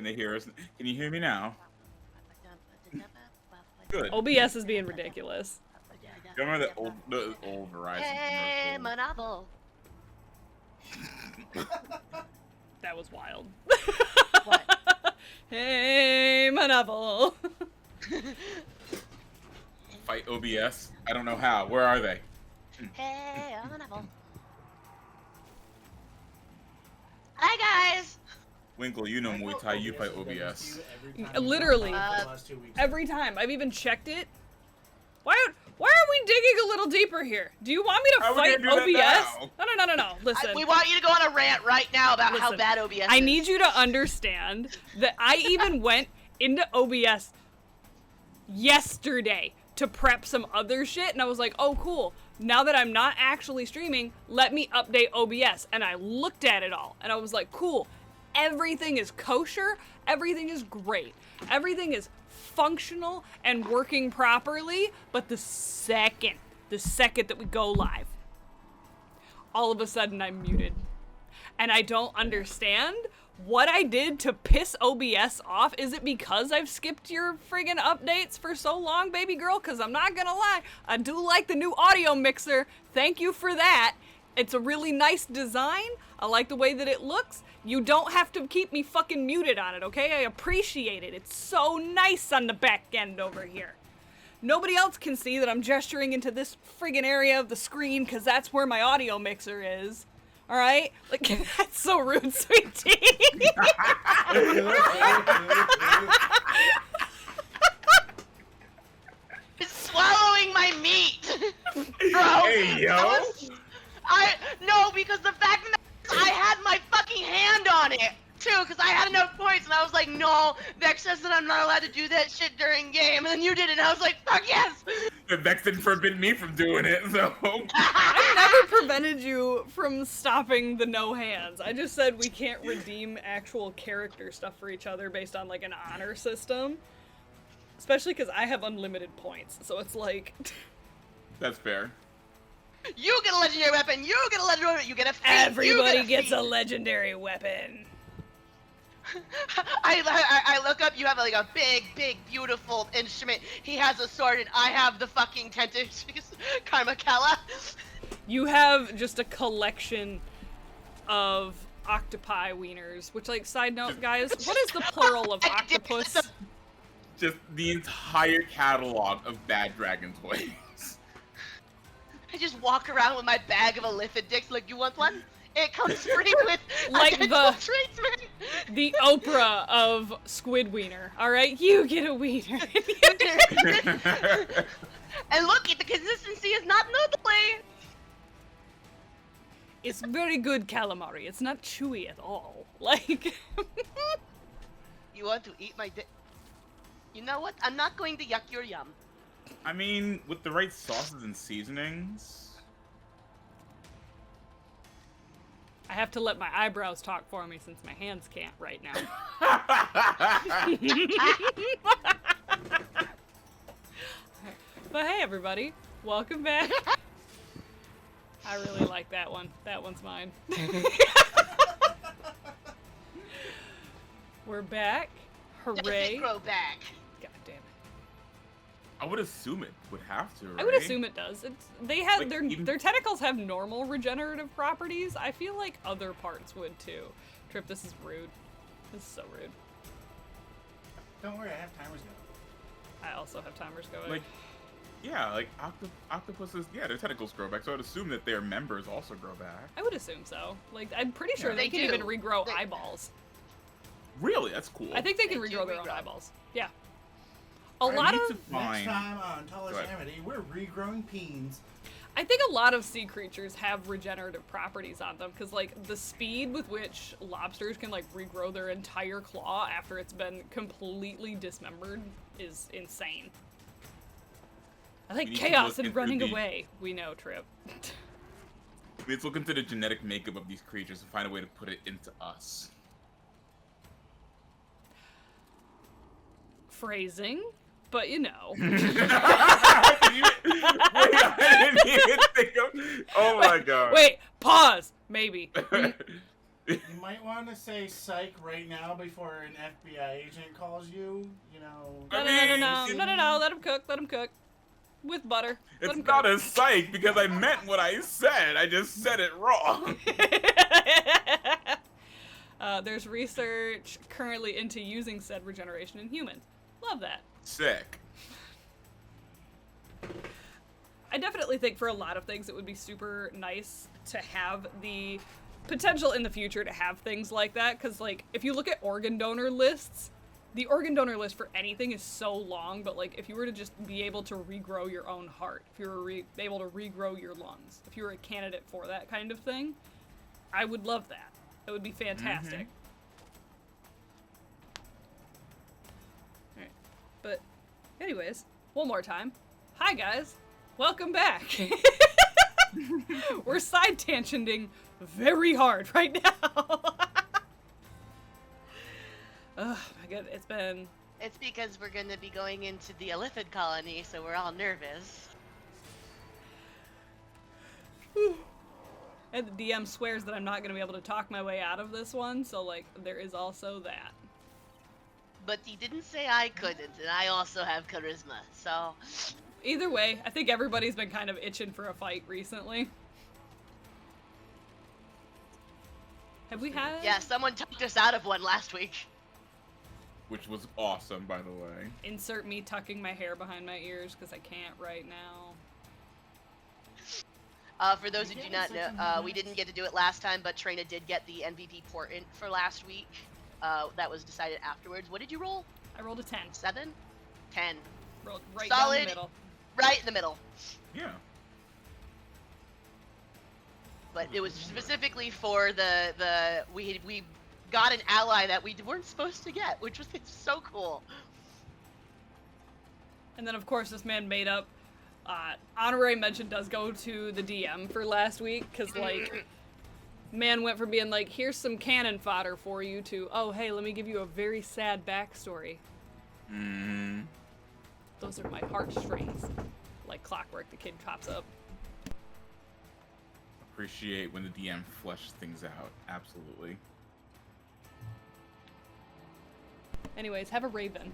Can they hear us? Can you hear me now? Good. OBS is being ridiculous. You remember the old Verizon Hey, commercial? Monoval. That was wild. What? Hey, Monoval. Fight OBS? I don't know how. Where are they? Hey, Monoval. Hi, guys. Winkle, you know Muay Thai, you fight OBS. Literally. Every time. I've even checked it. Why are we digging a little deeper here? Do you want me to How fight we gonna do that OBS? now? No. Listen. We want you to go on a rant right now about how Listen, bad OBS is. I need you to understand that I even went into OBS yesterday to prep some other shit, and I was like, oh, cool. Now that I'm not actually streaming, let me update OBS. And I looked at it all, and I was like, cool. Everything is kosher. Everything is great. Everything is functional and working properly, but the second that we go live, all of a sudden I'm muted. And I don't understand what I did to piss OBS off. Is it because I've skipped your friggin' updates for so long, baby girl? Because I'm not gonna lie, I do like the new audio mixer. Thank you for that. It's a really nice design. I like the way that it looks. You don't have to keep me fucking muted on it, okay? I appreciate it. It's so nice on the back end over here. Nobody else can see that I'm gesturing into this friggin' area of the screen because that's where my audio mixer is. Alright? Like, that's so rude, sweetie. It's swallowing my meat. Bro. Hey, yo. No, because the fact that I had my fucking hand on it, too, because I had enough points, and I was like, no, Vex says that I'm not allowed to do that shit during game, and then you did it, and I was like, fuck yes! Vex didn't forbid me from doing it, so... I never prevented you from stopping the no hands. I just said we can't redeem actual character stuff for each other based on, like, an honor system. Especially because I have unlimited points, so it's like... That's fair. You get a legendary weapon, you get a legendary weapon, you get a feat, Everybody gets a legendary weapon. I look up, you have like a big, beautiful instrument. He has a sword, and I have the fucking tentacles, Karmakella. You have just a collection of octopi wieners, which, like, side note, guys, what is the plural of octopus? Just the entire catalog of bad dragon toys. I just walk around with my bag of Illithid dicks like, you want one? It comes free with like dental treatment. The Oprah of Squid Wiener. Alright, you get a wiener. And look, the consistency is not noodly. It's very good calamari. It's not chewy at all. Like... You want to eat my dick? You know what? I'm not going to yuck your yum. I mean, with the right sauces and seasonings... I have to let my eyebrows talk for me since my hands can't right now. But hey, everybody. Welcome back. I really like that one. That one's mine. We're back. Does Hooray. it grow back? God damn it. I would assume it would have to, right? I would assume it does. They have Like, their tentacles have normal regenerative properties. I feel like other parts would too. Trip, this is rude. This is so rude. Don't worry, I have timers going. I also have timers going. Like, yeah, like octopuses, yeah, their tentacles grow back, so I'd assume that their members also grow back. I would assume so. Like, I'm pretty sure Yeah, they they can do. even regrow eyeballs. Really? That's cool. I think they can They do regrow their own regrow. eyeballs. Yeah. A I lot need of to find... Next time on Tallish Go ahead. Amity, we're regrowing peens. I think a lot of sea creatures have regenerative properties on them because, like, the speed with which lobsters can, like, regrow their entire claw after it's been completely dismembered is insane. I like We need to chaos look and into running the- away. We know, Trip. Let's look into the genetic makeup of these creatures and find a way to put it into us. Phrasing, but you know. Wait, I didn't even think of... Oh my god. Wait, pause. Maybe. You might want to say psych right now before an FBI agent calls you. You know. No, I no, no, no, mean, no, no, no, no. Let him cook. Let him cook. With butter. Let It's him not cook. a psych because I meant what I said. I just said it wrong. There's research currently into using said regeneration in humans. Love that. Sick. I definitely think for a lot of things it would be super nice to have the potential in the future to have things like that, because like if you look at organ donor lists, the organ donor list for anything is so long, but like if you were to just be able to regrow your own heart, if you were able to regrow your lungs, if you were a candidate for that kind of thing, I would love that. It would be fantastic. Alright. But anyways, one more time. Hi guys. Welcome back. We're side tangenting very hard right now. Oh my god, it's been... It's because we're gonna be going into the Elithid colony, so we're all nervous. And the DM swears that I'm not gonna be able to talk my way out of this one, so like, there is also that. But he didn't say I couldn't, and I also have charisma, so... Either way, I think everybody's been kind of itching for a fight recently. Have we had... Yeah, someone talked us out of one last week. Which was awesome, by the way. Insert me tucking my hair behind my ears, because I can't right now. For those who do not know, we didn't get to do it last time, but Trina did get the MVP portent for last week. That was decided afterwards. What did you roll? I rolled a 10. 7? 10. Rolled right Solid. down the middle. Right in the middle. Yeah. But it was specifically for we got an ally that we weren't supposed to get, which was so cool. And then of course this man made up, honorary mention does go to the DM for last week, because like, man went from being like, here's some cannon fodder for you, to, oh hey, let me give you a very sad backstory. Those are my heartstrings. Like clockwork, the kid pops up. Appreciate when the DM fleshes things out. Absolutely. Anyways, have a raven.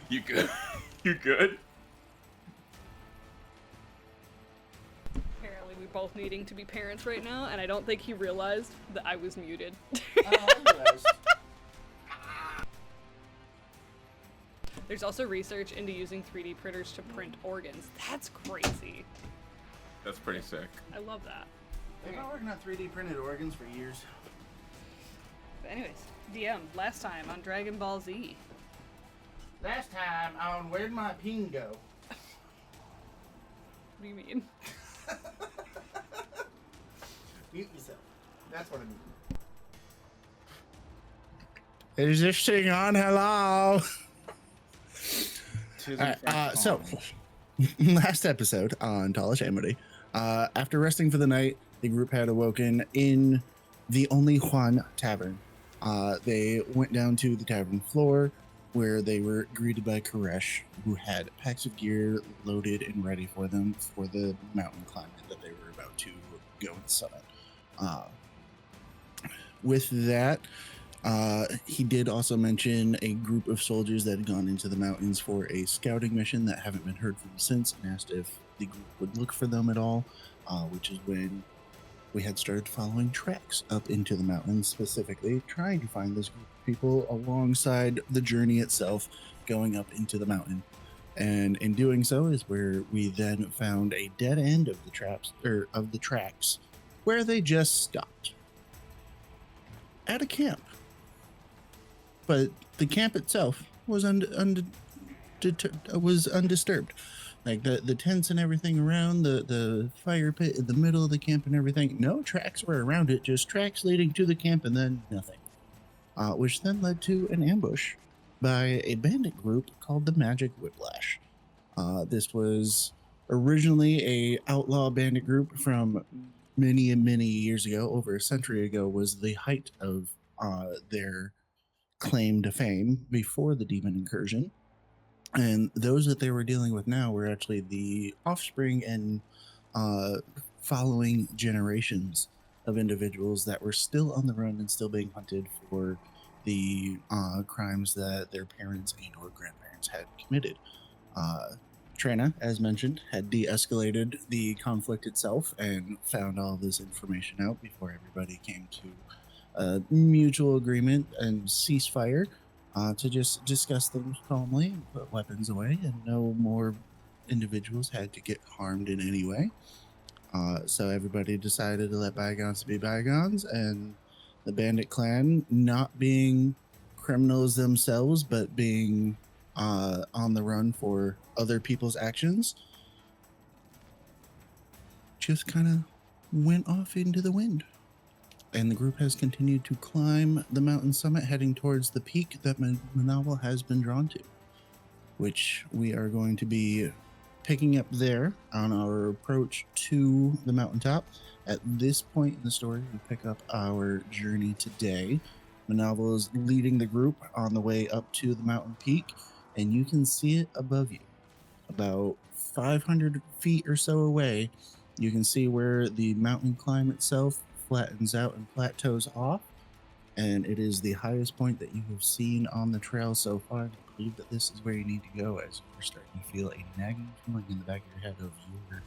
You good? You good? Apparently we're both needing to be parents right now, and I don't think he realized that I was muted. There's also research into using 3D printers to print organs. That's crazy. That's pretty sick. I love that. They've been working on 3D printed organs for years. But anyways, DM, last time on Dragon Ball Z. Last time on Where'd My Peen Go? What do you mean? Mute yourself. That's what I mean. Is this thing on? Hello. So, last episode on Tallish Amity, after resting for the night, the group had awoken in the Only Juan Tavern. They went down to the tavern floor, where they were greeted by Koresh, who had packs of gear loaded and ready for them for the mountain climbing that they were about to go and summit. With that, he did also mention a group of soldiers that had gone into the mountains for a scouting mission that haven't been heard from since, and asked if the group would look for them at all, which is when we had started following tracks up into the mountains, specifically trying to find this group of people alongside the journey itself going up into the mountain. And in doing so is where we then found a dead end of the tracks where they just stopped at a camp. But the camp itself was was undisturbed. Like the tents and everything around, the fire pit in the middle of the camp and everything. No tracks were around it, just tracks leading to the camp and then nothing. Which then led to an ambush by a bandit group called the Magic Whiplash. This was originally a outlaw bandit group from many and many years ago, over a century ago, was the height of their claim to fame before the demon incursion. And those that they were dealing with now were actually the offspring and following generations of individuals that were still on the run and still being hunted for the crimes that their parents and or grandparents had committed. Trina, as mentioned, had de-escalated the conflict itself and found all this information out before everybody came to a mutual agreement and ceasefire to just discuss things calmly and put weapons away, and no more individuals had to get harmed in any way. So everybody decided to let bygones be bygones, and the bandit clan, not being criminals themselves, but being on the run for other people's actions, just kind of went off into the wind. And the group has continued to climb the mountain summit, heading towards the peak that Monoval has been drawn to, which we are going to be picking up there on our approach to the mountaintop. At this point in the story, we pick up our journey today. Monoval is leading the group on the way up to the mountain peak, and you can see it above you. About 500 feet or so away, you can see where the mountain climb itself flattens out and plateaus off, and it is the highest point that you have seen on the trail so far. I believe that this is where you need to go, as you're starting to feel a nagging feeling in the back of your head of you're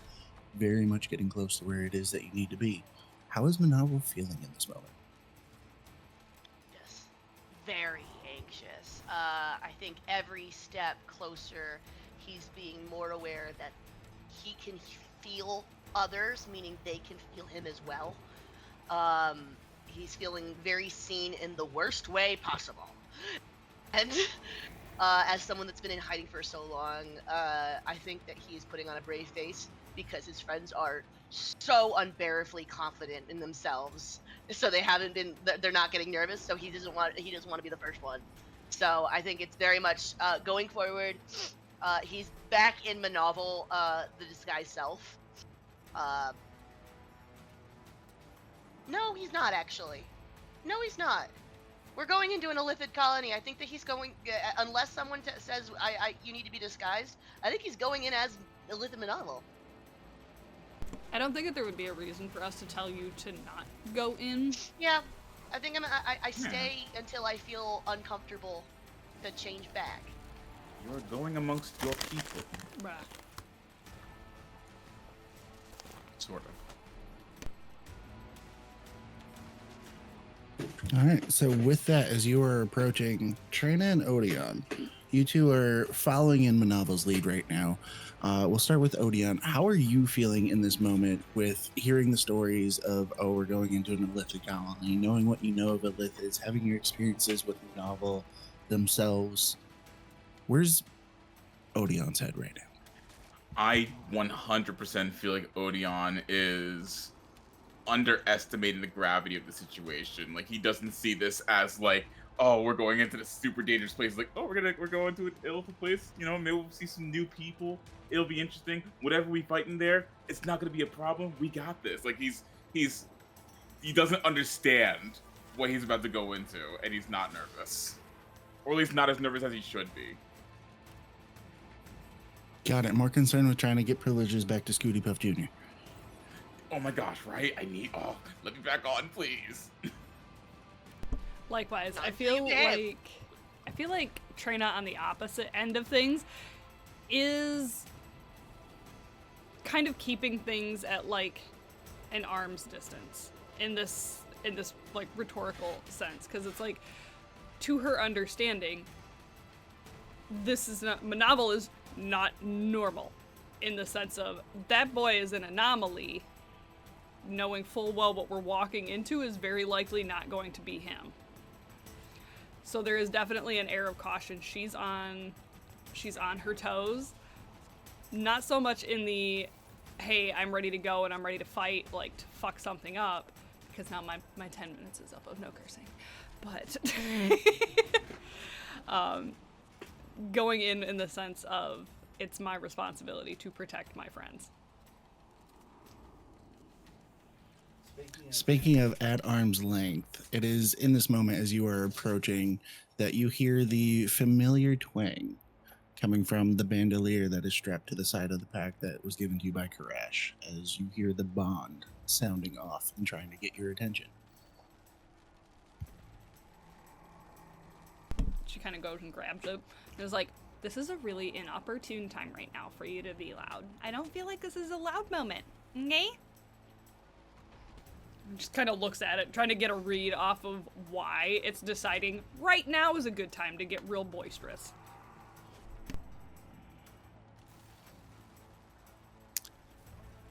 very much getting close to where it is that you need to be. How is Monoval feeling in this moment? Just very anxious. I think every step closer, he's being more aware that he can feel others, meaning they can feel him as well. He's feeling very seen in the worst way possible. And as someone that's been in hiding for so long, I think that he is putting on a brave face because his friends are so unbearably confident in themselves. So they're not getting nervous. So he doesn't want to be the first one. So I think it's very much going forward. He's back in Monoval, the disguised self. No, he's not actually. No, he's not. We're going into an illithid colony. I think that he's going, unless someone says you need to be disguised. I think he's going in as illithid Monoval. I don't think that there would be a reason for us to tell you to not go in. Yeah, I think I stay until I feel uncomfortable to change back. You're going amongst your people. Bruh. Sort of. All right, so with that, as you are approaching Trina and Odeon, you two are following in Monoval's lead right now. We'll start with Odeon. How are you feeling in this moment with hearing the stories of, we're going into an illithid colony, knowing what you know of illithids, having your experiences with Monoval themselves? Where's Odeon's head right now? I 100% feel like Odeon is underestimating the gravity of the situation. Like, he doesn't see this as like, oh, we're going into this super dangerous place. Like, oh, we're going to an illithid place. You know, maybe we'll see some new people. It'll be interesting. Whatever we fight in there, it's not going to be a problem. We got this. Like, he doesn't understand what he's about to go into, and he's not nervous, or at least not as nervous as he should be. Got it. More concerned with trying to get privileges back to Scooty Puff Jr. Oh my gosh, right? Let me back on, please. Likewise, I feel like Trina on the opposite end of things is kind of keeping things at like an arm's distance in this like rhetorical sense, because it's like, to her understanding, Monoval is not normal, in the sense of that boy is an anomaly, knowing full well what we're walking into is very likely not going to be him. So there is definitely an air of caution. She's on her toes. Not so much in the, hey, I'm ready to go and I'm ready to fight, like to fuck something up, because now my 10 minutes is up of no cursing. But going in the sense of, it's my responsibility to protect my friends. Speaking of at arm's length, it is in this moment as you are approaching that you hear the familiar twang coming from the bandolier that is strapped to the side of the pack that was given to you by Karash, as you hear the bond sounding off and trying to get your attention. She kind of goes and grabs it. And is like, this is a really inopportune time right now for you to be loud. I don't feel like this is a loud moment. Okay? Just kind of looks at it, trying to get a read off of why it's deciding right now is a good time to get real boisterous.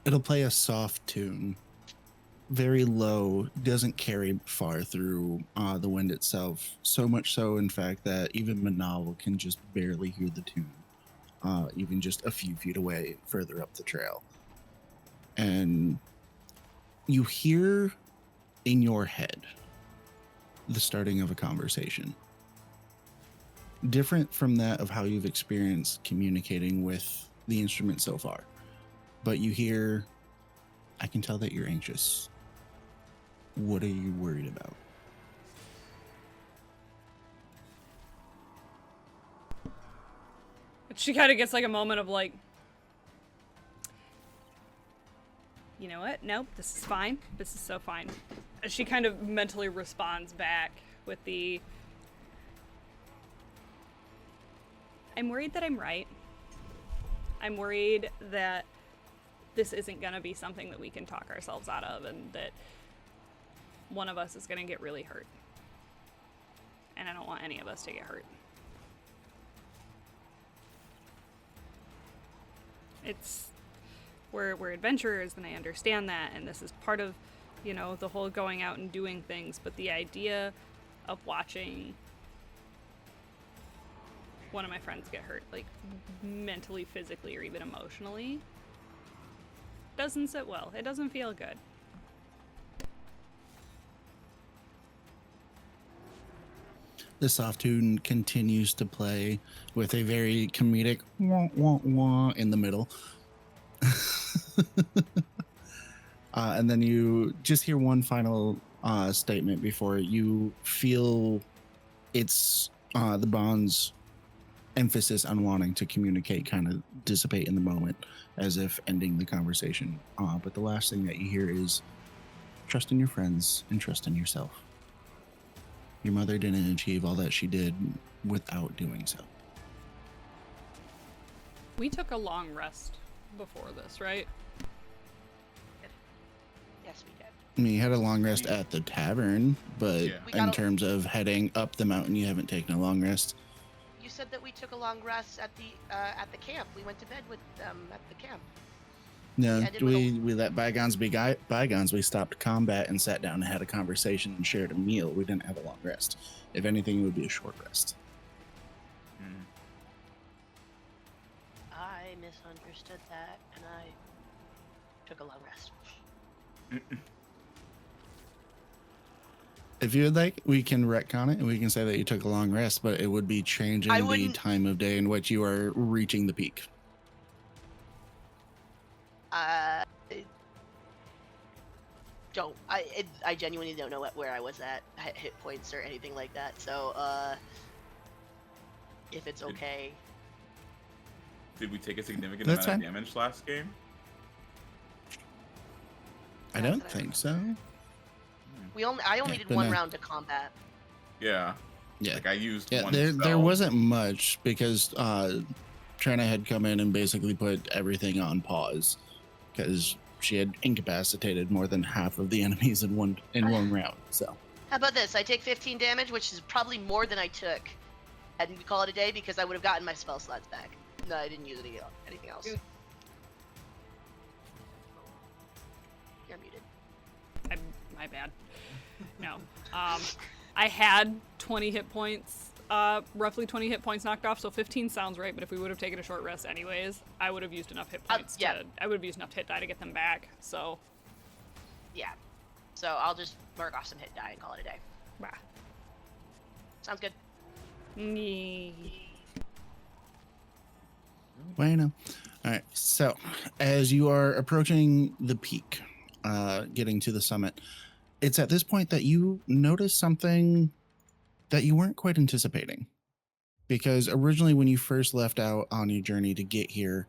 It'll play a soft tune, very low, doesn't carry far through the wind itself. So much so, in fact, that even Monoval can just barely hear the tune, even just a few feet away further up the trail. And you hear in your head the starting of a conversation. Different from that of how you've experienced communicating with the instrument so far. But you hear, I can tell that you're anxious. What are you worried about? She kind of gets like a moment of like, you know what? Nope, this is fine. This is so fine. She kind of mentally responds back with the, I'm worried that I'm right. I'm worried that this isn't going to be something that we can talk ourselves out of, and that one of us is going to get really hurt. And I don't want any of us to get hurt. We're adventurers, and I understand that, and this is part of, you know, the whole going out and doing things, but the idea of watching one of my friends get hurt, like mentally, physically, or even emotionally, doesn't sit well. It doesn't feel good. The soft tune continues to play with a very comedic wah, wah, wah in the middle. And then you just hear one final statement before you feel it's the bond's emphasis on wanting to communicate kind of dissipate in the moment, as if ending the conversation. But the last thing that you hear is trust in your friends and trust in yourself. Your mother didn't achieve all that she did without doing so. We took a long rest before this, right? Yes, we did. I mean, you had a long rest at the tavern, but Yeah. in terms of heading up the mountain, you haven't taken a long rest. You said that we took a long rest at the camp. We went to bed with them at the camp. No, Yeah, I did with we let bygones be bygones. We stopped combat and sat down and had a conversation and shared a meal. We didn't have a long rest. If anything, it would be a short rest. I misunderstood that, and I took a long rest. If you would like, we can retcon it and we can say that you took a long rest, but it would be changing I the wouldn't- time of day in which you are reaching the peak. I genuinely don't know where I was at hit points or anything like that. So, if it's okay. Did we take a significant That's amount fine. of damage last game? I Not don't that I think remember. so. I only Yeah, did but one no. round to combat. Yeah. Yeah. Like I used Yeah, one there spell. wasn't much because Trina had come in and basically put everything on pause because she had incapacitated more than half of the enemies in one round. So How about this? I take 15 damage, which is probably more than I took, and we call it a day because I would have gotten my spell slots back. No, I didn't use anything else. You're muted. My bad. No. I had 20 hit points, roughly 20 hit points knocked off, so 15 sounds right, but if we would have taken a short rest anyways, I would have used enough hit points yeah. I would have used enough hit die to get them back, so. Yeah. So I'll just mark off some hit die and call it a day. Bah. Sounds good. bueno. All right. So as you are approaching the peak, getting to the summit, it's at this point that you notice something that you weren't quite anticipating. Because originally, when you first left out on your journey to get here,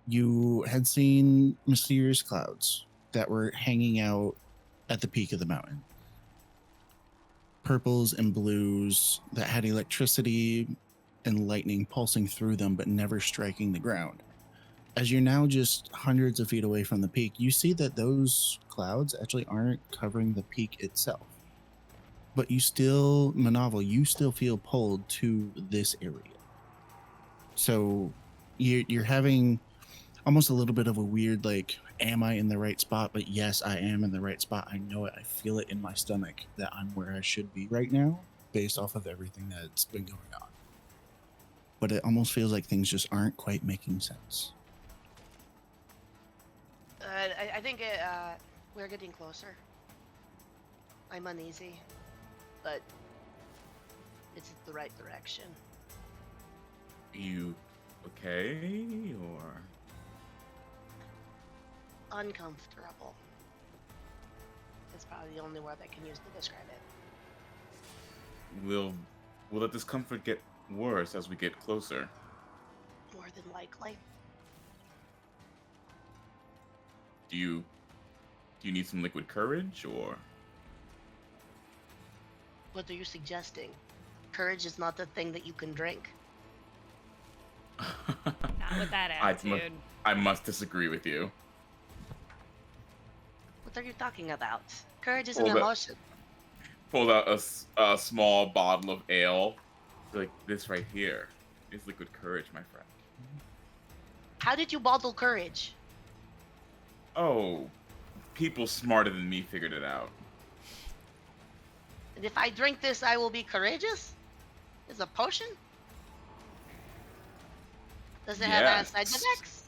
you had seen mysterious clouds that were hanging out at the peak of the mountain. Purples and blues that had electricity and lightning pulsing through them but never striking the ground. As you're now just hundreds of feet away from the peak, you see that those clouds actually aren't covering the peak itself. But you still, Monoval, you still feel pulled to this area. So you're having almost a little bit of a weird, like, am I in the right spot? But yes, I am in the right spot. I know it. I feel it in my stomach that I'm where I should be right now based off of everything that's been going on. But it almost feels like things just aren't quite making sense. I think we're getting closer. I'm uneasy, but it's the right direction. You okay, or Uncomfortable. That's probably the only word I can use to describe it. will that discomfort get worse as we get closer? More than likely. Do you need some liquid courage, or What are you suggesting? Courage is not the thing that you can drink. Not with that attitude. I must disagree with you. What are you talking about? Courage is an Hold up. emotion. Pulled out a small bottle of ale. Like, this right here is liquid courage, my friend. How did you bottle courage? Oh, people smarter than me figured it out. And if I drink this, I will be courageous? It's a potion? Does it have Yes. side effects?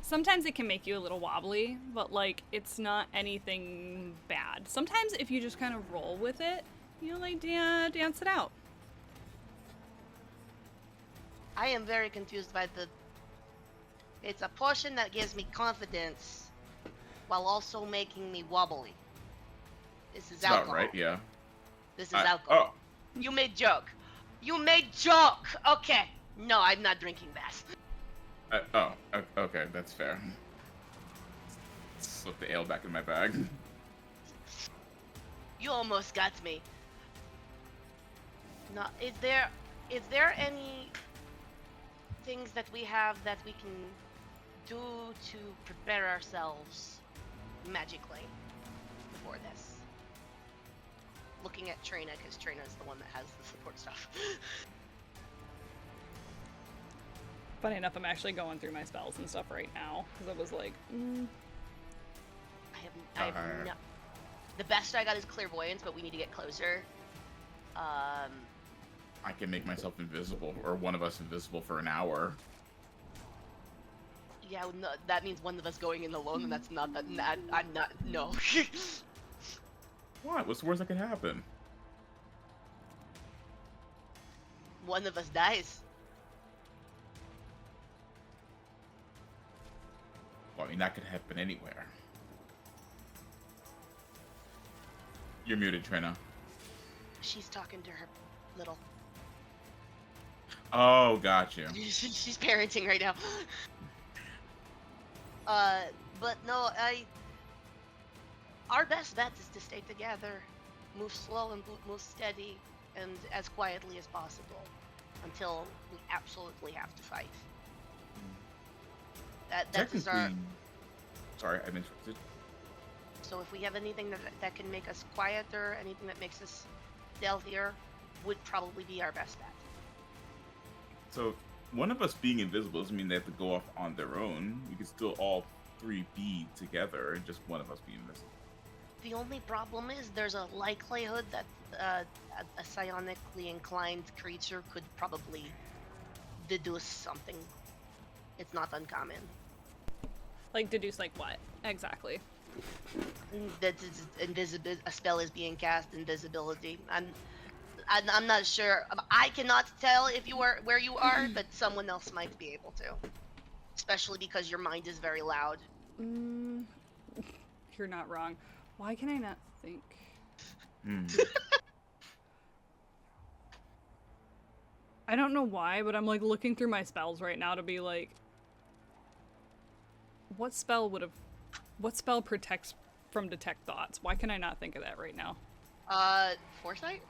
Sometimes it can make you a little wobbly, but like it's not anything bad. Sometimes if you just kind of roll with it, you like dance it out. I am very confused by the... It's a potion that gives me confidence while also making me wobbly. This is It's about alcohol. right, yeah. This is alcohol. Oh, You made joke. You made joke. Okay. No, I'm not drinking that. Okay, that's fair. Slip the ale back in my bag. You almost got me. No, is there any things that we have that we can do to prepare ourselves magically before this? Looking at Trina, because Trina is the one that has the support stuff. Funny enough, I'm actually going through my spells and stuff right now because I was like, I have no. The best I got is clairvoyance, but we need to get closer. I can make myself invisible, or one of us invisible for an hour. Yeah, no, that means one of us going in alone, and that's not that. I'm not. No. What? What's the worst that could happen? One of us dies. Well, I mean, that could happen anywhere. You're muted, Trina. She's talking to her little. Oh, gotcha. She's parenting right now. But no, our best bet is to stay together, move slow and move steady, and as quietly as possible, until we absolutely have to fight. That is our. Technically- Sorry, I interrupted. So if we have anything that can make us quieter, anything that makes us stealthier, would probably be our best bet. So, one of us being invisible doesn't mean they have to go off on their own. We could still all three be together, and just one of us be invisible. The only problem is there's a likelihood that a psionically inclined creature could probably deduce something. It's not uncommon. like deduce like what exactly? That is a spell is being cast, invisibility. I'm not sure. I cannot tell if you are where you are, but someone else might be able to. Especially because your mind is very loud. You're not wrong. Why can I not think? I don't know why, but I'm like looking through my spells right now to be like, what spell protects from detect thoughts? Why can I not think of that right now? Foresight?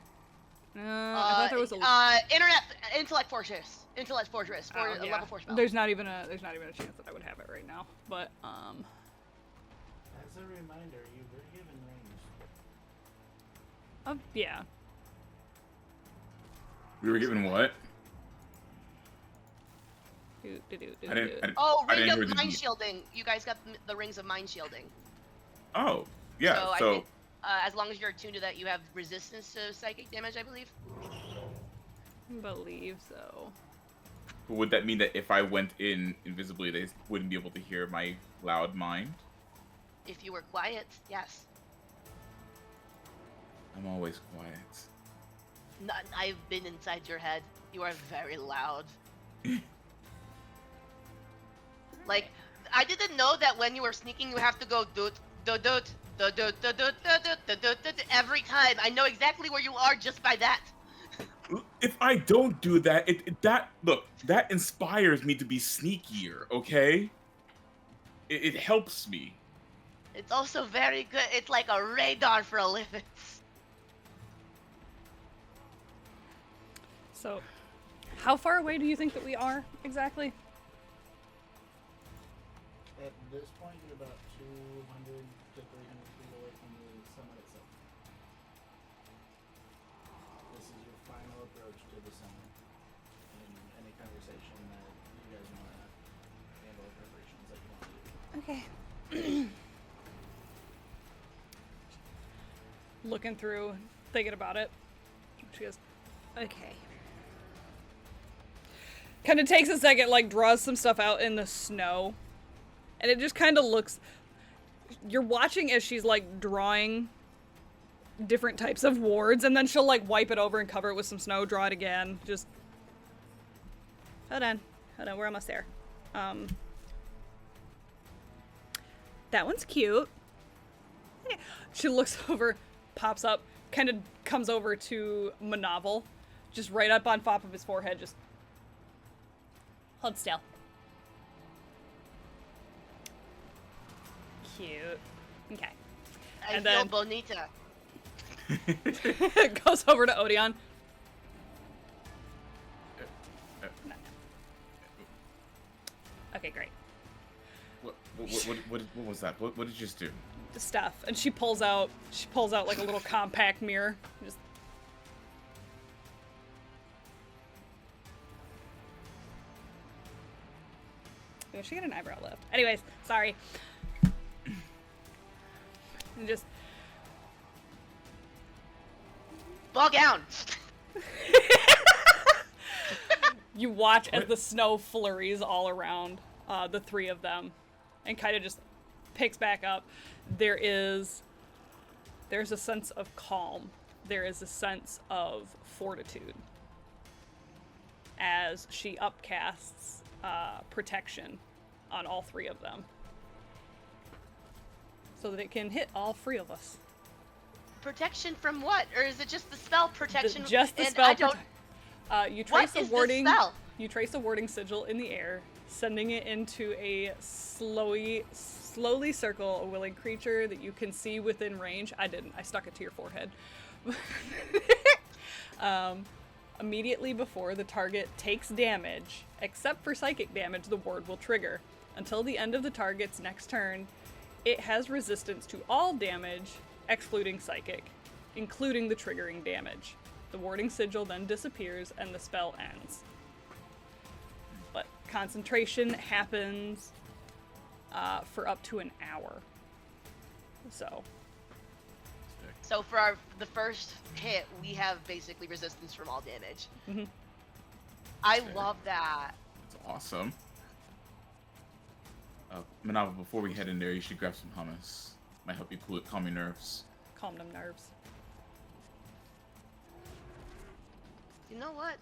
I thought there was a Intellect Fortress. Intellect Fortress. Oh, yeah. Level 4 spell. There's not even a chance that I would have it right now. But As a reminder, you were given range. yeah. We were given what? I didn't Ring hear of the Mind D. Shielding. You guys got the Rings of Mind Shielding. Oh, yeah. So, I So think, as long as you're attuned to that, you have resistance to psychic damage, I believe. I believe so. would that mean that if I went in invisibly, they wouldn't be able to hear my loud mind? If you were quiet, yes. I'm always quiet. I've been inside your head. You are very loud. Like, I didn't know that when you were sneaking, you have to go doot, doot, doot, doot, doot, doot, doot, doot, doot, doot, every time. I know exactly where you are just by that. If I don't do that, that inspires me to be sneakier, okay? It helps me. It's also very good. It's like a radar for elephants. So, how far away do you think that we are exactly? At this point, you're about 200 to 300 feet away from the summit itself. This is your final approach to the summit. And any conversation that you guys want to handle, preparations that you want to do. Okay. Looking through, thinking about it. She goes, okay. Kind of takes a second, like draws some stuff out in the snow. And it just kind of looks, you're watching as she's like drawing different types of wards, and then she'll like wipe it over and cover it with some snow, draw it again. Just, hold on, we're almost there. That one's cute. She looks over, pops up, kind of comes over to Monoval, just right up on top of his forehead, just hold still. Cute. Okay. I And feel then bonita. goes over to Odeon. Okay, great. What was that? What did you just do? Stuff, and she pulls out like a little compact mirror. Just yeah, she got an eyebrow lift. Anyways, sorry. And just Fall down. you watch as the snow flurries all around the three of them, and kind of just picks back up. There's a sense of calm. There is a sense of fortitude as she upcasts protection on all three of them, so that it can hit all three of us. Protection from what? Or is it just the spell protection? Just the and spell. I don't. You trace What a is warding. the spell? You trace a warding sigil in the air, sending it into a slowly circle a willing creature that you can see within range. I didn't. I stuck it to your forehead. Immediately before the target takes damage, except for psychic damage, the ward will trigger. Until the end of the target's next turn, it has resistance to all damage, excluding psychic, including the triggering damage. The warding sigil then disappears and the spell ends. But concentration happens for up to an hour. So for the first hit, we have basically resistance from all damage. Mhm. I love that. It's awesome. Monoval, before we head in there, you should grab some hummus. Might help you calm your nerves. Calm them nerves. You know what?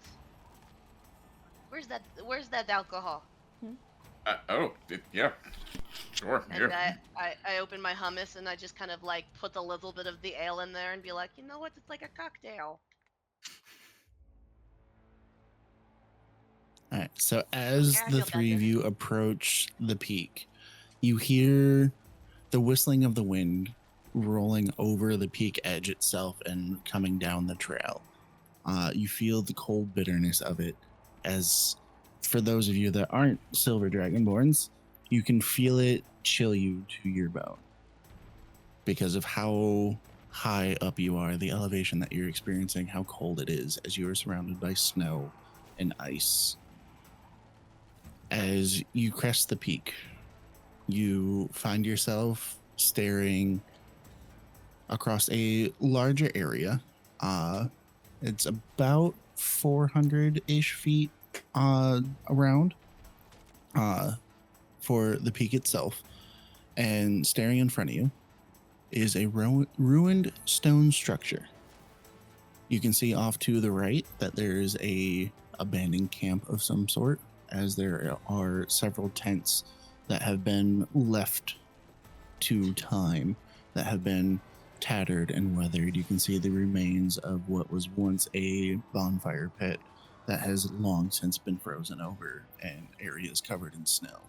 Where's that alcohol? Yeah. Sure. And I open my hummus and I just kind of like put a little bit of the ale in there and be like, you know what? It's like a cocktail. So as Yeah, I the feel three of better. you approach the peak, you hear the whistling of the wind rolling over the peak edge itself and coming down the trail. You feel the cold bitterness of it, as for those of you that aren't Silver Dragonborns, you can feel it chill you to your bone because of how high up you are, the elevation that you're experiencing, how cold it is as you are surrounded by snow and ice. As you crest the peak, you find yourself staring across a larger area. It's about 400-ish feet around for the peak itself. And staring in front of you is a ruined stone structure. You can see off to the right that there's a abandoned camp of some sort, as there are several tents that have been left to time, that have been tattered and weathered. You can see the remains of what was once a bonfire pit that has long since been frozen over and areas covered in snow.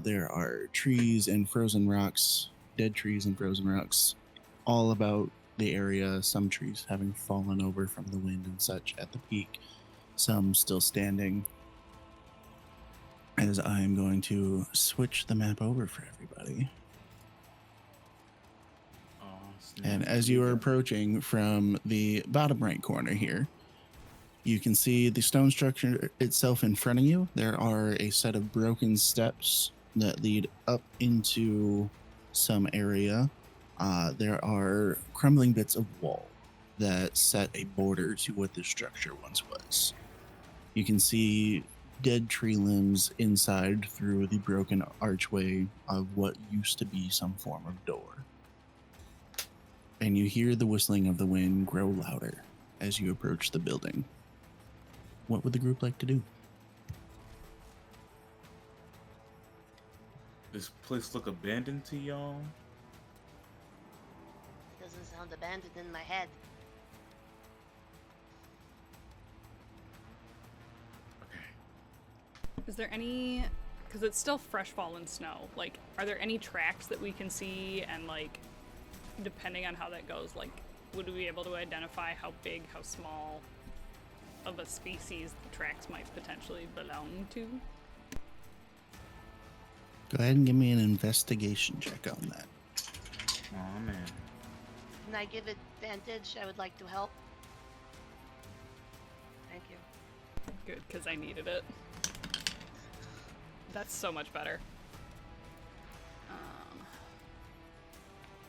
There are trees and frozen rocks, dead trees and frozen rocks, all about the area. Some trees having fallen over from the wind and such at the peak, some still standing. As I'm going to switch the map over for everybody. And as you are approaching from the bottom right corner here, you can see the stone structure itself in front of you. There are a set of broken steps that lead up into some area. There are crumbling bits of wall that set a border to what this structure once was. You can see dead tree limbs inside through the broken archway of what used to be some form of door. And you hear the whistling of the wind grow louder as you approach the building. What would the group like to do? This place look abandoned to y'all? Doesn't sound abandoned in my head. Is there any, because it's still fresh fallen snow, like, are there any tracks that we can see, and like, depending on how that goes, like, would we be able to identify how big, how small of a species the tracks might potentially belong to? Go ahead and give me an investigation check on that. Oh man. Can I give advantage? I would like to help. Thank you. Good, because I needed it. That's so much better.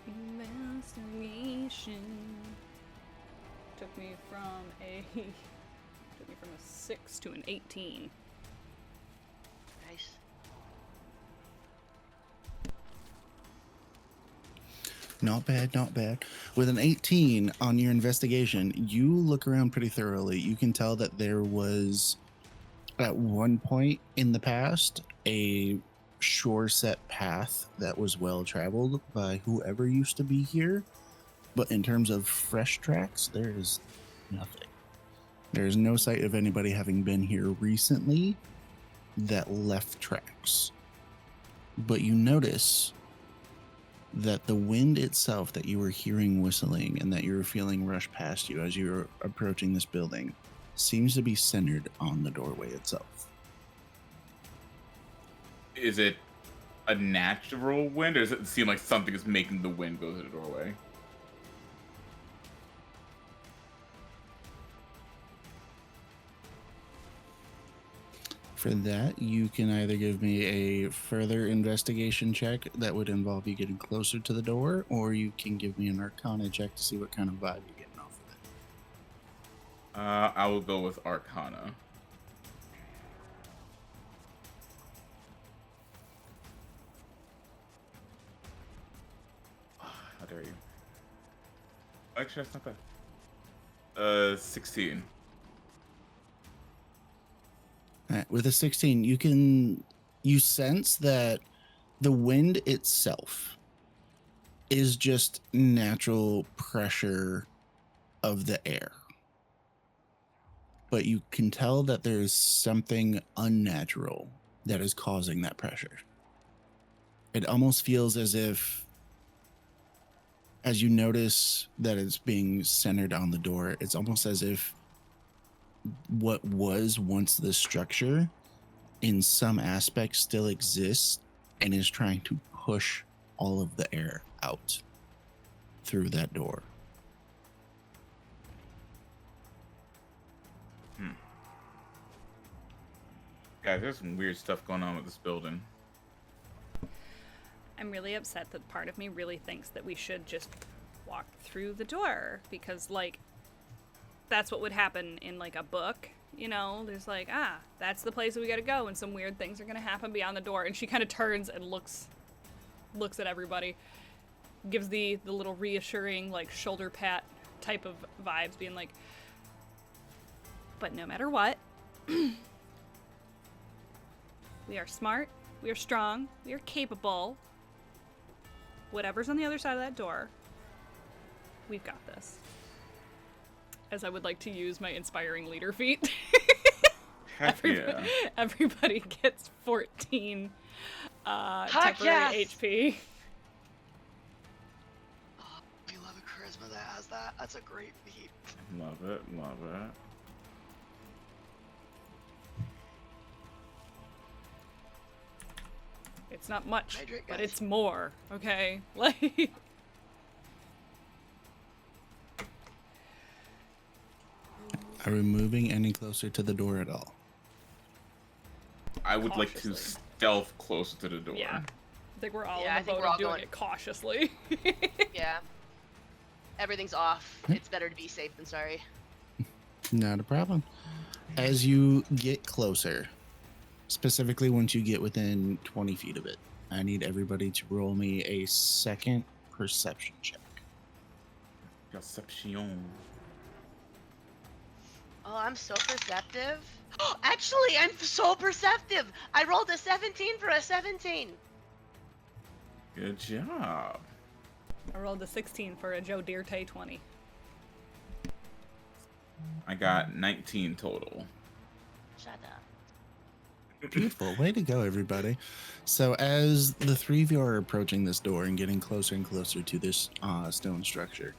Investigation took me from a 6 to an 18. Nice. Not bad, not bad. With an 18 on your investigation, you look around pretty thoroughly. You can tell that there was, at one point in the past, a shore set path that was well traveled by whoever used to be here. But in terms of fresh tracks, there is nothing. There's no sight of anybody having been here recently that left tracks. But you notice that the wind itself that you were hearing whistling and that you were feeling rush past you as you were approaching this building seems to be centered on the doorway itself. Is it a natural wind, or does it seem like something is making the wind go to the doorway? For that, you can either give me a further investigation check that would involve you getting closer to the door, or you can give me an Arcana check to see what kind of vibe you're getting off of it. I will go with Arcana. How dare you? Actually, that's not bad. 16. All right, with a 16, you sense that the wind itself is just natural pressure of the air. but you can tell that there's something unnatural that is causing that pressure. It almost feels as if, as you notice that it's being centered on the door, it's almost as if what was once the structure in some aspects still exists and is trying to push all of the air out through that door. Guys, there's some weird stuff going on with this building. I'm really upset that part of me really thinks that we should just walk through the door because, like, that's what would happen in, like, a book. You know, there's like, that's the place that we gotta go, and some weird things are gonna happen beyond the door. And she kind of turns and looks at everybody, gives the little reassuring, like, shoulder pat type of vibes, being like, but no matter what, we are smart, we are strong, we are capable. Whatever's on the other side of that door, we've got this. As I would like to use my inspiring leader feat. Heck yeah. Everybody gets 14 temporary yes! HP. Oh, we love a charisma that has that. That's a great feat. Love it, love it. It's not much, Hydrate, but guys. it's more, okay? Like, Are we moving any closer to the door at all? I would like to Cautiously. stealth closer to the door. yeah. I think we're all Yeah, I in the think boat we're all of doing going- it cautiously. Yeah. Everything's off. It's better to be safe than sorry. Not a problem. As you get closer, specifically once you get within 20 feet of it, I need everybody to roll me a second perception check. Perception. Oh, I'm so perceptive. Actually, I'm so perceptive. I rolled a 17 for a 17. Good job. I rolled a 16 for a Joe Dirte 20. I got 19 total. Shut up. Beautiful. Way to go, everybody. So as the three of you are approaching this door and getting closer and closer to this stone structure,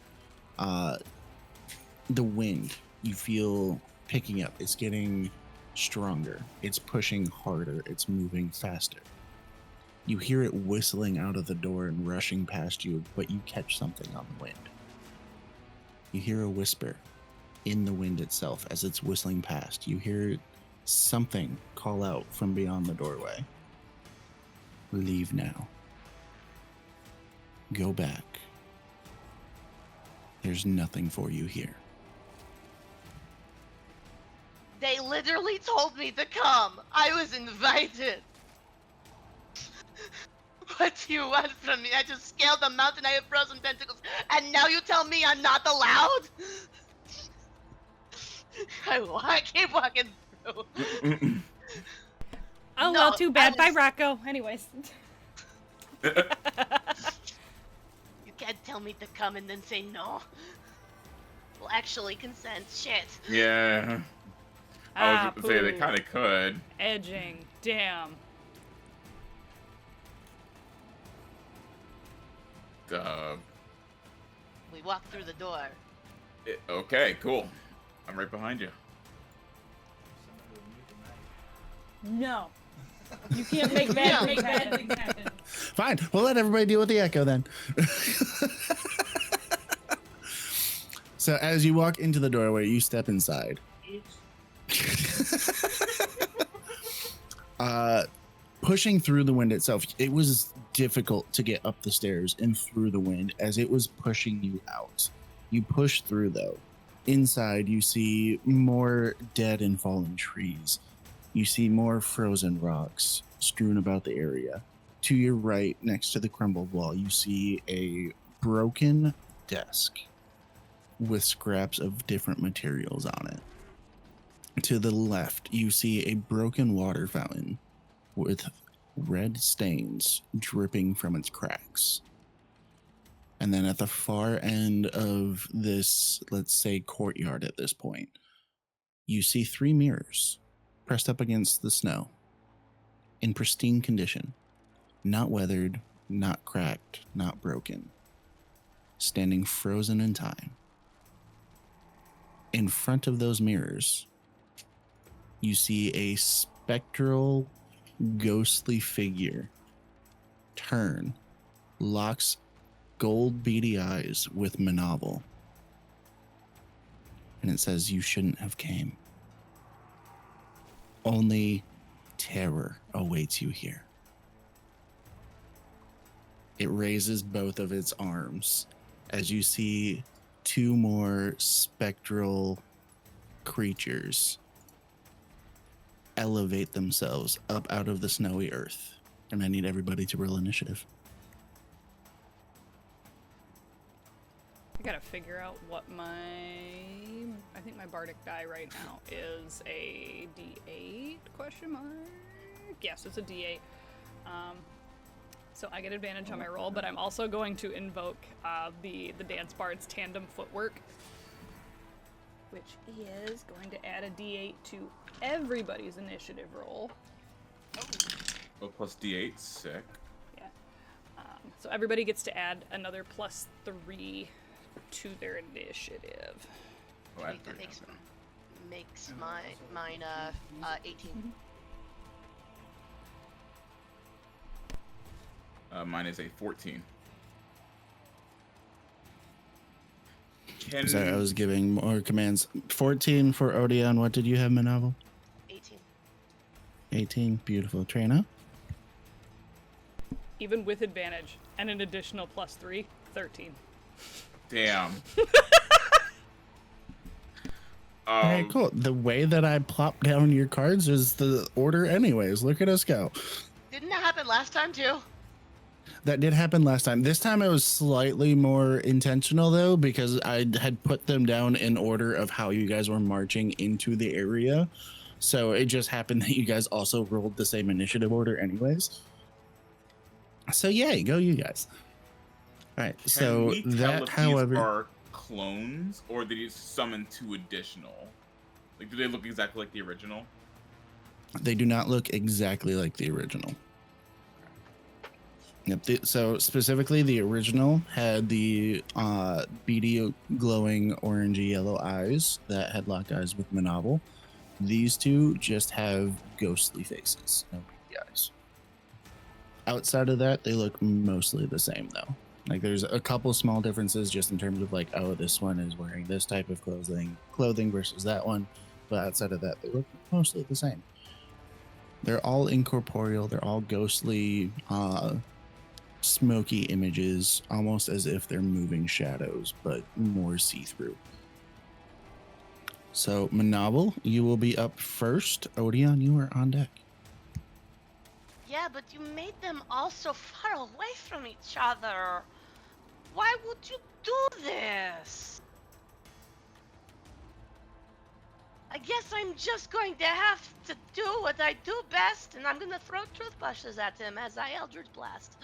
the wind you feel picking up. It's getting stronger. It's pushing harder. It's moving faster. You hear it whistling out of the door and rushing past you, but you catch something on the wind. You hear a whisper in the wind itself as it's whistling past. You hear something call out from beyond the doorway. Leave now. Go back. There's nothing for you here. They literally told me to come. I was invited. What do you want from me? I just scaled the mountain. I have frozen tentacles, and now you tell me I'm not allowed? I keep walking through. Oh, No, well, too bad. I Bye, was- Rocco. Anyways. You can't tell me to come and then say no. Well, actually, consent. Shit. Yeah. I was going to say they poo. kind of could. Edging. Damn. We walk through the door. Okay, cool. I'm right behind you. No. You can't make bad things happen. Fine. We'll let everybody deal with the echo then. So as you walk into the doorway, you step inside. Pushing through the wind itself, it was difficult to get up the stairs and through the wind as it was pushing you out. You push through though. Inside, you see more dead and fallen trees. You see more frozen rocks strewn about the area. To your right, next to the crumbled wall, you see a broken desk with scraps of different materials on it. To the left, you see a broken water fountain with red stains dripping from its cracks. And then at the far end of this, let's say, courtyard at this point, You see 3 mirrors pressed up against the snow in pristine condition, not weathered, not cracked, not broken, standing frozen in time. In front of those mirrors, you see a spectral, ghostly figure turn, locks gold beady eyes with Monoval. And it says, "You shouldn't have came. Only terror awaits you here." It raises both of its arms as you see 2 more spectral creatures elevate themselves up out of the snowy earth. And I need everybody to roll initiative. I gotta figure out what I think my bardic die right now is a D8 question mark. Yes, it's a D8. So I get advantage on my roll, but I'm also going to invoke the Dance Bard's tandem footwork, which is going to add a D8 to everybody's initiative roll. Oh, plus D8, sick. Yeah. So everybody gets to add another +3 to their initiative. Oh, I have That 3 makes mine 18. Mine is a 14. Can Sorry, I was giving more commands. 14 for Odeon. What did you have, Monoval? 18. 18. Beautiful. Trina? Even with advantage and an additional +3, 13. Damn. All right, cool. The way that I plop down your cards is the order anyways. Look at us go. Didn't that happen last time too? That did happen last time. This time it was slightly more intentional, though, because I had put them down in order of how you guys were marching into the area. So it just happened that you guys also rolled the same initiative order anyways. So yay, go you guys. All right, Can so we tell that, if however... these are clones, or did you summon 2 additional? Like, do they look exactly like the original? They do not look exactly like the original. Yep. So specifically, the original had the beady, glowing orangey yellow eyes that had locked eyes with Monoval. These 2 just have ghostly faces, no beady eyes. Outside of that, they look mostly the same, though. Like, there's a couple small differences just in terms of like, oh, this one is wearing this type of clothing versus that one. But outside of that, they look mostly the same. They're all incorporeal. They're all ghostly, smoky images, almost as if they're moving shadows, but more see-through. So, Monoval, you will be up first. Odeon, you are on deck. Yeah, but you made them all so far away from each other. Why would you do this? I guess I'm just going to have to do what I do best, and I'm gonna throw toothbrushes at him as I Eldritch Blast.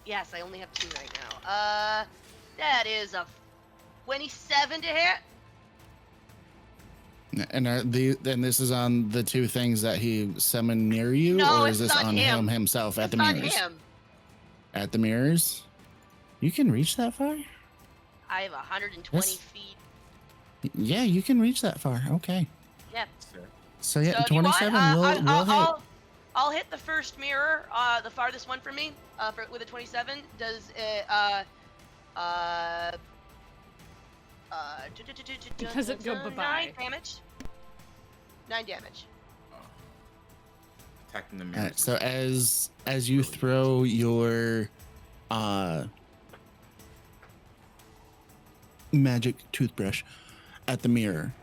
Yes, I only have 2 right now. That is a 27 to hit. And this is on the 2 things that he summoned near you, No, or is it's this on on him. himself at It's the on mirrors? him. At the mirrors? You can reach that far? I have 120 Yes. feet. Yeah, you can reach that far. Okay. Yep. So yeah, So if you want, 27 will hit. I'll hit the first mirror, the farthest one from me, with a 27. Does it, Does it go bye-bye? 9 damage. 9 damage. Attacking the All mirrors. right, so as you throw your magic toothbrush at the mirror,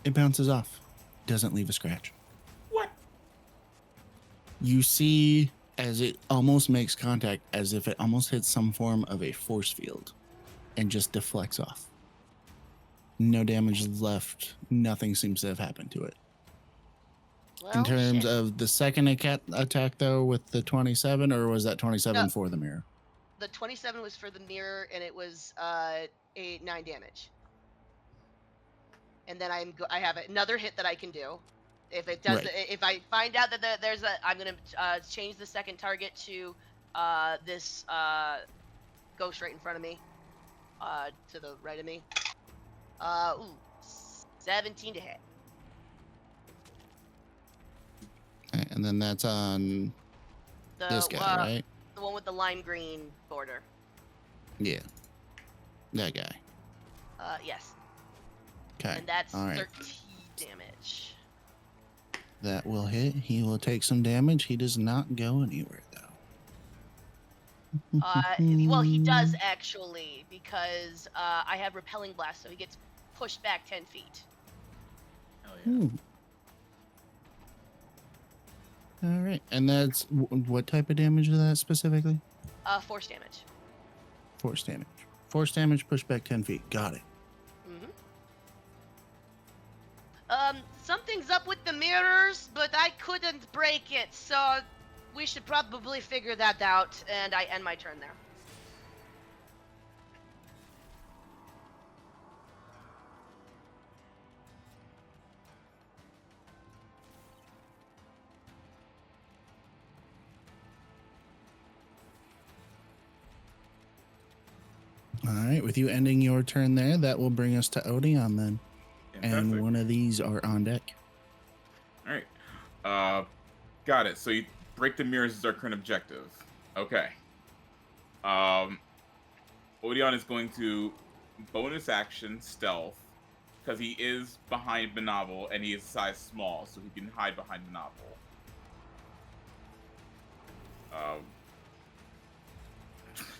it bounces off. Doesn't leave a scratch. What? You see as it almost makes contact, as if it almost hits some form of a force field and just deflects off. No damage left. Nothing seems to have happened to it. Well, In terms shit. of the second attack, though, with the 27, or was that 27 No. for the mirror? The 27 was for the mirror, and it was a 9 damage. And then I have another hit that I can do. If it does, Right. if I find out that there's a, I'm gonna change the second target to this ghost right in front of me, to the right of me. Ooh, 17 to hit. And then that's on The this guy, right? the one with the lime green border. Yeah. That guy. Yes. Okay. And that's All right. 13 damage. That will hit. He will take some damage. He does not go anywhere, though. Well, he does actually, because I have repelling blast, so he gets pushed back 10 feet. Hell yeah. Ooh. All right. And that's what type of damage is that specifically? Force damage. Force damage. Force damage, push back 10 feet. Got it. Something's up with the mirrors, but I couldn't break it, so we should probably figure that out, and I end my turn there. All right. With you ending your turn there, that will bring us to Odeon then. Fantastic. And one of these are on deck. All right. Got it. So you break the mirrors is our current objective. Okay. Odeon is going to bonus action stealth because he is behind Monoval and he is size small, so he can hide behind Monoval.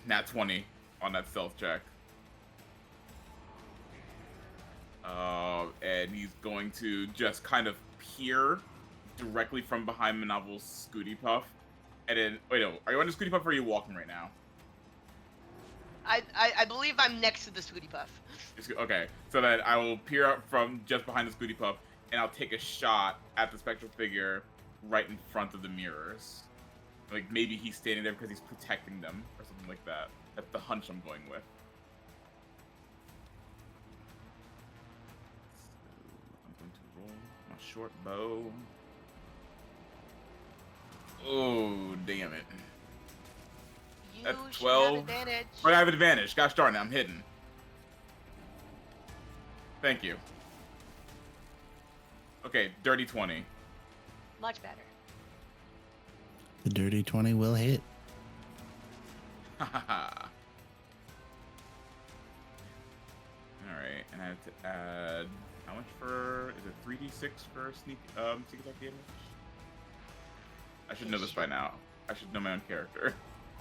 Nat 20 on that stealth check. And he's going to just kind of peer directly from behind Monoval's Scooty Puff. And then, wait, no, are you on the Scooty Puff or are you walking right now? I believe I'm next to the Scooty Puff. Okay, so then I will peer up from just behind the Scooty Puff, and I'll take a shot at the spectral figure right in front of the mirrors. Like, maybe he's standing there because he's protecting them, or something like that. That's the hunch I'm going with. So, I'm going to roll my short bow. Oh, damn it. You That's should 12. have advantage. But I have advantage. Gosh darn it, I'm hidden. Thank you. Okay, dirty 20. Much better. The dirty 20 will hit. Hahaha. Alright, and I have to add how much for is it 3d6 for sneak attack damage? I should know this by now. I should know my own character.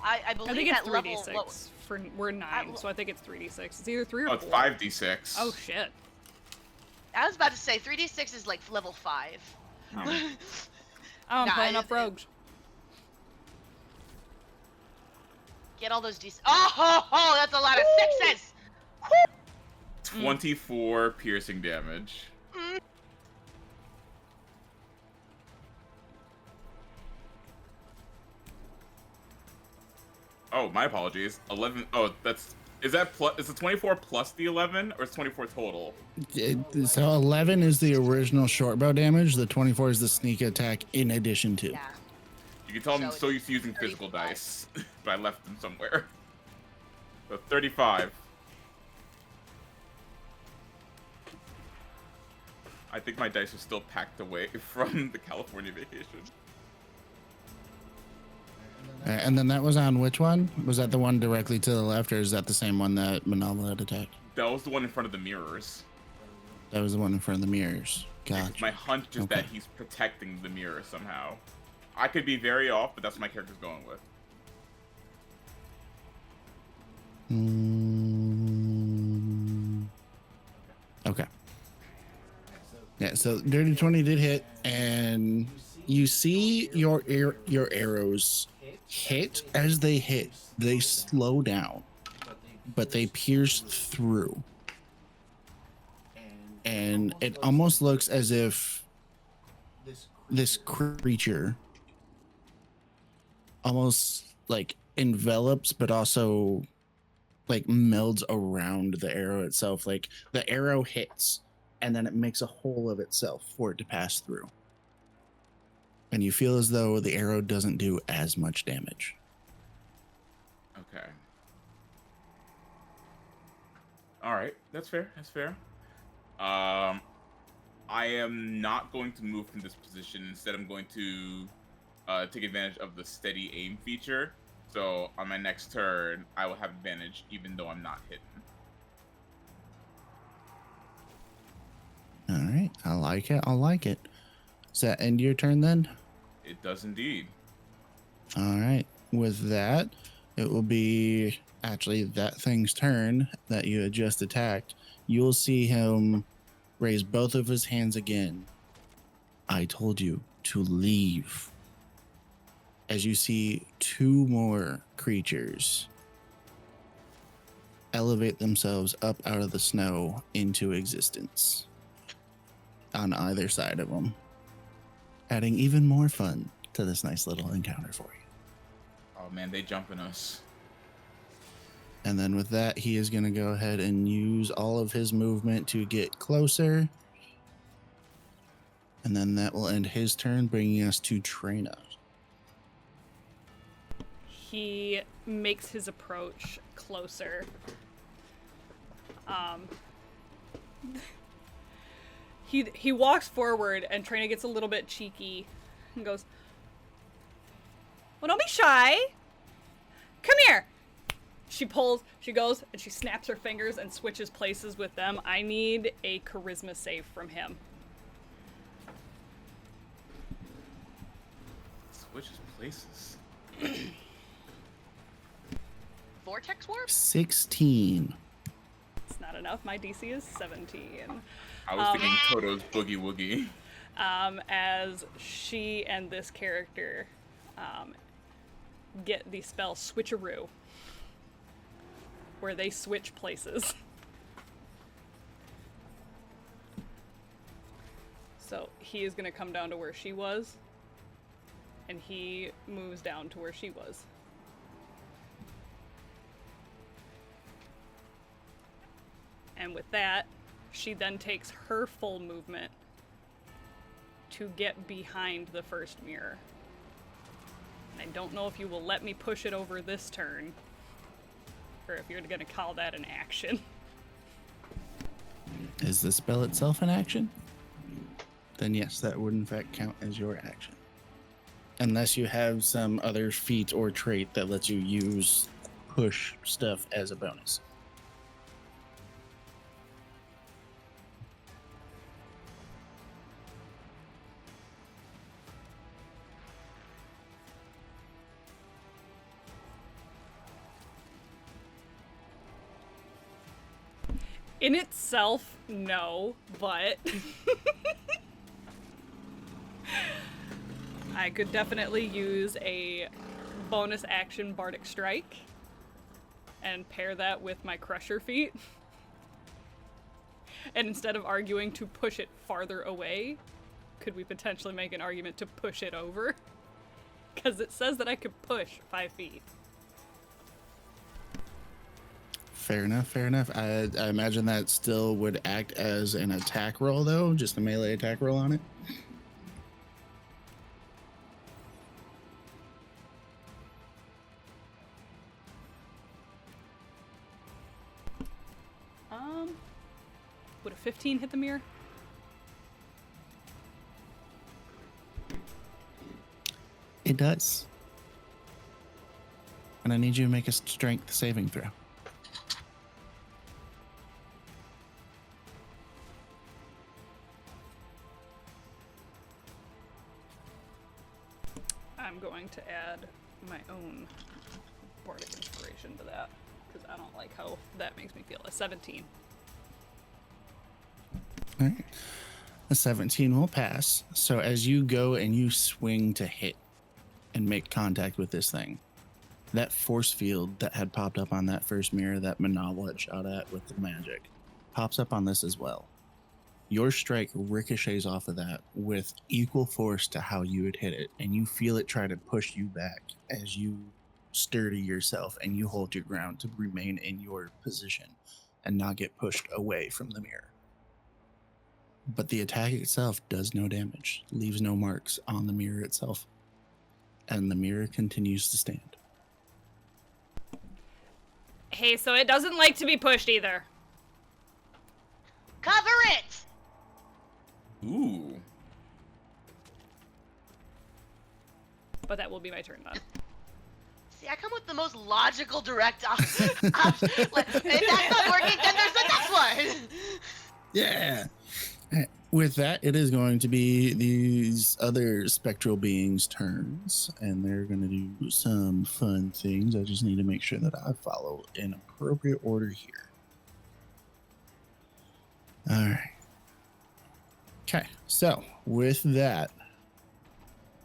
I believe I think it's that level. 3d6. We're 9, so I think it's 3d6. It's either 3 or Oh, it's 4. 5d6. Oh shit. I was about to say 3d6 is like level 5. Oh. Oh, I'm Nah, playing up rogues. Get all those d. Oh, that's a lot of sixes. 24 piercing damage. Mm. Oh, my apologies. 11. Oh, is that plus? Is it 24 plus the 11, or is 24 total? So 11 is the original short bow damage. The 24 is the sneak attack in addition to. Yeah. You can tell I'm So so it's used to using physical 35. dice, but I left them somewhere. So 35. I think my dice are still packed away from the California vacation. And then that was on which one? Was that the one directly to the left, or is that the same one that Monoval had attacked? That was the one in front of the mirrors. That was the one in front of the mirrors. Yeah, 'cause Gotcha. my hunch is Okay. that he's protecting the mirror somehow. I could be very off, but that's what my character's going with. Okay. Yeah, so dirty 20 did hit, and you see your arrows hit. As they hit, they slow down, but they pierce through. And it almost looks as if this creature almost like envelops, but also like melds around the arrow itself. Like the arrow hits and then it makes a hole of itself for it to pass through. And you feel as though the arrow doesn't do as much damage. Okay. All right, that's fair. That's fair. I am not going to move from this position. Instead, I'm going to take advantage of the steady aim feature. So on my next turn, I will have advantage even though I'm not hidden. All right, I like it. I like it. Does that end your turn then? It does indeed. All right. With that, it will be actually that thing's turn that you had just attacked. You'll see him raise both of his hands again. I told you to leave. As you see two more creatures elevate themselves up out of the snow into existence on either side of them, adding even more fun to this nice little encounter for you. Oh man, they jumping us. And then with that, he is going to go ahead and use all of his movement to get closer. And then that will end his turn, bringing us to Trina. He makes his approach closer. He walks forward, and Trina gets a little bit cheeky and goes, "Well, don't be shy. Come here." She goes, and she snaps her fingers and switches places with them. I need a charisma save from him. Switches places. Vortex warp? 16. It's not enough. My DC is 17. I was thinking Toto's Boogie Woogie. As she and this character get the spell Switcheroo, where they switch places. So he is going to come down to where she was, and he moves down to where she was. And with that, she then takes her full movement to get behind the first mirror. And I don't know if you will let me push it over this turn, or if you're going to call that an action. Is the spell itself an action? Then yes, that would in fact count as your action. Unless you have some other feat or trait that lets you use push stuff as a bonus. In itself, no, but I could definitely use a bonus action Bardic Strike and pair that with my Crusher feat. And instead of arguing to push it farther away, could we potentially make an argument to push it over? Because it says that I could push 5 feet. Fair enough, fair enough. I imagine that still would act as an attack roll, though, just a melee attack roll on it. Would a 15 hit the mirror? It does. And I need you to make a strength saving throw. I'm going to add my own Bardic Inspiration to that, because I don't like how that makes me feel. A 17. All right. A 17 will pass. So as you go and you swing to hit and make contact with this thing, that force field that had popped up on that first mirror that Monoval had shot at with the magic pops up on this as well. Your strike ricochets off of that with equal force to how you had hit it, and you feel it try to push you back as you sturdy yourself and you hold your ground to remain in your position and not get pushed away from the mirror. But the attack itself does no damage, leaves no marks on the mirror itself, and the mirror continues to stand. Hey, so it doesn't like to be pushed either. Cover it! Ooh. But that will be my turn then. See, I come with the most logical direct option. Like, if that's not working, then there's the next one! Yeah. With that, it is going to be these other spectral beings' turns, and they're going to do some fun things. I just need to make sure that I follow an appropriate order here. All right. Okay, so with that,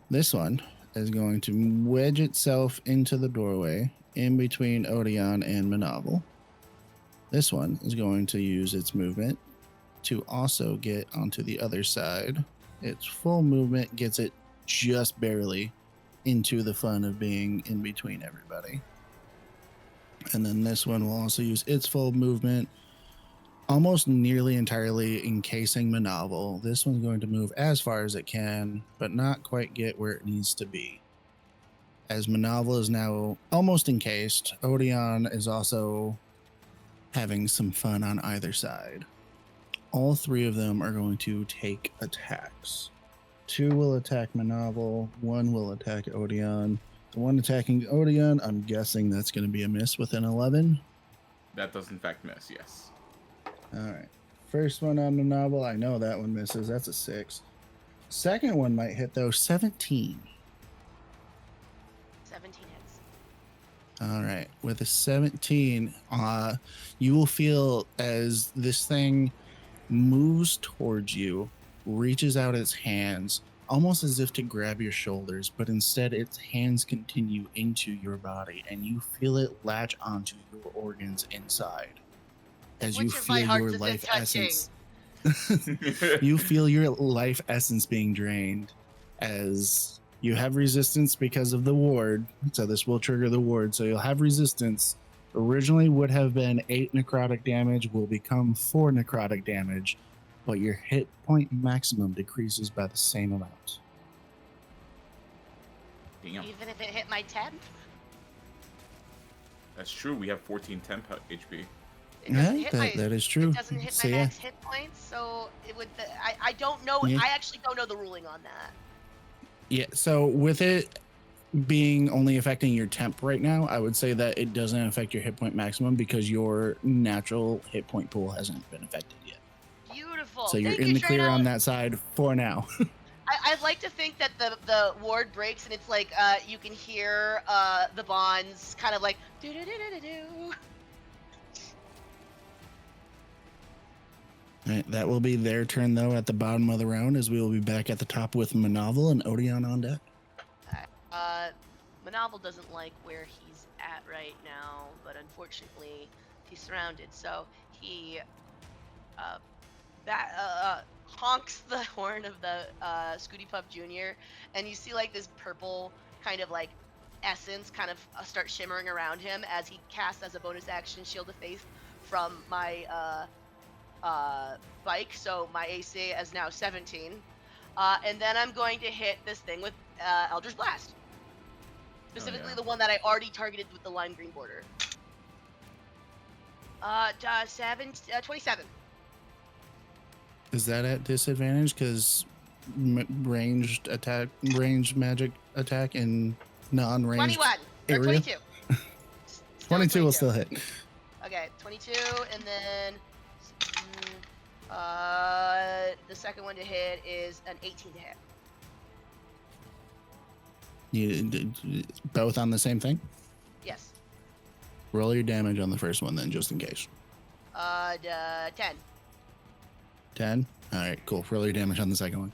this one is going to wedge itself into the doorway in between Odeon and Monoval. This one is going to use its movement to also get onto the other side. Its full movement gets it just barely into the fun of being in between everybody. And then this one will also use its full movement, almost nearly entirely encasing Monoval. This one's going to move as far as it can, but not quite get where it needs to be. As Monoval is now almost encased, Odeon is also having some fun on either side. All three of them are going to take attacks. 2 will attack Monoval, 1 will attack Odeon. The one attacking Odeon, I'm guessing that's going to be a miss with an 11. That does in fact miss, yes. All right. First one on Monoval, I know that one misses. That's a 6. Second one might hit, though, 17. 17 hits. All right. With a 17, you will feel as this thing moves towards you, reaches out its hands, almost as if to grab your shoulders, but instead its hands continue into your body, and you feel it latch onto your organs inside. As you Which of my feel hearts your is it life touching? essence. You feel your life essence being drained as you have resistance because of the ward. So this will trigger the ward. So you'll have resistance. Originally would have been 8 necrotic damage, will become 4 necrotic damage, but your hit point maximum decreases by the same amount. Damn. Even if it hit my 10? That's true. We have 14 temp HP. It doesn't hit my, that is true. It doesn't hit So, my yeah. max hit points, so it would. I don't know. Yeah. I actually don't know the ruling on that. Yeah, so with it being only affecting your temp right now, I would say that it doesn't affect your hit point maximum because your natural hit point pool hasn't been affected yet. Beautiful. So you're Thank in you, the clear Trina. on that side for now. I'd like to think that the ward breaks and it's like you can hear the bonds kind of like do do do do do. All right, that will be their turn, though, at the bottom of the round, as we will be back at the top with Monoval and Odeon on deck. Monoval doesn't like where he's at right now, but unfortunately he's surrounded. So he honks the horn of the Scooty Pup Jr. and you see like this purple kind of like essence kind of start shimmering around him as he casts as a bonus action Shield of Faith from my bike, so my AC is now 17. And then I'm going to hit this thing with Eldritch Blast. Specifically the one that I already targeted with the lime green border. 27. Is that at disadvantage? Because ranged magic attack, and non-ranged 21. Or area? 22. Still 22 will still hit. Okay, 22, and then the second one to hit is an 18 to hit. You both on the same thing? Yes. Roll your damage on the first one, then, just in case. 10. 10? All right, cool. Roll your damage on the second one.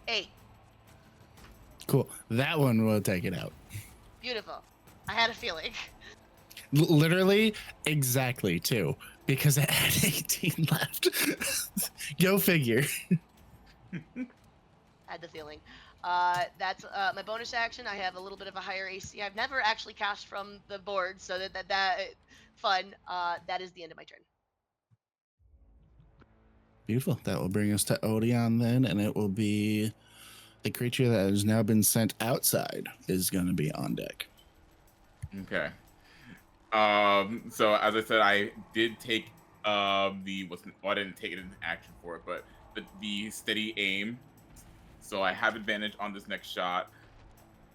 8. Cool. That one will take it out. Beautiful. I had a feeling. Literally, exactly, too. Because it had 18 left. Go figure. I had the feeling. That's my bonus action. I have a little bit of a higher AC. I've never actually cast from the board, so that fun. That is the end of my turn. Beautiful. That will bring us to Odeon then, and it will be the creature that has now been sent outside is going to be on deck. Okay. So as I said, I did take I didn't take it into action for it, but the steady aim. So I have advantage on this next shot.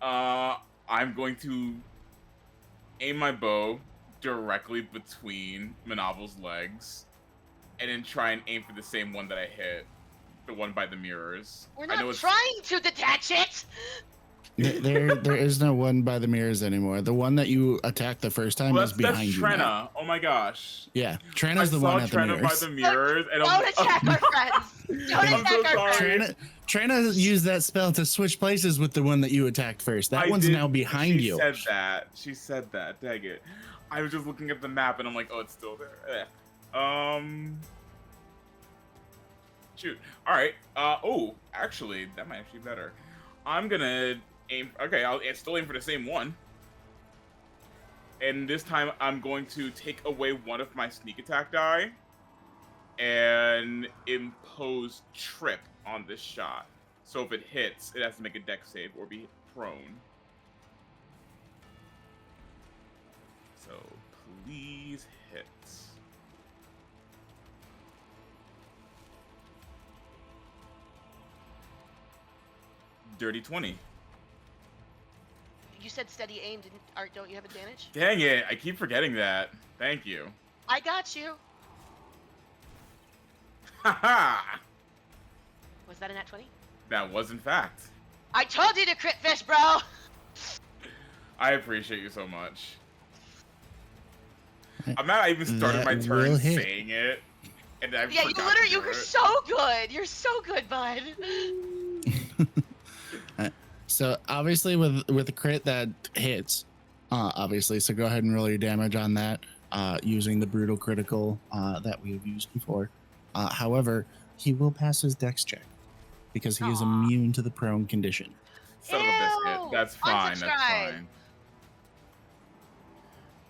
I'm going to aim my bow directly between Monoval's legs, and then try and aim for the same one that I hit, the one by the mirrors. We're not trying to detach it. There is no one by the mirrors anymore. The one that you attacked the first time is behind you. That's Trenna. Now. Oh my gosh. Yeah, Trenna's the one at the mirrors. By the mirrors, and Don't attack our friends. Don't attack our friends. Trenna used that spell to switch places with the one that you attacked first. That one's now behind you. She said that. Dang it. I was just looking at the map and I'm like, oh, it's still there. Shoot. All right. Oh, actually, that might actually be better. I'm gonna aim. Okay, I'll still aim for the same one. And this time, I'm going to take away one of my sneak attack die and impose trip on this shot. So if it hits, it has to make a dex save or be prone. So please hit. Dirty 20. You said steady aim, don't you have advantage? Dang it, I keep forgetting that. Thank you. I got you. Haha! Was that a nat 20? That was in fact. I told you to crit fish, bro! I appreciate you so much. I'm not even started my turn saying it. And I yeah, you were so good. You're so good, bud. So obviously with the crit that hits, obviously, so go ahead and roll your damage on that using the brutal critical that we have used before. However, he will pass his dex check because he is immune to the prone condition. Son of a biscuit. That's fine. That's fine.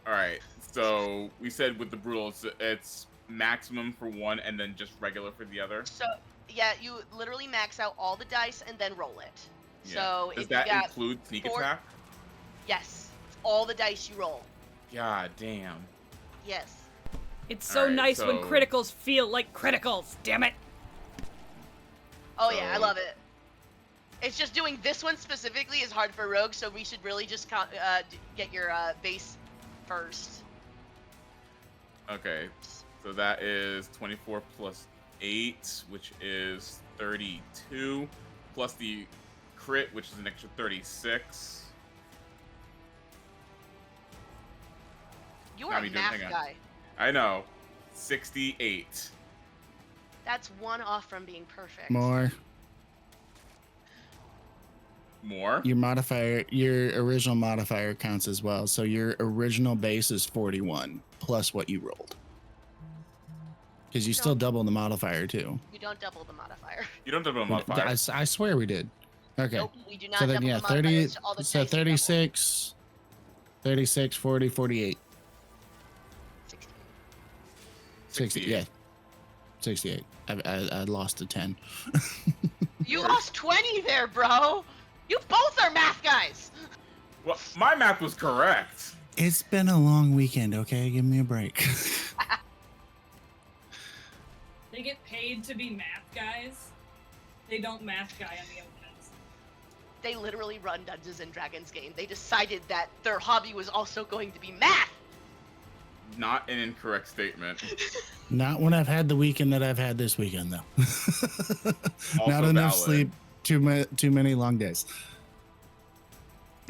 All right. So we said with the brutal, it's maximum for one and then just regular for the other. So yeah, you literally max out all the dice and then roll it. Yeah. So does if that you got include sneak attack? Yes, all the dice you roll. God damn. Yes. It's so nice when criticals feel like criticals. Damn it. Oh yeah, I love it. It's just doing this one specifically is hard for rogue, so we should really just get your base first. Okay, so that is 24 plus 8, which is 32, plus the crit, which is an extra 36. You are a math guy. I know. 68. That's one off from being perfect. More. Your original modifier counts as well. So your original base is 41 plus what you rolled. Because you still double the modifier too. You don't double the modifier. You don't double the modifier. I swear we did. Okay. Nope, we do not so then, double the modifiers. All the so 36, 36, 40, 48. 60, yeah. 68. I lost a 10. You lost 20 there, bro. You both are math guys. Well, my math was correct. It's been a long weekend, okay? Give me a break. They get paid to be math guys. They don't math guy on the opens. They literally run Dungeons and Dragons game. They decided that their hobby was also going to be math. Not an incorrect statement. Not when I've had the weekend that I've had this weekend, though. Not enough sleep. Too many long days.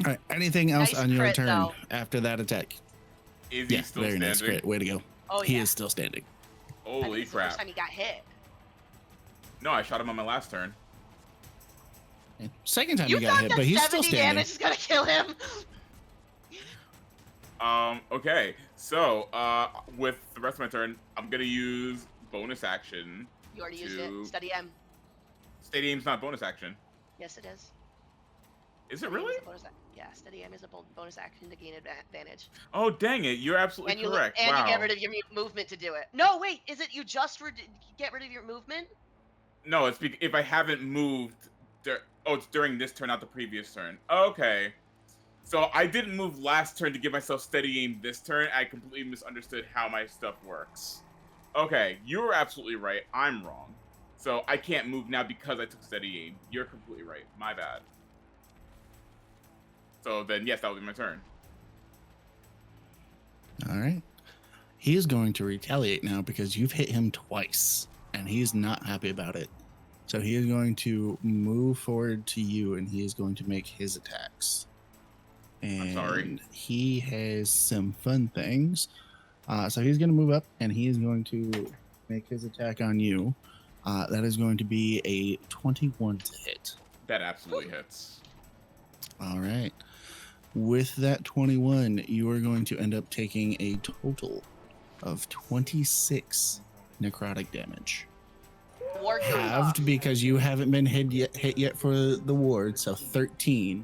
All right. Anything else on your turn after that attack? Is he still standing? Nice crit. Way to go. Oh, he is still standing. Holy crap! The first time he got hit. No, I shot him on my last turn. Second time he got hit, but he's still standing. Damage is gonna kill him. Okay. So, with the rest of my turn, I'm gonna use bonus action. You already used it. Steady M. Steady aim's not bonus action. Yes, it is. Is it Steady aim really? is a bonus yeah, steady aim is a bonus action to gain advantage. Oh, dang it. You're absolutely And you correct. and you Wow. get rid of your movement to do it. No, wait, is it you just get rid of your movement? No, it's if I haven't moved. Oh, it's during this turn, not the previous turn. Okay. So I didn't move last turn to give myself steady aim this turn. I completely misunderstood how my stuff works. Okay, you were absolutely right. I'm wrong. So I can't move now because I took steady aim. You're completely right. My bad. So then, yes, that will be my turn. All right. He is going to retaliate now because you've hit him twice, and he's not happy about it. So he is going to move forward to you, and he is going to make his attacks. And I'm sorry. he has some fun things. So he's going to move up, and he is going to make his attack on you. That is going to be a 21 to hit. That absolutely hits. All right. With that 21, you are going to end up taking a total of 26 necrotic damage. Ward goes off. Halved because you haven't been hit yet for the ward, so 13.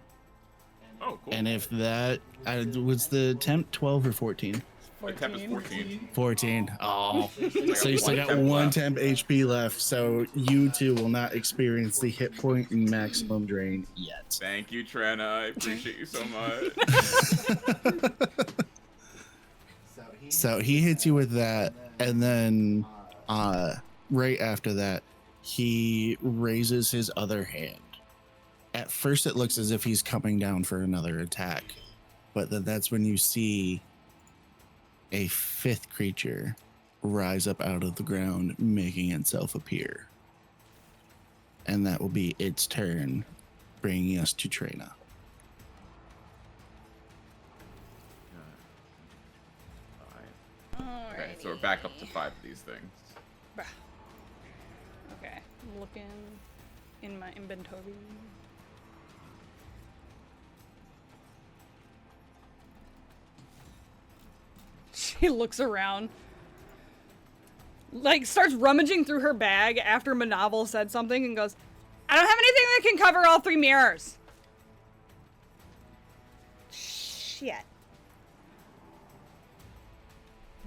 Oh, cool. And if that was the temp 12 or 14? My temp is 14. 14. Oh, I so you still got one temp HP left. So you two will not experience the hit point maximum drain yet. Thank you, Trena. I appreciate you so much. So he hits you with that, and then right after that, he raises his other hand. At first, it looks as if he's coming down for another attack, but then that's when you see a fifth creature rise up out of the ground, making itself appear. And that will be its turn, bringing us to Trena. Okay, so we're back up to 5 of these things. Okay, I'm looking in my inventory. She looks around, like starts rummaging through her bag after Monoval said something and goes, I don't have anything that can cover all 3 mirrors. Shit.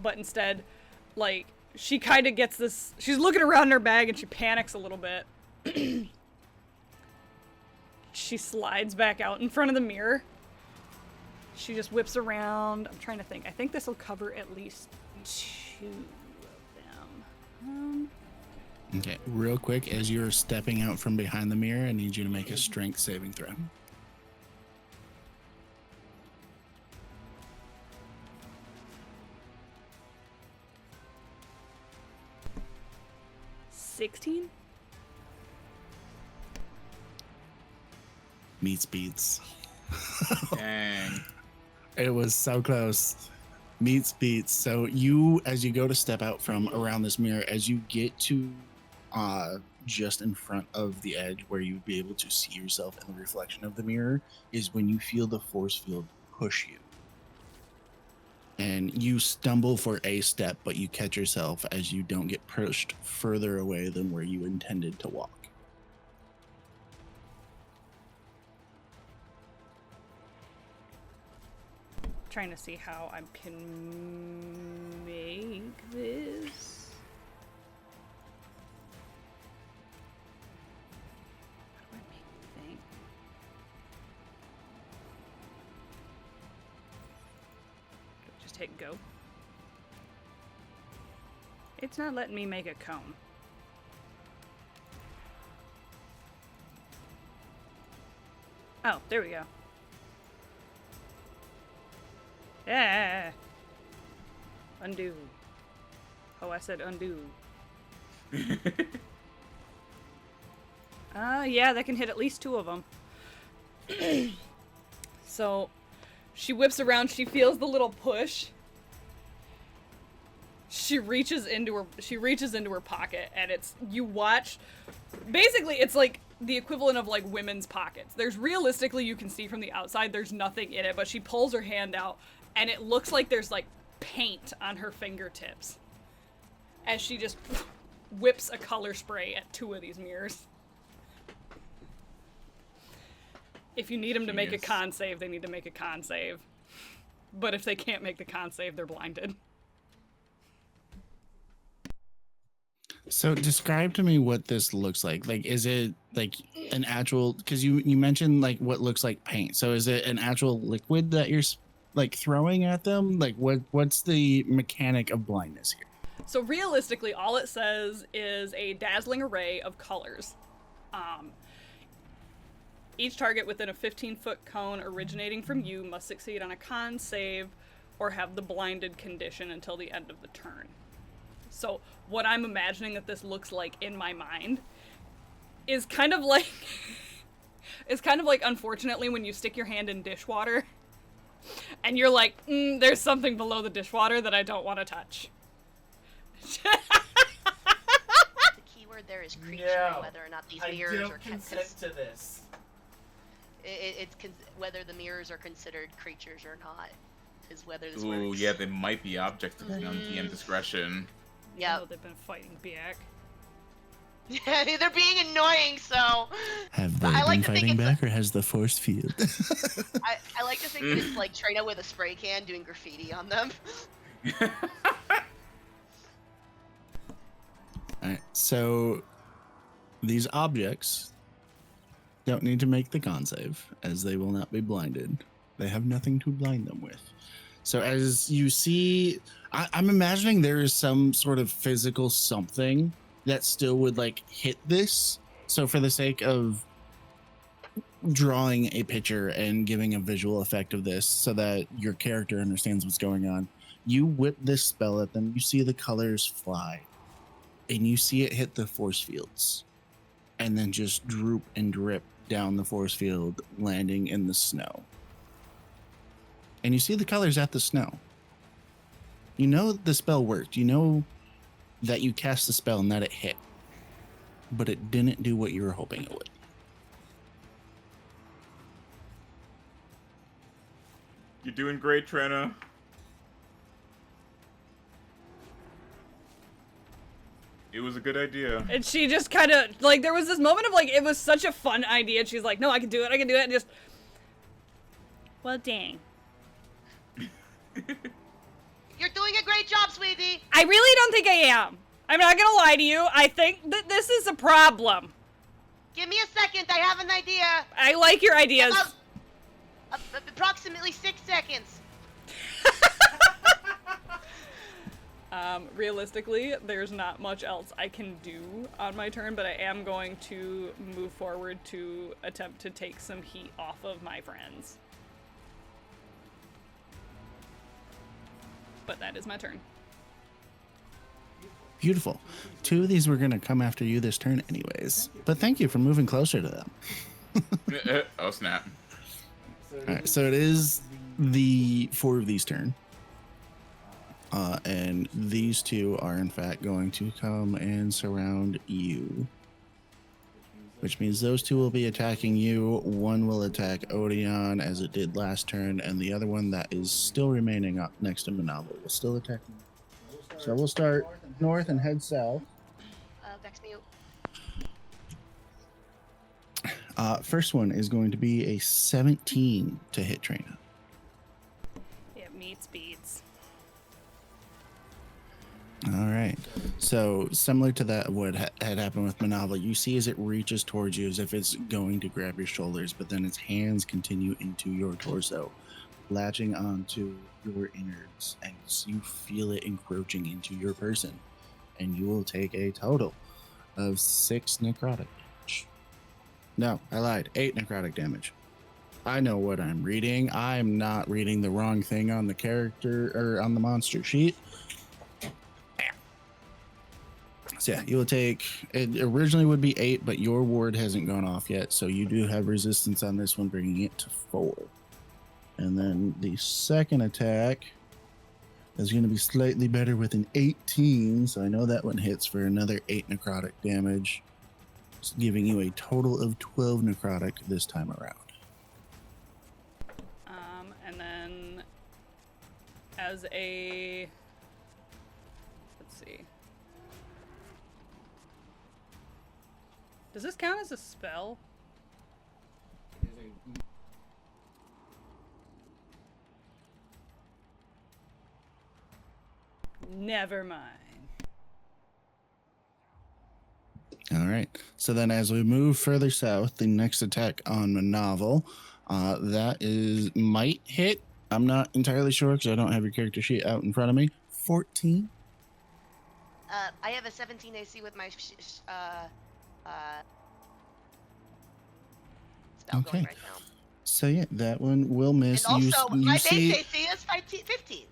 But instead, like, she kind of gets this, she's looking around in her bag and she panics a little bit. She slides back out in front of the mirror. She just whips around. I'm trying to think. I think this will cover at least 2 of them. Okay, real quick, as you're stepping out from behind the mirror, I need you to make a strength saving throw. $16? Meets beats. Dang. It was so close. Meets beats. So you, as you go to step out from around this mirror, as you get to just in front of the edge where you'd be able to see yourself in the reflection of the mirror, is when you feel the force field push you. And you stumble for a step, but you catch yourself as you don't get pushed further away than where you intended to walk. Trying to see how I can make this. How do I make the thing? Do I just hit go? It's not letting me make a cone. Oh, there we go. Yeah. Undo. Oh, I said undo. Yeah, that can hit at least 2 of them. So, she whips around, she feels the little push. She reaches into her pocket, and you watch, basically it's like the equivalent of like women's pockets. There's realistically, you can see from the outside, there's nothing in it, but she pulls her hand out, and it looks like there's like paint on her fingertips as she just whips a color spray at 2 of these mirrors. If you need them to make a Genius. con save, they need to make a con save. But if they can't make the con save, they're blinded. So describe to me what this looks like. Like, is it like an actual? Because you mentioned like what looks like paint. So is it an actual liquid that you're like throwing at them? Like, what's the mechanic of blindness here? So realistically, all it says is a dazzling array of colors. Each target within a 15-foot cone originating from you must succeed on a con save or have the blinded condition until the end of the turn. So what I'm imagining that this looks like in my mind is kind of like unfortunately when you stick your hand in dishwater and you're like, there's something below the dishwater that I don't want to touch. The keyword there is creature, No, whether or not these I mirrors don't are consent to this. whether the mirrors are considered creatures or not is whether this Ooh, works. yeah, they might be objects depending on DM discretion. Yeah. Know they've been fighting back. Yeah, they're being annoying, so Have they I like been to think fighting it's back, or has the force field? I like to think that it's like Trina with a spray can doing graffiti on them. All right, so these objects don't need to make the con save, as they will not be blinded. They have nothing to blind them with. So as you see, I'm imagining there is some sort of physical something that still would like hit this. So for the sake of drawing a picture and giving a visual effect of this so that your character understands what's going on, you whip this spell at them, you see the colors fly, and you see it hit the force fields and then just droop and drip down the force field, landing in the snow. And you see the colors at the snow. You know the spell worked. You know that you cast the spell and that it hit. But it didn't do what you were hoping it would. You're doing great, Trina. It was a good idea. And she just kind of, like, there was this moment of, like, it was such a fun idea. And she's like, no, I can do it, and just, well, dang. You're doing a great job, sweetie. I really don't think I am. I'm not gonna lie to you. I think that this is a problem. Give me a second. I have an idea. I like your ideas. Approximately 6 seconds. Realistically, there's not much else I can do on my turn, but I am going to move forward to attempt to take some heat off of my friends. But that is my turn. Beautiful. 2 of these were going to come after you this turn anyways. But thank you for moving closer to them. Oh, snap. All right, so it is the 4 of these turn. And these 2 are in fact going to come and surround you. Which means those 2 will be attacking you. 1 will attack Odeon as it did last turn, and the other one that is still remaining up next to Monoval will still attack you. So we'll start north and head south. Vex mute. First one is going to be a 17 to hit Trina. It meets beats. All right. So similar to that, what had happened with Monoval, you see as it reaches towards you as if it's going to grab your shoulders, but then its hands continue into your torso, latching onto your innards, and you feel it encroaching into your person. And you will take a total of 6 necrotic damage. No, I lied. 8 necrotic damage. I know what I'm reading. I'm not reading the wrong thing on the character or on the monster sheet. So yeah, you will take, it originally would be 8, but your ward hasn't gone off yet, so you do have resistance on this one, bringing it to 4. And then the second attack is going to be slightly better with an 18, so I know that one hits for another 8 necrotic damage, giving you a total of 12 necrotic this time around. And then as a, let's see. Does this count as a spell? Never mind. All right. So then, as we move further south, the next attack on Monoval, that is might hit. I'm not entirely sure because I don't have your character sheet out in front of me. 14. I have a 17 AC with my spell going Okay. right now. So yeah, that one will miss. And also, my base see. AC is 15.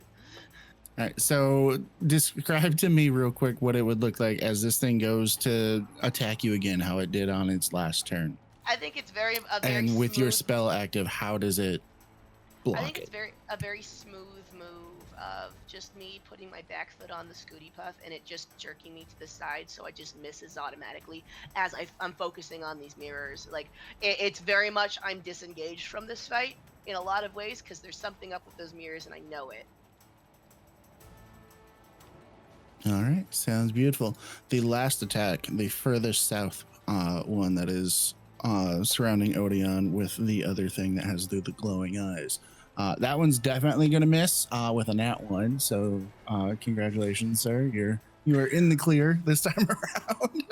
All right. So describe to me real quick what it would look like as this thing goes to attack you again. How it did on its last turn, I think it's very and with your smooth- spell active, how does it block I think it? it's a very smooth move of just me putting my back foot on the Scooty Puff and it just jerking me to the side, so it just misses automatically as I'm focusing on these mirrors. Like it's very much I'm disengaged from this fight in a lot of ways because there's something up with those mirrors and I know it. All right, sounds beautiful. The last attack, the furthest south one that is surrounding Odeon with the other thing that has the glowing eyes. That one's definitely going to miss with a nat 1. So congratulations, sir. You are in the clear this time around.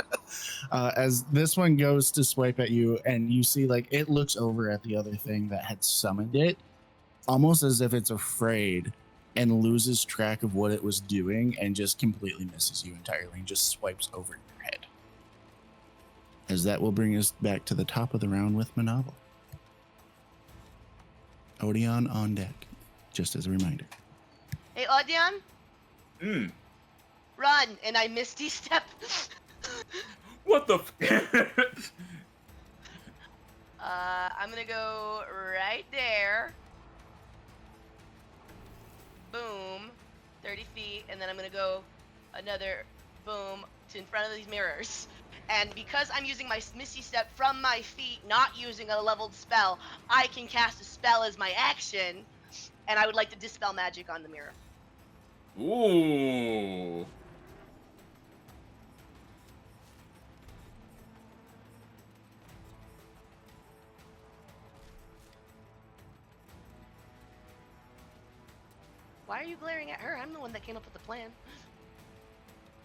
As this one goes to swipe at you, and you see like it looks over at the other thing that had summoned it, almost as if it's afraid and loses track of what it was doing and just completely misses you entirely and just swipes over your head. As that will bring us back to the top of the round with Monoval. Odeon on deck, just as a reminder. Hey, Odeon, Mm. run! And I misty step. What the? I'm gonna go right there. Boom, 30 feet, and then I'm gonna go another boom to in front of these mirrors. And because I'm using my Misty Step from my feet, not using a leveled spell, I can cast a spell as my action, and I would like to dispel magic on the mirror. Ooh. Why are you glaring at her? I'm the one that came up with the plan.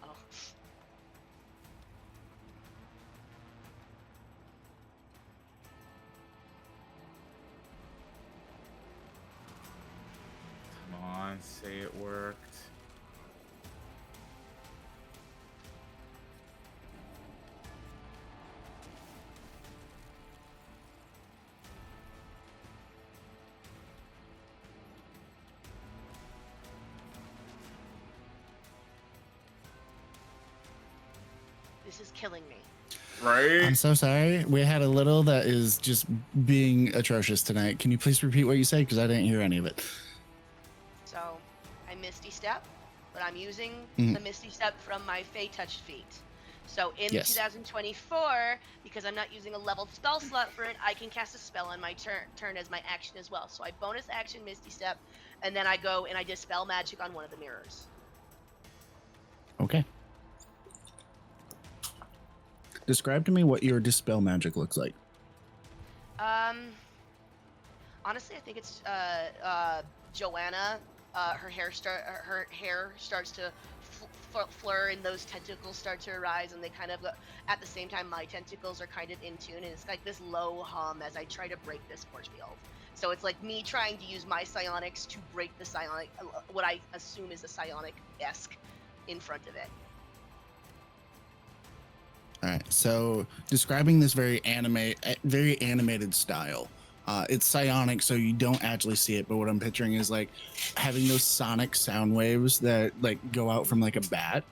Oh. Come on, say it worked. This is killing me. Right? I'm so sorry. We had a little that is just being atrocious tonight. Can you please repeat what you said? Because I didn't hear any of it. So, I Misty Step, but I'm using Mhm. the Misty Step from my Fey Touched feet. So in Yes. 2024, because I'm not using a leveled spell slot for it, I can cast a spell on my turn as my action as well. So I bonus action Misty Step, and then I go and I dispel magic on one of the mirrors. Okay. Describe to me what your dispel magic looks like. Honestly, I think it's Joanna. Her hair starts to flur, and those tentacles start to arise, and they kind of at the same time my tentacles are kind of in tune, and it's like this low hum as I try to break this force field. So it's like me trying to use my psionics to break the psionic, what I assume is a psionic-esque in front of it. All right. So describing this very animated style. It's psionic, so you don't actually see it. But what I'm picturing is like having those sonic sound waves that like go out from like a bat.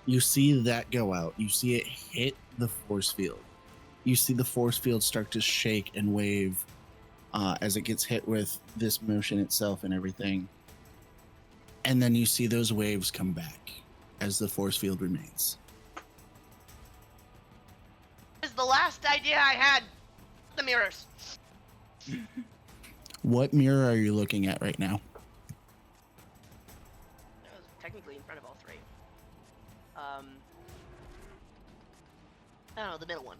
You see that go out. You see it hit the force field. You see the force field start to shake and wave as it gets hit with this motion itself and everything. And then you see those waves come back as the force field remains. This is the last idea I had. The mirrors. What mirror are you looking at right now? I was technically in front of all three. I don't know, the middle one.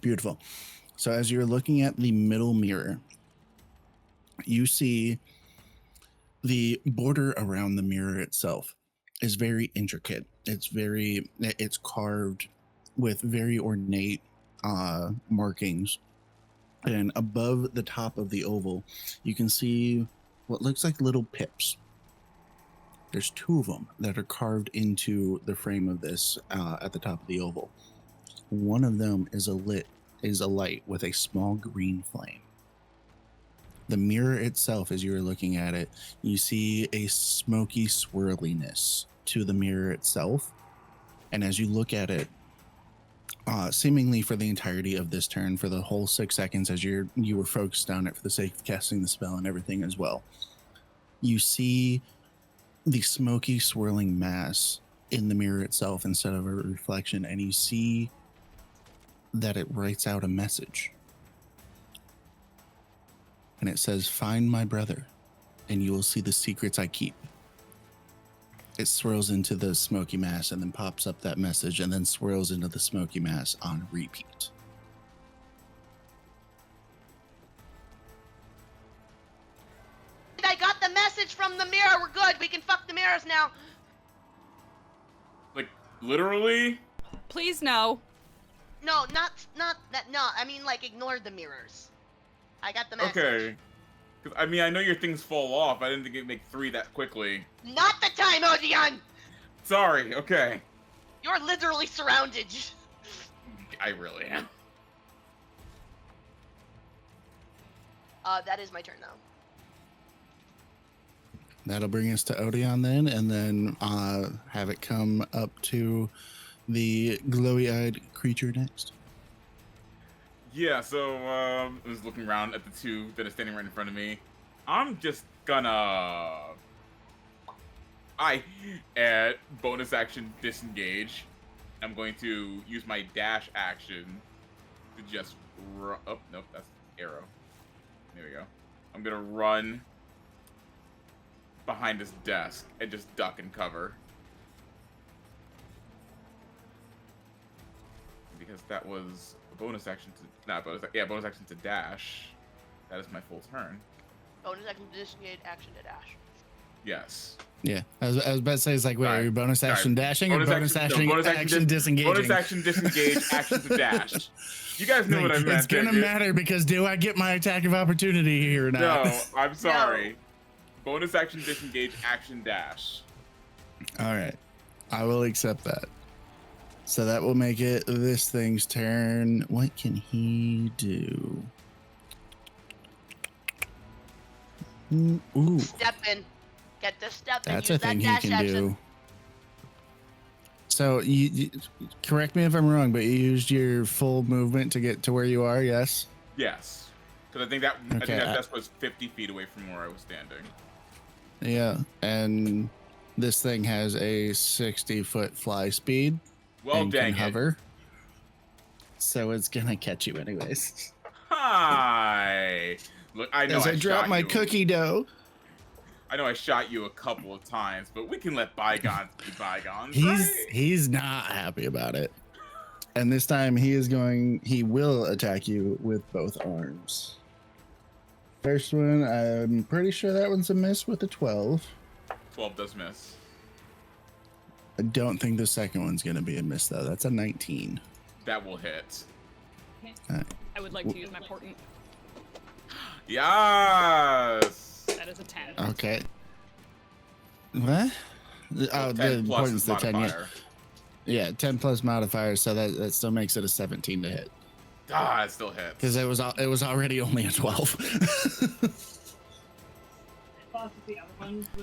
Beautiful. So as you're looking at the middle mirror, you see The border around the mirror itself is very intricate. It's carved with very ornate markings. And above the top of the oval, you can see what looks like little pips. There's 2 of them that are carved into the frame of this at the top of the oval. One of them is a light with a small green flame. The mirror itself, as you're looking at it, you see a smoky swirliness to the mirror itself. And as you look at it, seemingly for the entirety of this turn, for the whole 6 seconds, as you were focused on it for the sake of casting the spell and everything as well, you see the smoky swirling mass in the mirror itself instead of a reflection, and you see that it writes out a message. And it says, "Find my brother, and you will see the secrets I keep." It swirls into the smoky mass and then pops up that message and then swirls into the smoky mass on repeat. I got the message from the mirror. We're good. We can fuck the mirrors now. Like, literally? Please no. No, not that. No, I mean like ignore the mirrors. I got the message. Okay. 'Cause, I mean, I know your things fall off. I didn't think it'd make 3 that quickly. Not the time, Odeon. Sorry, okay. You're literally surrounded. I really am. That is my turn now. That'll bring us to Odeon then, and then have it come up to the glowy-eyed creature next. Yeah, so I was looking around at the 2 that are standing right in front of me. I'm just gonna bonus action disengage. I'm going to use my dash action to just run. Oh, nope, that's arrow. There we go. I'm gonna run behind his desk and just duck and cover. Because that was a bonus action to bonus action to dash. That is my full turn. Bonus action to disengage, action to dash. Yes. Yeah, I was about to say, it's like, wait, Sorry. are you bonus Sorry. action dashing or bonus action disengaging? Bonus action disengage, action to dash. You guys know what I meant. It's gonna matter because do I get my attack of opportunity here or not? No, I'm sorry. Bonus action disengage, action dash. All right, I will accept that. So that will make it this thing's turn. What can he do? Ooh, Step in. Get the step in. that's Use a thing that he dash can action. do. So you correct me if I'm wrong, but you used your full movement to get to where you are. Yes. Yes. Because I think that Okay, desk was 50 feet away from where I was standing. Yeah, and this thing has a 60-foot fly speed. Well, and dang can hover. So it's gonna catch you anyways. Hi. Look, I know As I drop shot my you. cookie dough. I know I shot you a couple of times, but we can let bygones be bygones. Right? He's not happy about it. And this time he will attack you with both arms. First one, I'm pretty sure that one's a miss with a 12. 12 does miss. I don't think the second one's gonna be a miss though. That's a 19. That will hit. I would like to use my portent. Yes. That is a 10. Okay. What? Oh, 10 the plus point's the 10. Yeah. modifier. Yeah, 10 plus modifier, so that still makes it a 17 to hit. Ah, it still hits. Because it was already only a 12.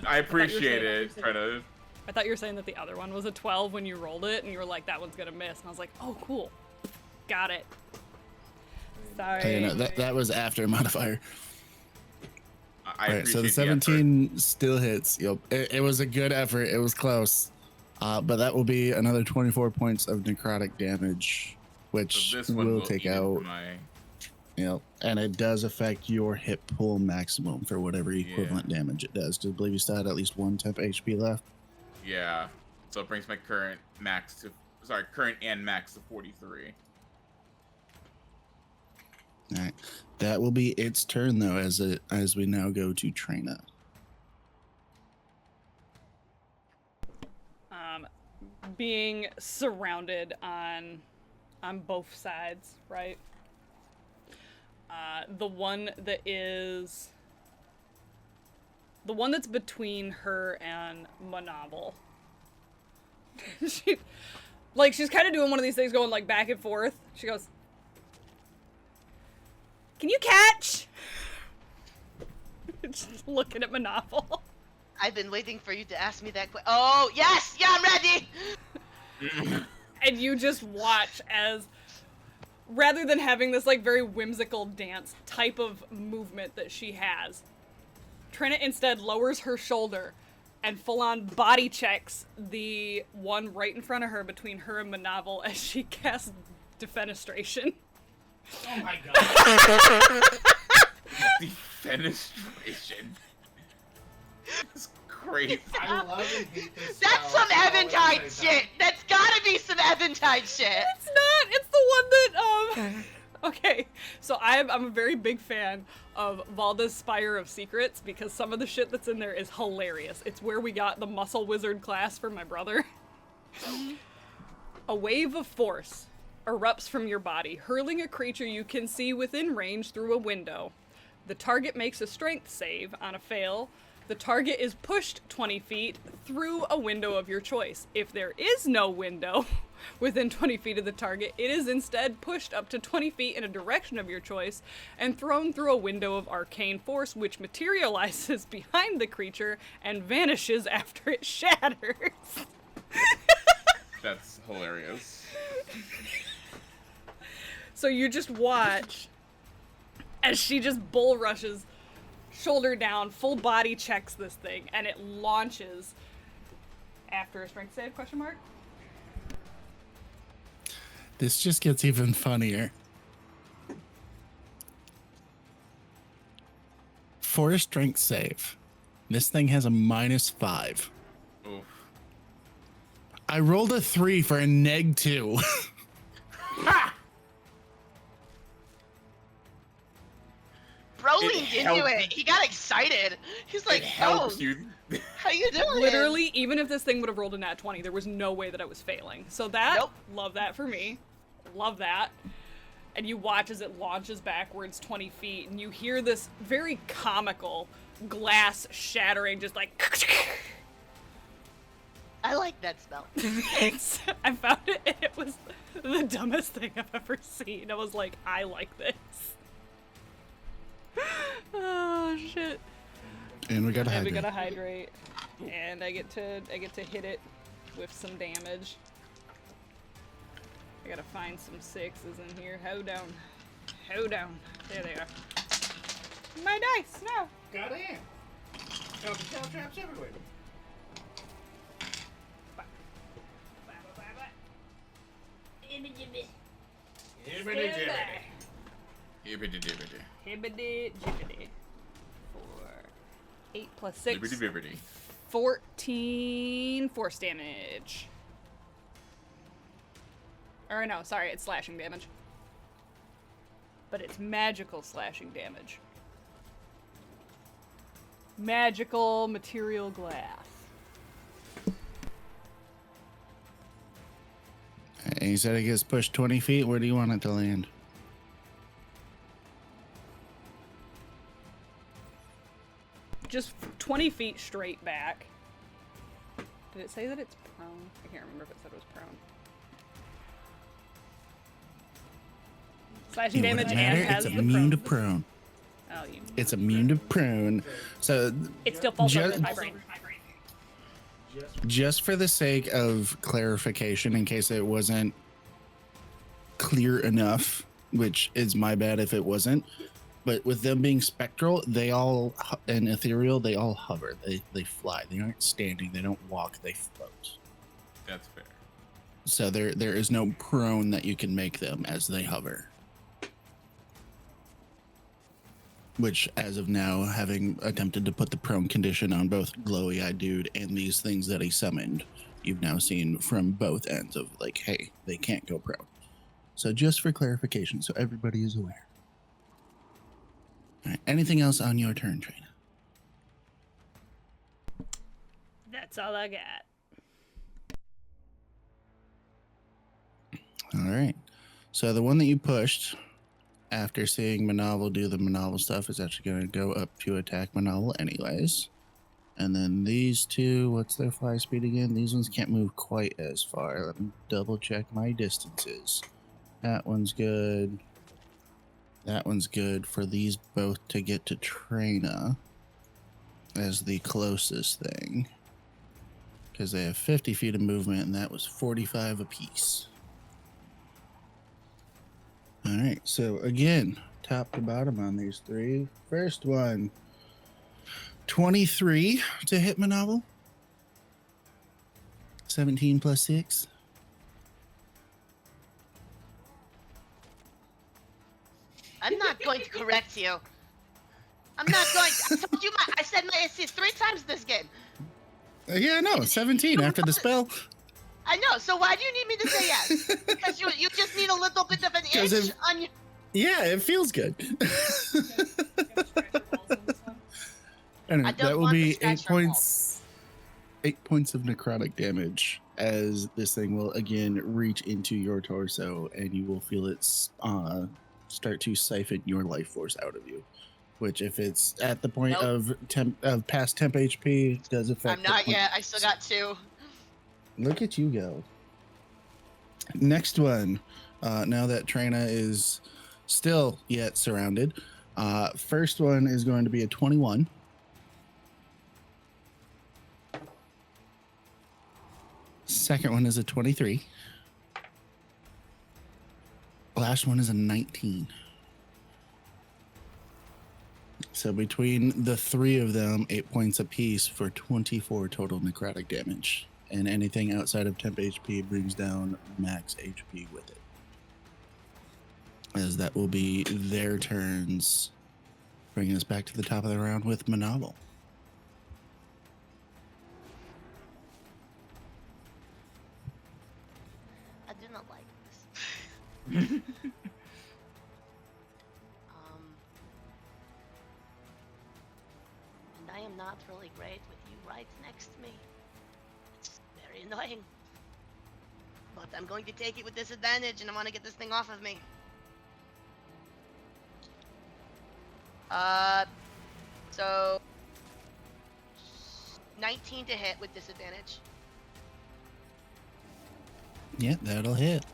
I appreciate it. Try to. I thought you were saying that the other one was a 12 when you rolled it, and you were like, that one's gonna miss. And I was like, oh, cool. Got it. Sorry. Okay, no, that was after modifier. I All right, so the 17 still hits. Yep. It was a good effort. It was close. But that will be another 24 points of necrotic damage, which So this one will take eat out. my. Yep. And it does affect your hit pool maximum for whatever equivalent damage it does. Do you believe you still had at least 1 temp HP left? Yeah. So it brings my current and max to 43. All right. That will be its turn though, as we now go to Trina. being surrounded on both sides, right? The one that's between her and Monoval. She's kind of doing one of these things going like back and forth. She goes, "Can you catch?" Just looking at Monoval. I've been waiting for you to ask me that question. Oh, yes! Yeah, I'm ready! And you just watch as, rather than having this like very whimsical dance type of movement that she has, Trina instead lowers her shoulder and full-on body checks the one right in front of her between her and Monoval as she casts Defenestration. Oh my god. Defenestration. It's crazy. I love and hate this That's spell some all at the Eventide same shit! time. That's gotta be some Eventide shit! It's not. It's the one that Okay, so I'm a very big fan of Valda's Spire of Secrets because some of the shit that's in there is hilarious. It's where we got the Muscle Wizard class for my brother. A wave of force erupts from your body, hurling a creature you can see within range through a window. The target makes a strength save. On a fail, the target is pushed 20 feet through a window of your choice. If there is no window within 20 feet of the target, it is instead pushed up to 20 feet in a direction of your choice and thrown through a window of arcane force, which materializes behind the creature and vanishes after it shatters. That's hilarious. So you just watch as she just bull rushes, shoulder down, full body checks this thing, and it launches after a strength save, question mark? This just gets even funnier. For a strength save, this thing has a -5. Oof. I rolled a 3 for a -2. Bro It leaned into helped- it. He got excited. He's like, It helps oh, you. how you doing? Literally, even if this thing would have rolled a nat 20, there was no way that I was failing. So that, Nope. love that for me. Love that. And you watch as it launches backwards 20 feet, and you hear this very comical glass shattering, just like... I like that spell. I found it, and it was the dumbest thing I've ever seen. I was like, I like this. Oh, shit. And we gotta And hide we it. gotta hydrate, and I get to hit it with some damage. I gotta find some 6s in here. Hold down, hold down. There they are. My dice, no. Got in. Traps everywhere. Hibbity jibbity. Hibbity dibbity. Hibbity jibbity. 8 plus 6. Hibbity bibbity. 14 force damage. Or no, sorry, it's slashing damage. But it's magical slashing damage. Magical material glass. And you said it gets pushed 20 feet. Where do you want it to land? Just 20 feet straight back. Did it say that it's prone? I can't remember if it said it was prone. Slashing It damage wouldn't and matter. has It's the immune to prone. prone. Oh, you. It's immune to prone. So It still falls over Just- in my brain. just for the sake of clarification, in case it wasn't clear enough, which is my bad if it wasn't, but with them being spectral, they all, and ethereal, they all hover. They fly. They aren't standing. They don't walk. They float. That's fair. So there is no prone that you can make them as they hover. Which, as of now, having attempted to put the prone condition on both Glowy-Eyed Dude and these things that he summoned, you've now seen from both ends of like, hey, they can't go prone. So just for clarification, so everybody is aware. All right, anything else on your turn, Trina? That's all I got. All right. So the one that you pushed after seeing Monoval do the Monoval stuff is actually going to go up to attack Monoval anyways. And then these two, what's their fly speed again? These ones can't move quite as far. Let me double check my distances. That one's good. That one's good for these both to get to Trina as the closest thing. Because they have 50 feet of movement, and that was 45 apiece. All right, so again, top to bottom on these three. First one, 23 to hit Monoval. 17 plus 6. I'm not going to correct you. I'm not going to. I told you I said my AC 3 times this game. Yeah, no, 17 after the spell. I know, so why do you need me to say yes? Because you just need a little bit of an itch on your... Yeah, it feels good. Anyway, that will be 8 points. 8 points of necrotic damage as this thing will again reach into your torso, and you will feel it start to siphon your life force out of you. Which, if it's at the point of past temp HP, does affect. I'm not yet. I still got 2. Look at you go. Next one. Now that Trina is still yet surrounded, first one is going to be a 21. Second one is a 23. Last one is a 19. So between the three of them, 8 points apiece for 24 total necrotic damage. And anything outside of temp HP brings down max HP with it. As that will be their turns, bringing us back to the top of the round with Monoval. I do not like this. And I am not really great with you right next to me. It's very annoying. But I'm going to take it with disadvantage, and I want to get this thing off of me. So 19 to hit with disadvantage. Yeah, that'll hit.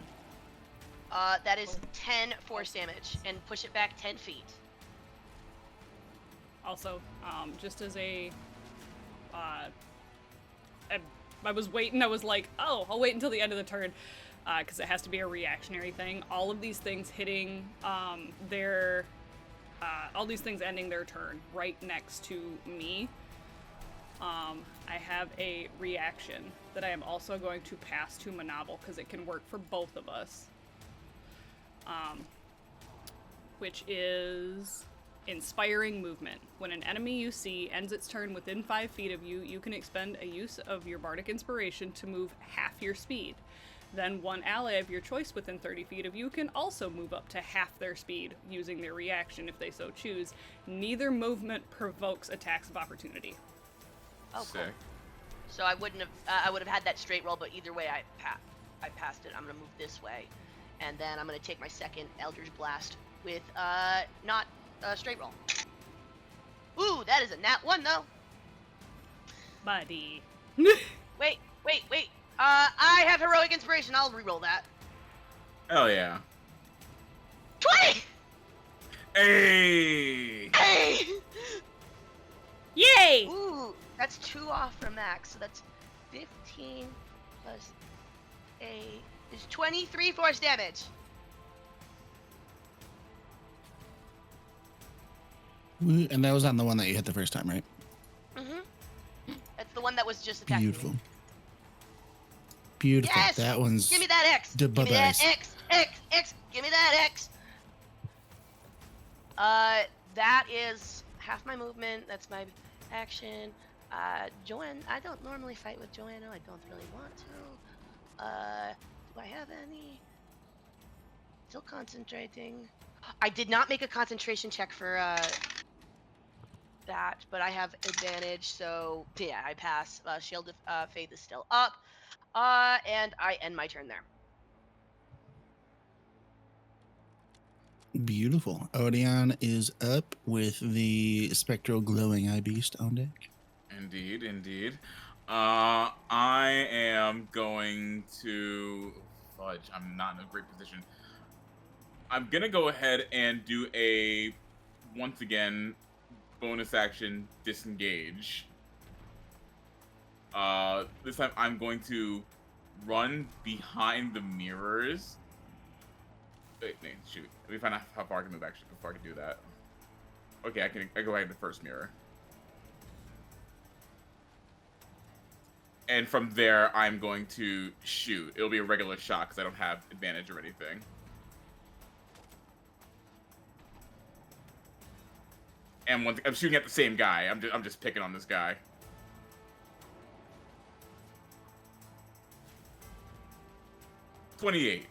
That is 10 force damage, and push it back 10 feet. Also, just as a, I was waiting. I was like, oh, I'll wait until the end of the turn, because it has to be a reactionary thing. All of these things hitting all these things ending their turn right next to me. I have a reaction that I am also going to pass to Monoval because it can work for both of us. Which is Inspiring Movement. When an enemy you see ends its turn within 5 feet of you, you can expend a use of your Bardic Inspiration to move half your speed. Then one ally of your choice within 30 feet of you can also move up to half their speed using their reaction if they so choose. Neither movement provokes attacks of opportunity. Oh, cool. So I wouldn't have. I would have had that straight roll, but either way, I passed it. I'm gonna move this way, and then I'm gonna take my second Eldritch Blast with not a straight roll. Ooh, that is a nat 1 though. Buddy. Wait. I have Heroic Inspiration. I'll reroll that. Hell yeah. 20! Hey! Yay! Ooh, that's 2 off from max, so that's 15 plus 8 is 23 force damage. And that was on the one that you hit the first time, right? Mm-hmm. That's the one that was just attacking Beautiful. me. Beautiful. Yes! That one's... Give me that X! Give me that X! Give me that X! That is half my movement. That's my action. Joanne, I don't normally fight with Joanna. I don't really want to. Do I have any? Still concentrating. I did not make a concentration check for, that, but I have advantage, so yeah, I pass. Shield of Faith is still up. And I end my turn there. Beautiful. Odeon is up with the spectral glowing eye beast on deck. Indeed, indeed. I am going to fudge. I'm not in a great position. I'm gonna go ahead and do a once again bonus action disengage. This time I'm going to run behind the mirrors. Wait, shoot. Let me find out how far I can move actually before I can do that. Okay, I go behind the first mirror. And from there, I'm going to shoot. It'll be a regular shot because I don't have advantage or anything. And I'm shooting at the same guy. I'm just picking on this guy. $28.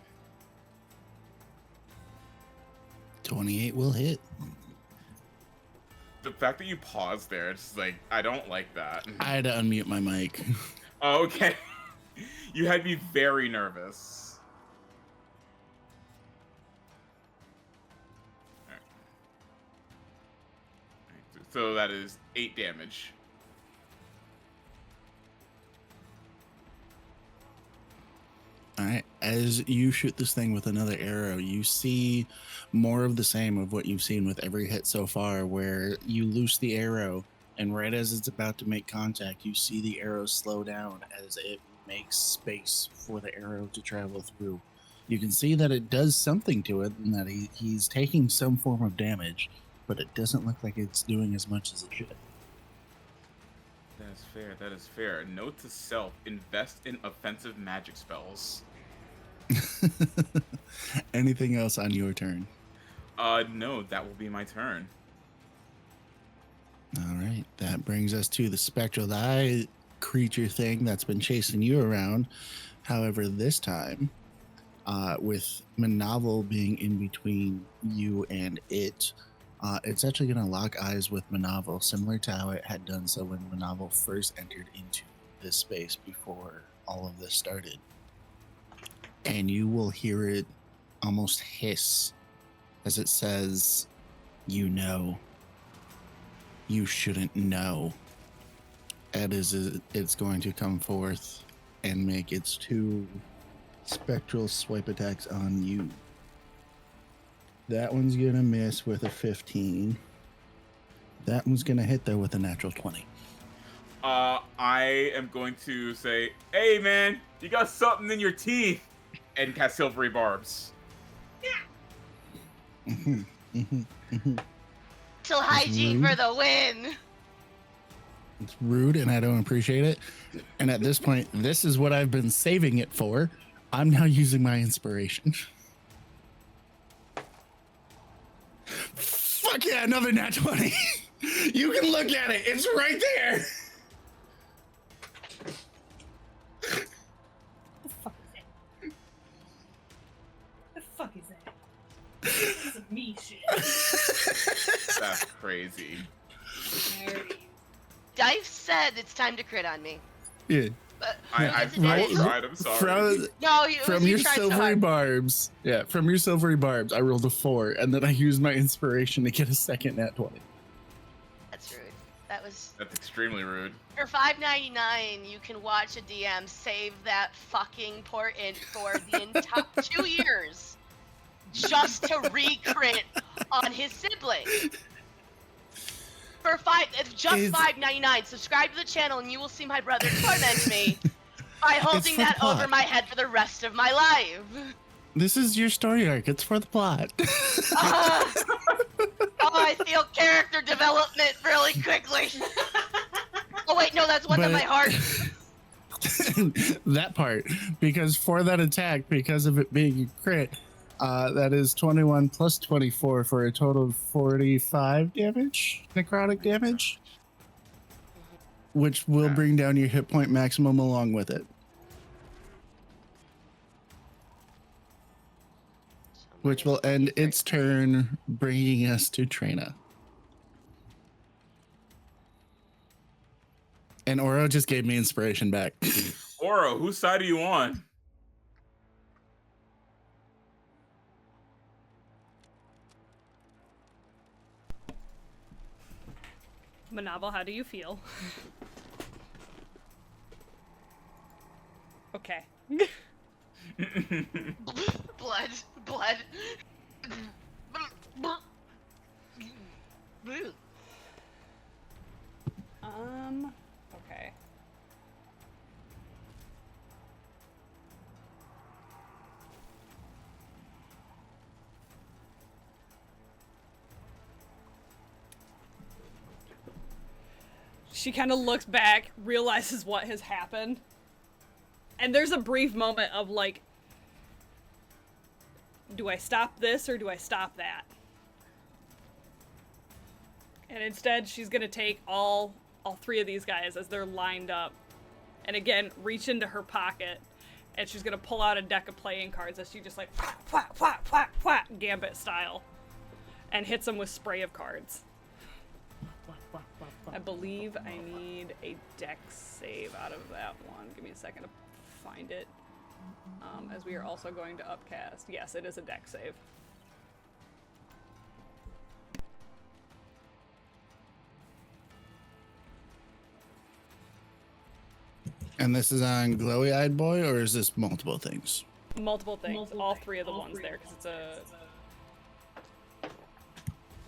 28 will hit. The fact that you paused there, it's like, I don't like that. I had to unmute my mic. Oh, okay. You had me very nervous. Alright. So that is 8 damage. All right. As you shoot this thing with another arrow, you see more of the same of what you've seen with every hit so far, where you loose the arrow, and right as it's about to make contact, you see the arrow slow down as it makes space for the arrow to travel through. You can see that it does something to it, and that he's taking some form of damage, but it doesn't look like it's doing as much as it should. That is fair, that is fair. Note to self, invest in offensive magic spells. Anything else on your turn? No, that will be my turn. All right, that brings us to the spectral eye creature thing that's been chasing you around. However, this time, with Monoval being in between you and it, it's actually going to lock eyes with Monoval, similar to how it had done so when Monoval first entered into this space before all of this started. And you will hear it almost hiss as it says, "You know. You shouldn't know." And it's going to come forth and make its 2 spectral swipe attacks on you. That one's going to miss with a 15. That one's going to hit, though, with a natural 20. I am going to say, "Hey, man, you got something in your teeth," and cast Silvery Barbs. Till hygiene rude. for the win. It's rude, and I don't appreciate it. And at this point, this is what I've been saving it for. I'm now using my inspiration. Fuck yeah, another nat 20. You can look at it. It's right there. The fuck is that? The fuck is that? This is me shit. That's crazy. Nerdy. Dice said it's time to crit on me. Yeah. But I right, tried, I'm sorry. From your silvery barbs. Yeah, from your silvery barbs, I rolled a 4, and then I used my inspiration to get a second nat 20. That's rude. That's extremely rude. for $5.99. You can watch a DM save that fucking portent for the entire 2 years just to re-crit on his sibling. For $5.99. Subscribe to the channel and you will see my brother torment me by holding for that the plot. over my head for the rest of my life. This is your story arc. It's for the plot. I feel character development really quickly. Oh wait, no, that's what's in my heart. That part, because for that attack, because of it being a crit, that is 21 plus 24 for a total of 45 damage, necrotic damage, which will bring down your hit point maximum along with it, which will end its turn, bringing us to Trina. And Oro just gave me inspiration back. Oro, whose side are you on? Monoval, how do you feel? Okay. Blood. Blood. Okay. She kind of looks back, realizes what has happened. And there's a brief moment of like, do I stop this or do I stop that? And instead, she's gonna take all three of these guys as they're lined up. And again, reach into her pocket. And she's gonna pull out a deck of playing cards as she just like, whack, whack, whack, whack, whack, Gambit style. And hits them with spray of cards. I believe I need a deck save out of that one. Give me a second to find it. As we are also going to upcast. Yes, it is a deck save. And this is on Glowy Eyed Boy, or is this multiple things? Multiple things. All three of the ones there, because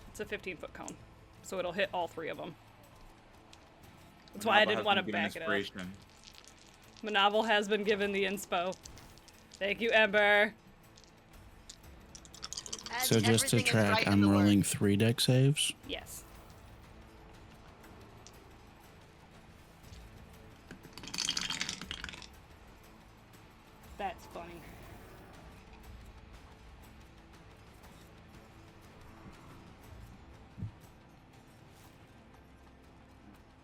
it's a 15-foot cone. So it'll hit all three of them. That's why I didn't want to back it up. Monoval has been given the inspo. Thank you, Ember. So just to track, I'm rolling 3 deck saves. Yes. That's funny.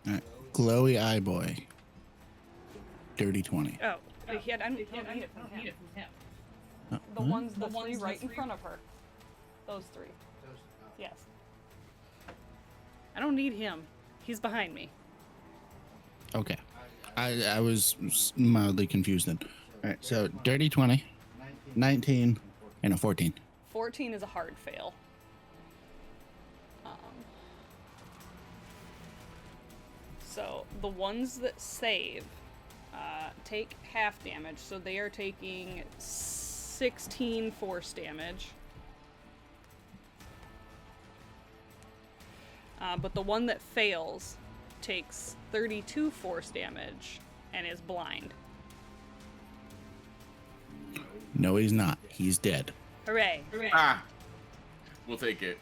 All right. Glowy Eye Boy. Dirty 20. Oh, I don't need it from him. The ones, the three right in front of her. Those three. Yes. I don't need him. He's behind me. Okay. I was mildly confused then. All right, so dirty 20, 19, and a 14. 14 is a hard fail. So the ones that save take half damage, so they are taking 16 force damage. But the one that fails takes 32 force damage and is blind. No, he's not. He's dead. Hooray. Ah, we'll take it.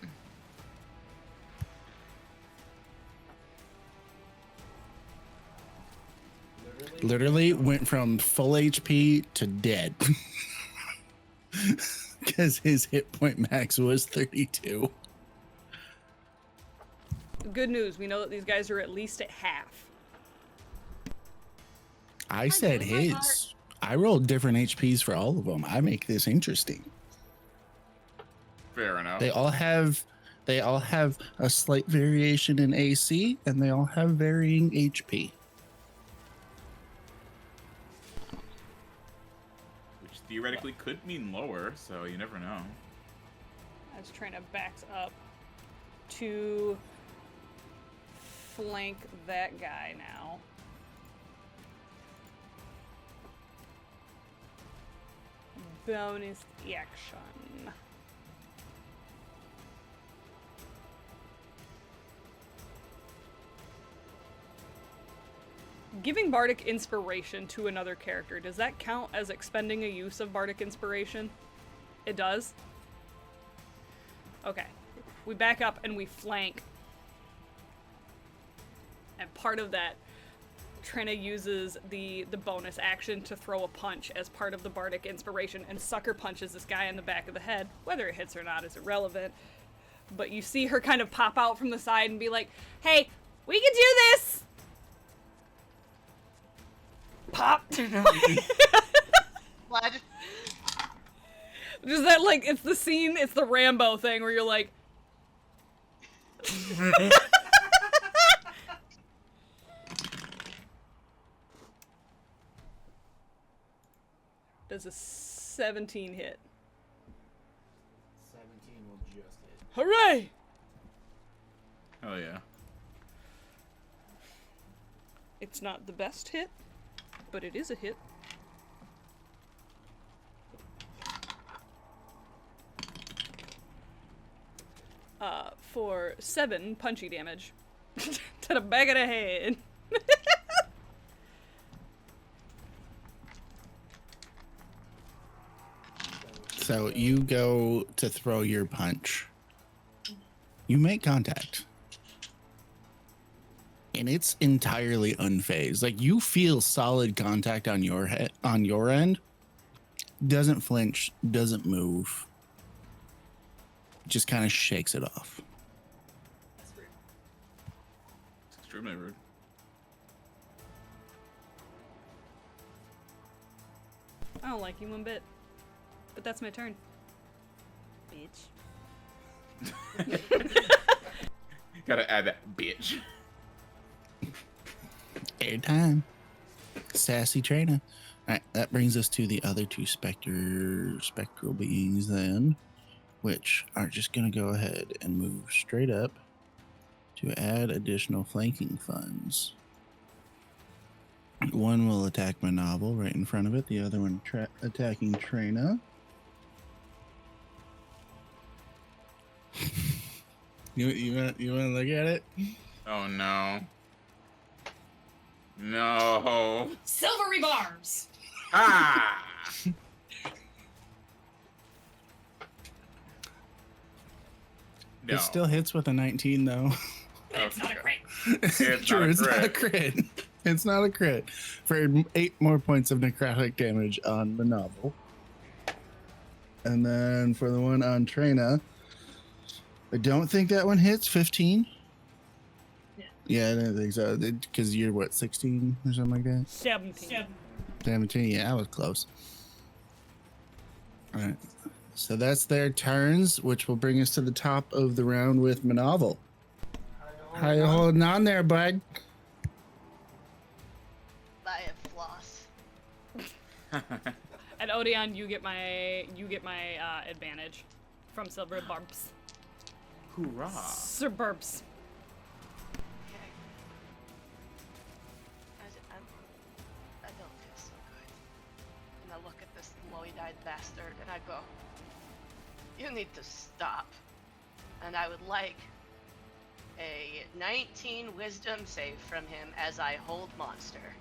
Literally went from full HP to dead. Because his hit point max was 32. Good news, we know that these guys are at least at half. I said his. I rolled different HPs for all of them. I make this interesting. Fair enough. They all have a slight variation in AC, and they all have varying HP. Which theoretically could mean lower, so you never know. I was trying to back up to flank that guy now. Bonus action. Giving Bardic Inspiration to another character, does that count as expending a use of Bardic Inspiration? It does? Okay. We back up and we flank. And part of that, Trina uses the bonus action to throw a punch as part of the Bardic Inspiration and sucker punches this guy in the back of the head. Whether it hits or not is irrelevant. But you see her kind of pop out from the side and be like, hey, we can do this! Pop! Blood. Just that, like, it's the scene, it's the Rambo thing where you're like... Does a 17 hit? 17 will just hit. Hooray! Oh yeah. It's not the best hit, but it is a hit. For 7 punchy damage to the back of the head. So you go to throw your punch. You make contact. And it's entirely unfazed. Like, you feel solid contact on your head, on your end. Doesn't flinch, doesn't move. Just kind of shakes it off. That's rude. It's extremely rude. I don't like you one bit. But that's my turn. Bitch. Gotta add that bitch. Airtime. Sassy trainer. All right, that brings us to the other two spectral beings then, which are just going to go ahead and move straight up to add additional flanking funds. One will attack Monoval right in front of it. The other one attacking Trina. You want to look at it? Oh no. No. Silvery barbs. Ah! No. It still hits with a 19 though. But it's not a crit. It's True, not a it's not a crit. crit. It's not a crit. For 8 more points of necrotic damage on the novel. And then for the one on Trina, I don't think that one hits 15. Yeah, I don't think so. Because you're what, 16 or something like that? 17. 17, yeah, I was close. All right. So that's their turns, which will bring us to the top of the round with Monoval. How you holding on there, bud? I have floss. And Odeon, you get my advantage from silver barbs. Hoorah. Suburbs. Okay. I don't feel so good. And I look at this lowy-eyed bastard and I go, you need to stop. And I would like a 19 wisdom save from him as I hold monster.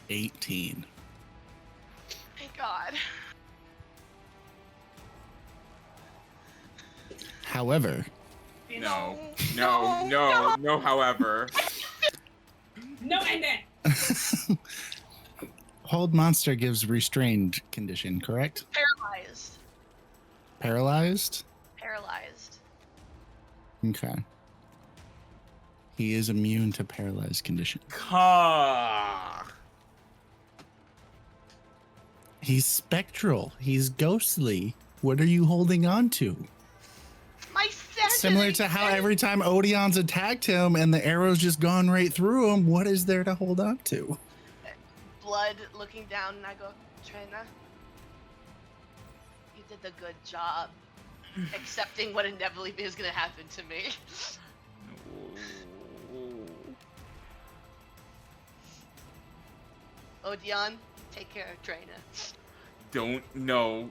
$18. Thank God. However, No. No, however. No, and then. hold monster gives restrained condition, correct? Paralyzed. Paralyzed? Paralyzed. Okay. He is immune to paralyzed condition. Ka. He's spectral. He's ghostly. What are you holding on to? My sense. Similar to how every time Odeon's attacked him and the arrow's just gone right through him, what is there to hold on to? Blood looking down, and I go, Trina, you did a good job accepting what inevitably is going to happen to me. Odeon, take care of Trina. Don't. No.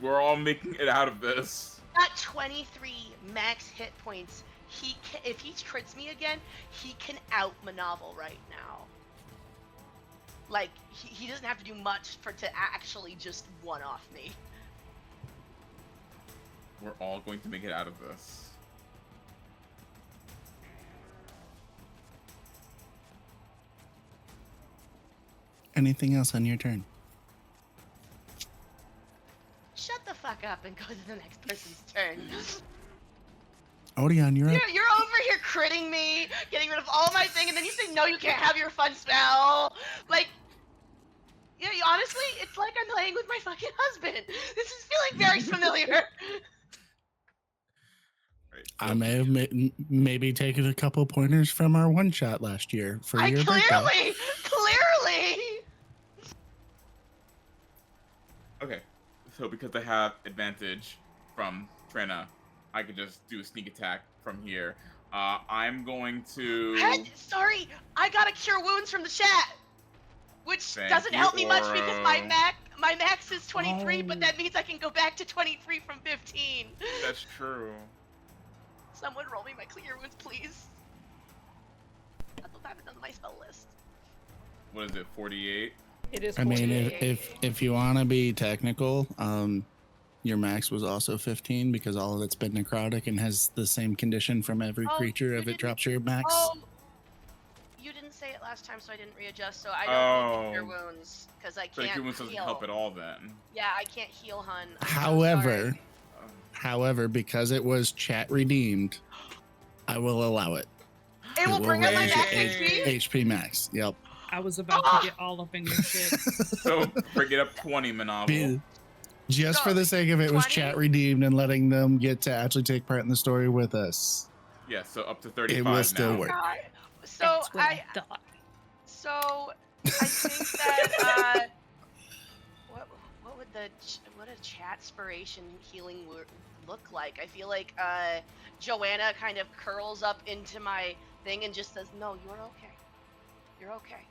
We're all making it out of this. Got 23 max hit points. If he crits me again, he can out Monoval right now. Like, he doesn't have to do much to actually just one-off me. We're all going to make it out of this. Anything else on your turn? Shut the fuck up and go to the next person's turn. Odeon, you're up. You're over here critting me, getting rid of all my thing, and then you say, no, you can't have your fun spell. Like, yeah, honestly, it's like I'm playing with my fucking husband. This is feeling very familiar. Right, I may have maybe taken a couple pointers from our one shot last year for your birthday. Clearly. Okay, So because I have advantage from Trina, I could just do a sneak attack from here. I'm going to. Sorry, I got a cure wounds from the chat, which Thank doesn't you, help me much because my Oro. max is 23, but that means I can go back to 23 from 15. That's true. Someone roll me my clear wounds, please. I don't have it on my spell list. What is it? 48. It is. I mean, 48. if you want to be technical, your max was also 15 because all of it's been necrotic and has the same condition from every Oh, creature you if it didn't- drops your max. Oh, you didn't say it last time, so I didn't readjust. So I don't need cure Oh. wounds because I So can't cure wounds doesn't heal. help at all then. Yeah, I can't heal, hun. I'm so However, sorry. however, because it was chat redeemed, I will allow it. It will bring up my max HP. HP max. Yep. I was about to get all up in your shit. So bring it up 20, Monoval. Just for the sake of it, was 20? chat redeemed and letting them get to actually take part in the story with us. Yeah, so up to 35 It will still now. work. God. So That's what I thought. so I think that what would what a chat spiration healing look like? I feel like Joanna kind of curls up into my thing and just says, "No, you're okay. You're okay."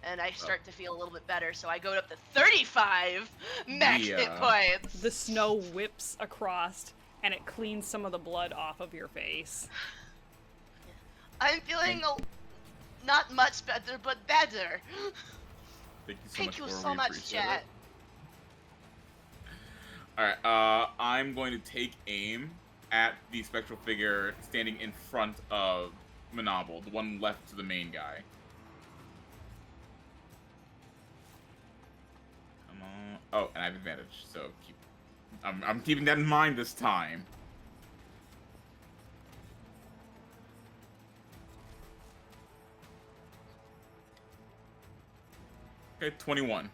And I start to feel a little bit better, so I go up to 35 max hit Yeah. points. The snow whips across, and it cleans some of the blood off of your face. I'm feeling not much better, but better. Thank you so Thank much, you Oro, so we much, appreciate chat. it. Alright, I'm going to take aim at the spectral figure standing in front of Monoval, the one left to the main guy. Come on. Oh, and I have advantage, so I'm keeping that in mind this time. Okay, 21.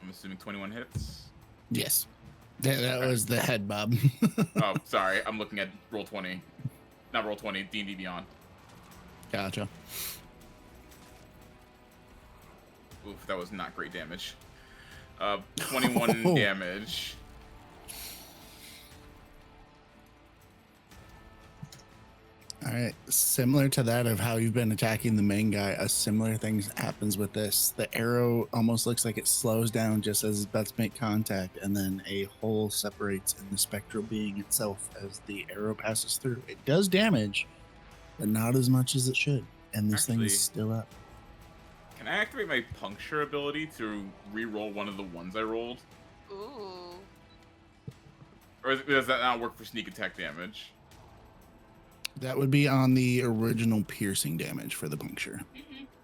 I'm assuming 21 hits. Yes. That was the head bob. Oh, sorry. I'm looking at roll 20. Not roll 20, D&D Beyond. Gotcha. Oof, that was not great damage. 21 Oh. damage. All right. Similar to that of how you've been attacking the main guy, a similar thing happens with this. The arrow almost looks like it slows down just as it's about to make contact, and then a hole separates in the spectral being itself as the arrow passes through. It does damage, but not as much as it should. And this thing Actually- is still up. Can I activate my puncture ability to re-roll one of the ones I rolled? Ooh. Or does that not work for sneak attack damage? That would be on the original piercing damage for the puncture.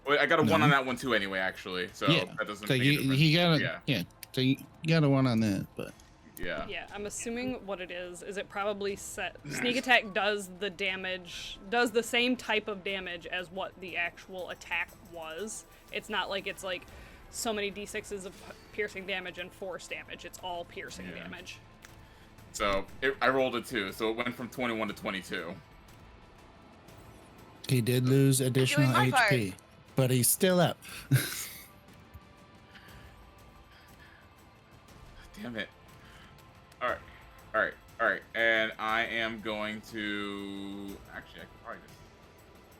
Wait, I got a 1 on No. that one too anyway, actually. So Yeah. that doesn't So make a you, difference. he got a Yeah. yeah. So you got a 1 on that, but Yeah. Yeah, I'm assuming what it is it probably sneak attack does the damage, does the same type of damage as what the actual attack was. It's not like it's like so many d6s of piercing damage and force damage. It's all piercing Yeah. damage. So I rolled a 2, so it went from 21 to 22. he did lose additional my part. HP, but he's still up. Damn it. Alright. Alright. Alright. And I am going to... Actually, I could probably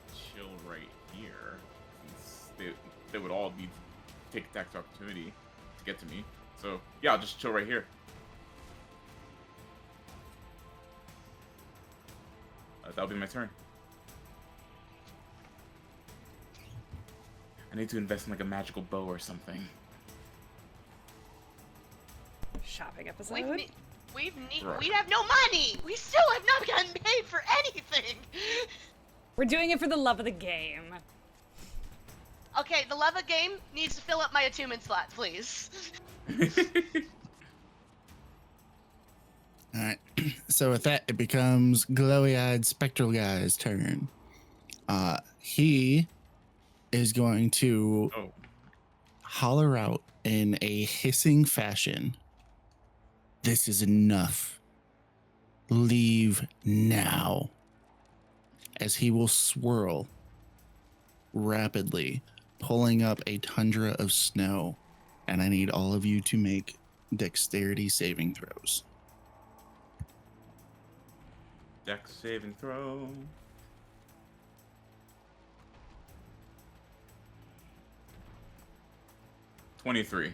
just chill right here. Since they would all need to take attack of opportunity to get to me. So, yeah, I'll just chill right here. That'll be my turn. I need to invest in like a magical bow or something. Shopping episode. Right. We have no money. We still have not gotten paid for anything. We're doing it for the love of the game. Okay, the love of game needs to fill up my attunement slot, please. All right. So with that, it becomes glowy-eyed spectral guy's turn. He is going to Oh. holler out in a hissing fashion. This is enough. Leave now. As he will swirl rapidly pulling up a tundra of snow, and I need all of you to make dexterity saving throws. Dex saving throw. $23.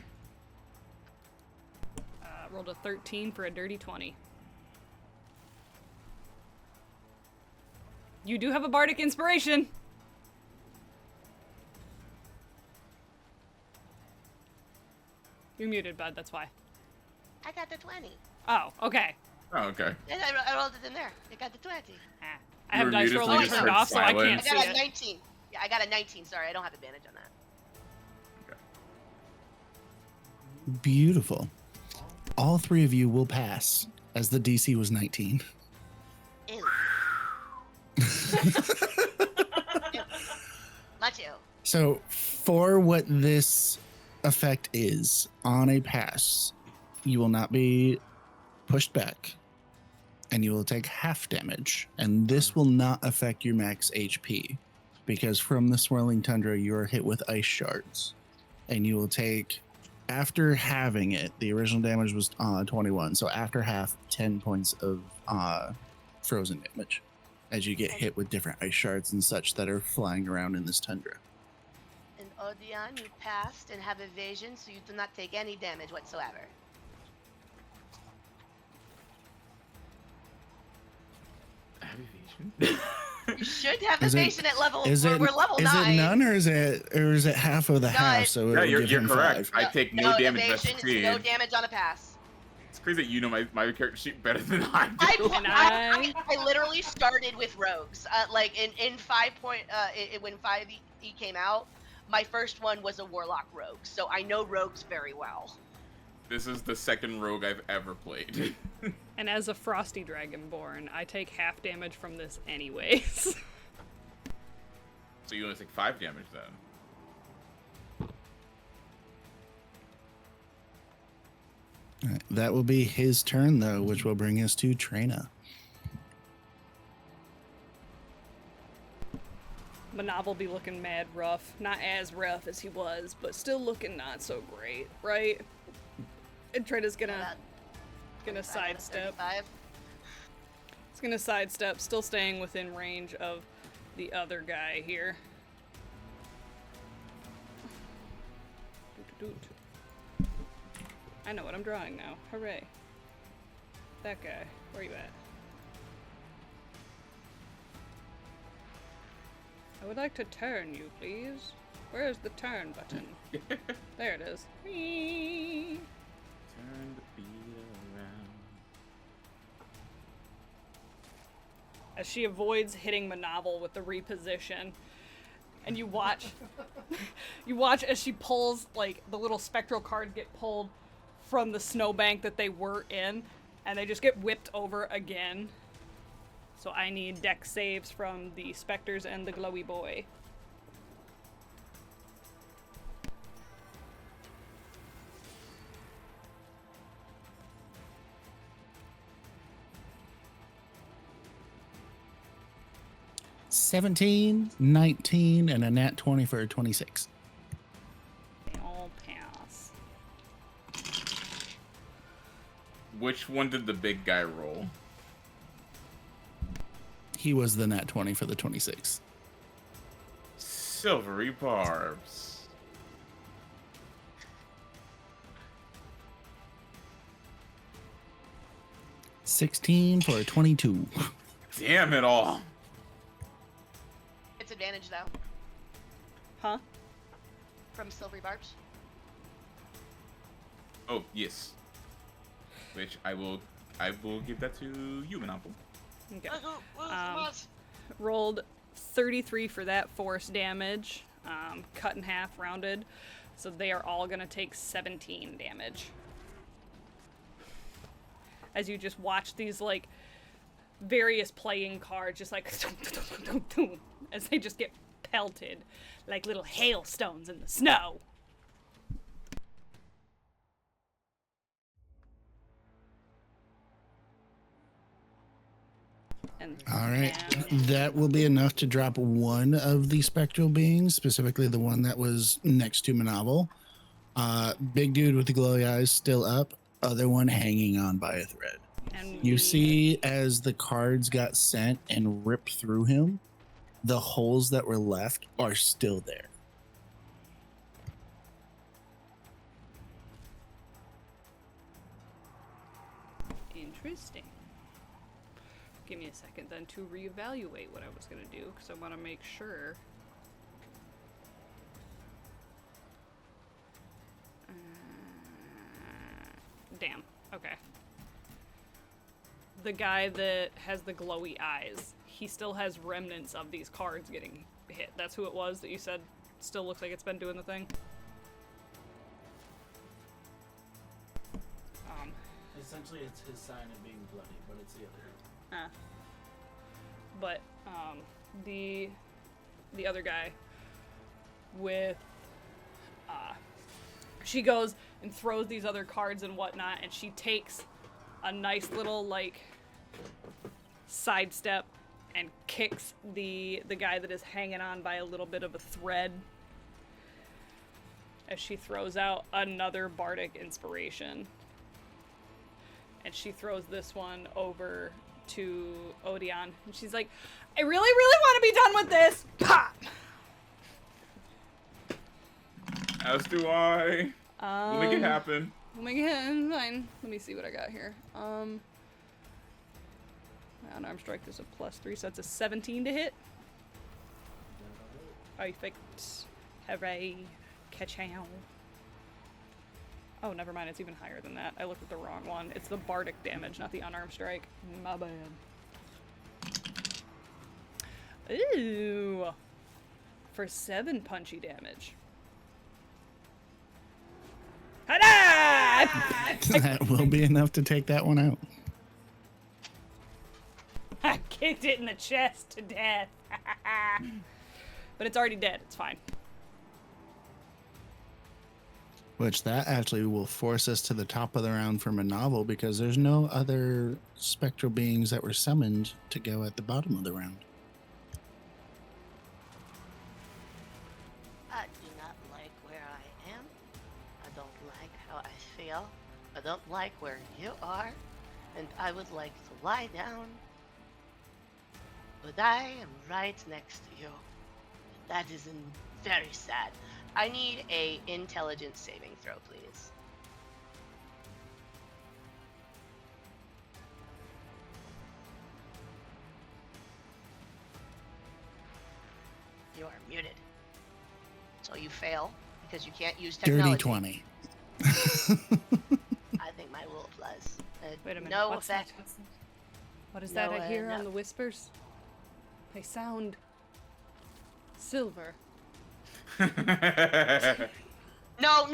Rolled a 13 for a dirty 20. You do have a bardic inspiration. You're muted, bud. That's why. I got the 20. Oh, okay. Oh, okay. And I rolled it in there. I got the 20. Ah, I have were dice muted, so rolling you just turned heard off, so I silence. can't I see got a it. 19. Yeah, I got a 19. Sorry, I don't have advantage on that. Beautiful. All three of you will pass, as the DC was 19. Ew. Much ew. So, for what this effect is, on a pass, you will not be pushed back, and you will take half damage. And this will not affect your max HP, because from the swirling tundra, you are hit with ice shards. And you will take, after having it, the original damage was 21. So, after half, 10 points of frozen damage as you get hit with different ice shards and such that are flying around in this tundra. And Odeon, you passed and have evasion, so you do not take any damage whatsoever. I have evasion. You should have Is it- evasion at level. Is we're it level is 9. it none or is it half of the No, half? it- So it Yeah, would you're give him correct. 5. I take no damage if I evasion, succeed. no damage on a pass. It's crazy that you know my character sheet better than I do. I literally started with rogues. Like in 5 point, when 5e came out, my first one was a warlock rogue, so I know rogues very well. This is the second rogue I've ever played. And as a frosty dragonborn, I take half damage from this anyways. So you only take 5 damage then. All right, that will be his turn though, which will bring us to Trina. Monoval be looking mad rough. Not as rough as he was, but still looking not so great, right? And Trina's gonna sidestep. 35. It's gonna sidestep, still staying within range of the other guy here. Doot-doot-doot. I know what I'm drawing now. Hooray. That guy. Where are you at? I would like to turn you, please. Where is the turn button? There it is. Whee! Turn the beat around. As she avoids hitting Monoval with the reposition. And you watch as she pulls, like, the little spectral cards get pulled from the snowbank that they were in, and they just get whipped over again. So I need dex saves from the specters and the glowy boy. $17, 19, and a nat 20 for a 26. They all pass. Which one did the big guy roll? He was the nat 20 for the 26. Silvery barbs. $16 for a 22. Damn it all. It's advantage though Huh? from silvery barbs. Oh, yes. Which I will give that to you, Monopoly. Okay. Um, Rolled 33 for that force damage, cut in half, rounded. So they are all gonna take 17 damage. As you just watch these, like, various playing cards just like as they just get pelted like little hailstones in the snow. And All right. and- That will be enough to drop one of the spectral beings, specifically the one that was next to Monoval. Big dude with the glowy eyes still up, other one hanging on by a thread. and You we- see as the cards got sent and ripped through him, the holes that were left are still there. Interesting. Give me a second then to reevaluate what I was gonna do, because I want to make sure. Damn. Okay. The guy that has the glowy eyes, he still has remnants of these cards getting hit. That's who it was that you said still looks like it's been doing the thing? Essentially, it's his sign of being bloody, but it's the other. But the other guy with she goes and throws these other cards and whatnot, and she takes a nice little like sidestep and kicks the guy that is hanging on by a little bit of a thread as she throws out another bardic inspiration. And she throws this one over to Odeon. And she's like, I really, really want to be done with this. Pop! As do I. We'll make it happen. We'll make it happen. Fine. Let me see what I got here. My unarmed strike is a +3, so it's a 17 to hit. Perfect. Hooray. Ka-chow. Oh, never mind. It's even higher than that. I looked at the wrong one. It's the bardic damage, not the unarmed strike. My bad. Ooh. For 7 punchy damage. Ta-da! That will be enough to take that one out. I kicked it in the chest to death. But it's already dead. It's fine. Which that actually will force us to the top of the round for Monoval because there's no other spectral beings that were summoned to go at the bottom of the round. I do not like where I am. I don't like how I feel. I don't like where you are. And I would like to lie down. But I am right next to you. That is very sad. I need a intelligence saving throw, please. You are muted. So you fail because you can't use technology. Dirty 20. I think my will applies. Wait a minute. No What's effect. that? What is that No, I hear no. on the whispers? They sound silver. No,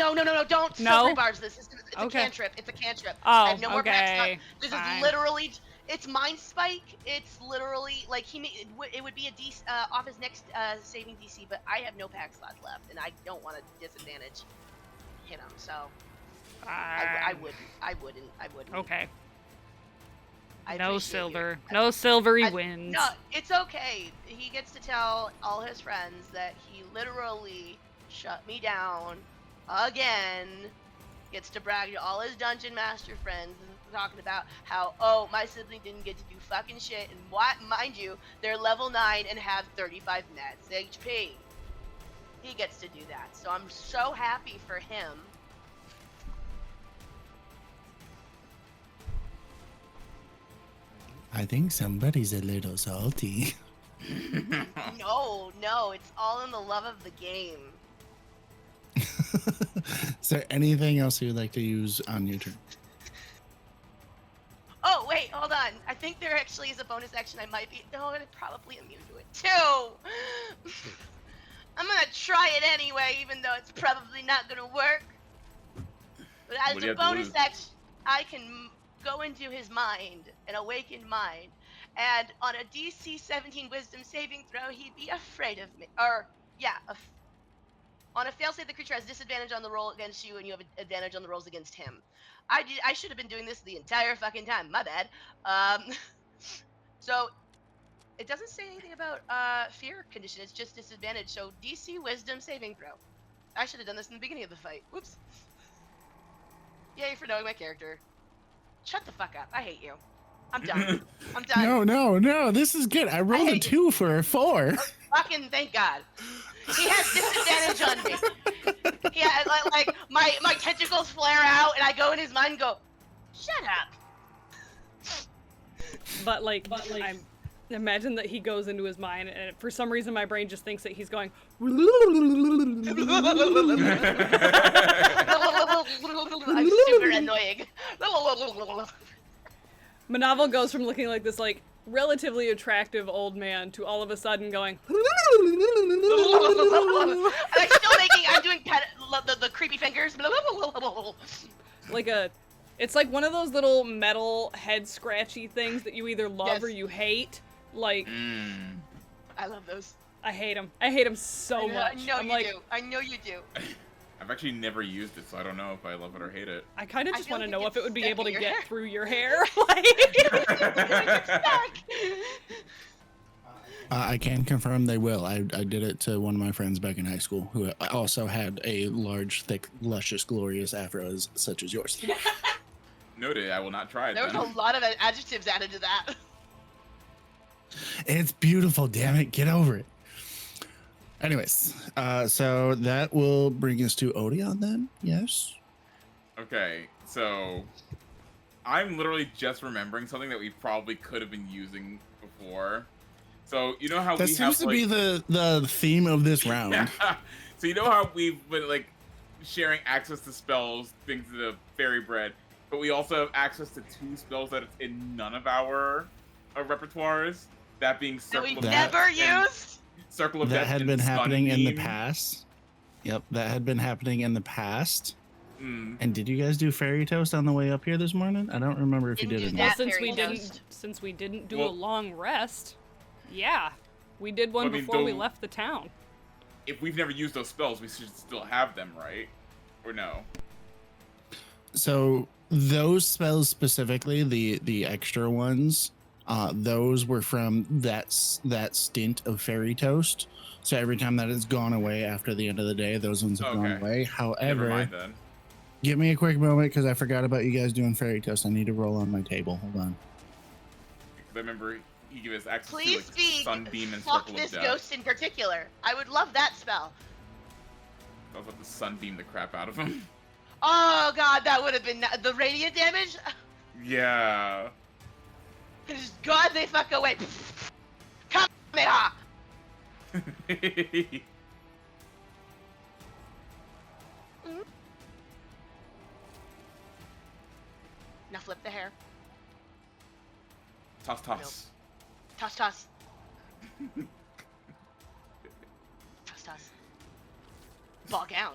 don't No? bars this. It's a Okay. cantrip. It's a cantrip. Oh, I have no more packs. okay. This Fine. is literally, it's Mind Spike. It's literally, like, it would be a DC, off his next saving DC, but I have no pack slots left, and I don't want to disadvantage hit him, so I wouldn't. Okay. I No appreciate silver. you. No silvery I- wins. No, it's okay. He gets to tell all his friends that he literally shut me down again. Gets to brag to all his dungeon master friends talking about how, oh, my sibling didn't get to do fucking shit, and what, mind you, they're level 9 and have 35 nets HP. He gets to do that, so I'm so happy for him. I think somebody's a little salty. No, it's all in the love of the game. Is there anything else you'd like to use on your turn? Oh, wait, hold on. I think there actually is a bonus action I might be. No, I'm probably immune to it too. I'm gonna try it anyway, even though it's probably not gonna work. But as What do you a have to bonus lose? action, I can go into his mind, an awakened mind, and on a DC 17 Wisdom saving throw, he'd be afraid of me. Or, yeah, on a failsafe, the creature has disadvantage on the roll against you, and you have advantage on the rolls against him. I should have been doing this the entire fucking time. My bad. So It doesn't say anything about fear condition. It's just disadvantage. So DC Wisdom saving throw. I should have done this in the beginning of the fight. Whoops. Yay for knowing my character. Shut the fuck up. I hate you. I'm done. I'm done. No. This is good. I rolled a hate 2 for a 4. Fucking thank God. He has disadvantage on me. Yeah, like my tentacles flare out, and I go in his mind and go, shut up. But like, I imagine that he goes into his mind, and for some reason my brain just thinks that he's going. I'm super annoying. Monoval goes from looking like this like relatively attractive old man to all of a sudden going. And I'm doing the creepy fingers. It's like one of those little metal head scratchy things that you either love or you hate. Like, I love those. I hate them. I hate them so much. I know you do. I know you do. I've actually never used it, so I don't know if I love it or hate it. I kind of just want to know it's if it would be stuck able to in your get hair. through your hair. Like, I can confirm they will. I did it to one of my friends back in high school who also had a large, thick, luscious, glorious afro such as yours. Noted. I will not try it. There was then. a lot of adjectives added to that. It's beautiful, damn it. Get over it. Anyways, so that will bring us to Odeon then, yes? Okay, so I'm literally just remembering something that we probably could have been using before. So you know how That we seems have to be the theme of this round. Yeah. So you know how we've been like sharing access to spells, things to the fairy bread, but we also have access to 2 spells that it's in none of our repertoires. That being That Circle we've of That- never Death used. Circle of That Death had and been happening in the Sunbeam. past. Yep, that had been happening in the past. Mm. And did you guys do Fairy Toast on the way up here this morning? I don't remember if you Didn't did do or well, not. that. since we Fairy didn't, toast. since we didn't do Well- a long rest, yeah, we did one I mean, before we though- left the town. If we've never used those spells, we should still have them, right? Or no? So those spells specifically, the extra ones, those were from that stint of Fairy Toast. So every time that has gone away after the end of the day, those ones have gone Okay. away. Never However, mind then. give me a quick moment because I forgot about you guys doing Fairy Toast. I need to roll on my table. Hold on. Because I remember he gave us access Please to like be Sunbeam and fuck Circle this of Death. ghost in particular. I would love that spell. I was about to Sunbeam the crap out of him. Oh god, that would have been the radiant damage. Yeah. Just God, they fuck away. Kamehameha! Now flip the hair. Toss, toss. Toss, toss. Toss, toss. Ball gown.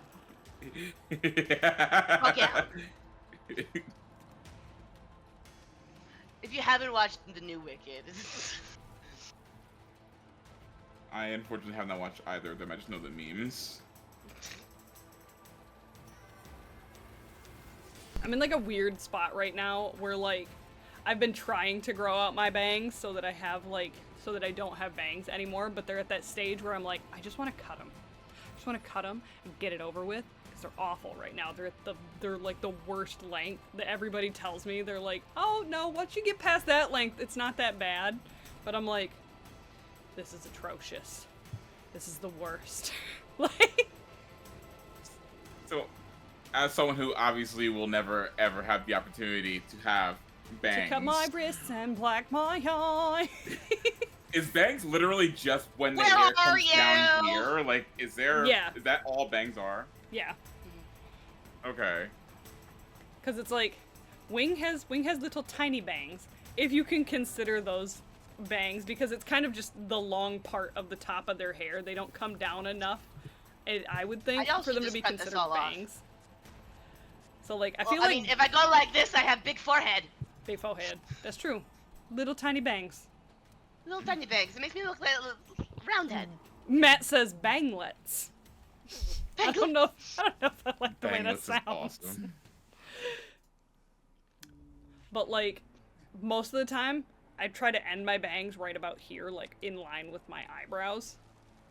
yeah. If you haven't watched the new Wicked, I unfortunately have not watched either of them. I just know the memes. I'm in like a weird spot right now where like I've been trying to grow out my bangs so that I have like so that I don't have bangs anymore, but they're at that stage where I'm like I just want to cut them. I just want to cut them and get it over with because they're awful right now. They're like the worst length that everybody tells me. They're like, "Oh, no, once you get past that length, it's not that bad." But I'm like, this is atrocious. This is the worst. Like So, as someone who obviously will never ever have the opportunity to have bangs, to cut my wrists and black my eye. is bangs literally just when the Where hair are comes down you? here? Like, is there? Yeah. Is that all bangs are? Yeah. Okay. Because it's like, Wing has little tiny bangs, if you can consider those bangs, because it's kind of just the long part of the top of their hair. They don't come down enough, I would think, I also for them to just be cut this considered all off. bangs. So like, I well, feel I like mean, if I go like this, I have big forehead. big forehead. That's true. Little tiny bangs. Little tiny bangs. It makes me look like a round head. Matt says banglets. I don't know if I like the way that Banglets is sounds. awesome. But like, most of the time, I try to end my bangs right about here, like in line with my eyebrows.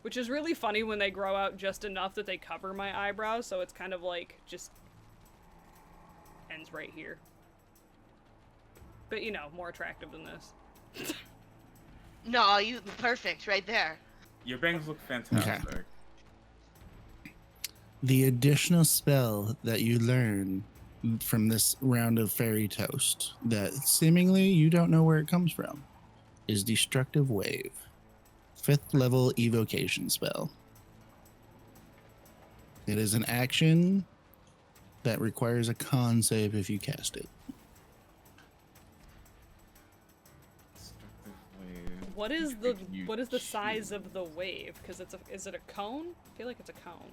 Which is really funny when they grow out just enough that they cover my eyebrows, so it's kind of like just ends right here. But you know, more attractive than this. No, you perfect right there. Your bangs look fantastic. Okay. The additional spell that you learn from this round of Fairy Toast that seemingly you don't know where it comes from is Destructive Wave. 5th level evocation spell. It is an action that requires a con save if you cast it. Destructive wave. What is You the size choose. of the wave? Because is it a cone? I feel like it's a cone.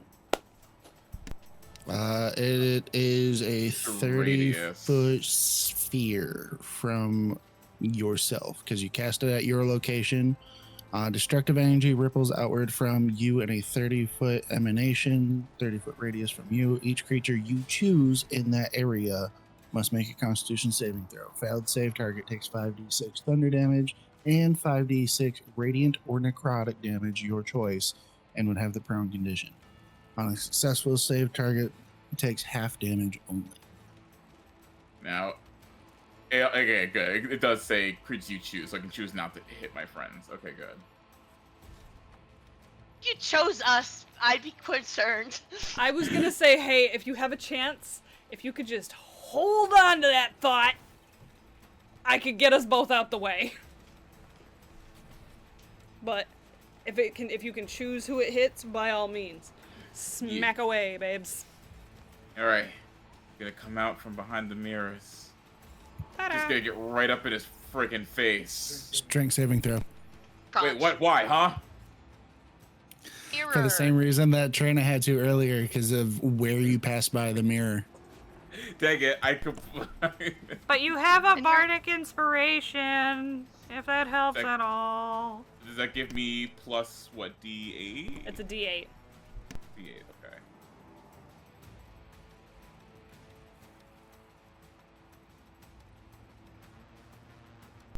It is a The radius. 30-foot sphere from yourself because you cast it at your location. Destructive energy ripples outward from you in a 30-foot emanation, 30-foot radius from you. Each creature you choose in that area must make a Constitution saving throw. Failed save target takes 5d6 thunder damage and 5d6 radiant or necrotic damage, your choice, and would have the prone condition. On a successful save, target takes half damage only. Now, okay, good. It does say creatures you choose, so I can choose not to hit my friends. Okay, good. You chose us. I'd be concerned. I was gonna say, hey, if you have a chance, if you could just hold on to that thought, I could get us both out the way. But if you can choose who it hits, by all means, smack away, babes. All right, gonna come out from behind the mirrors. Ta-da. Just gonna get right up in his freaking face. Strength saving throw. Wait, what? Why? Huh? Mirror. For the same reason that Trina had to earlier, because of where you passed by the mirror. Dang it! I could. But you have a you're- bardic inspiration, if that helps That- at all. Does that give me plus what? D8. It's a D8. D8. Okay.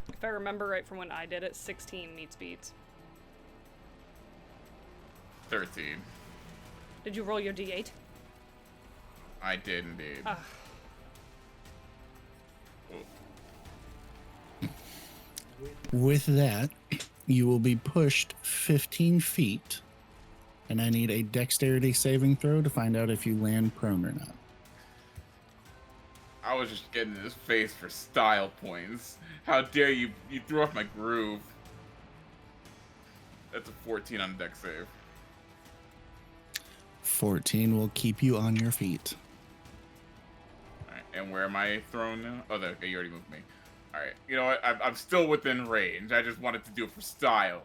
If I remember right from when I did it, 16 meets beats. 13. Did you roll your D8? I did indeed. Ah. Oh. With that, you will be pushed 15 feet, and I need a dexterity saving throw to find out if you land prone or not. I was just getting in his face for style points. How dare you? You threw off my groove. That's a 14 on dex save. 14 will keep you on your feet. Alright, and where am I thrown now? Oh, okay, you already moved me. Alright, you know what? I'm still within range. I just wanted to do it for style.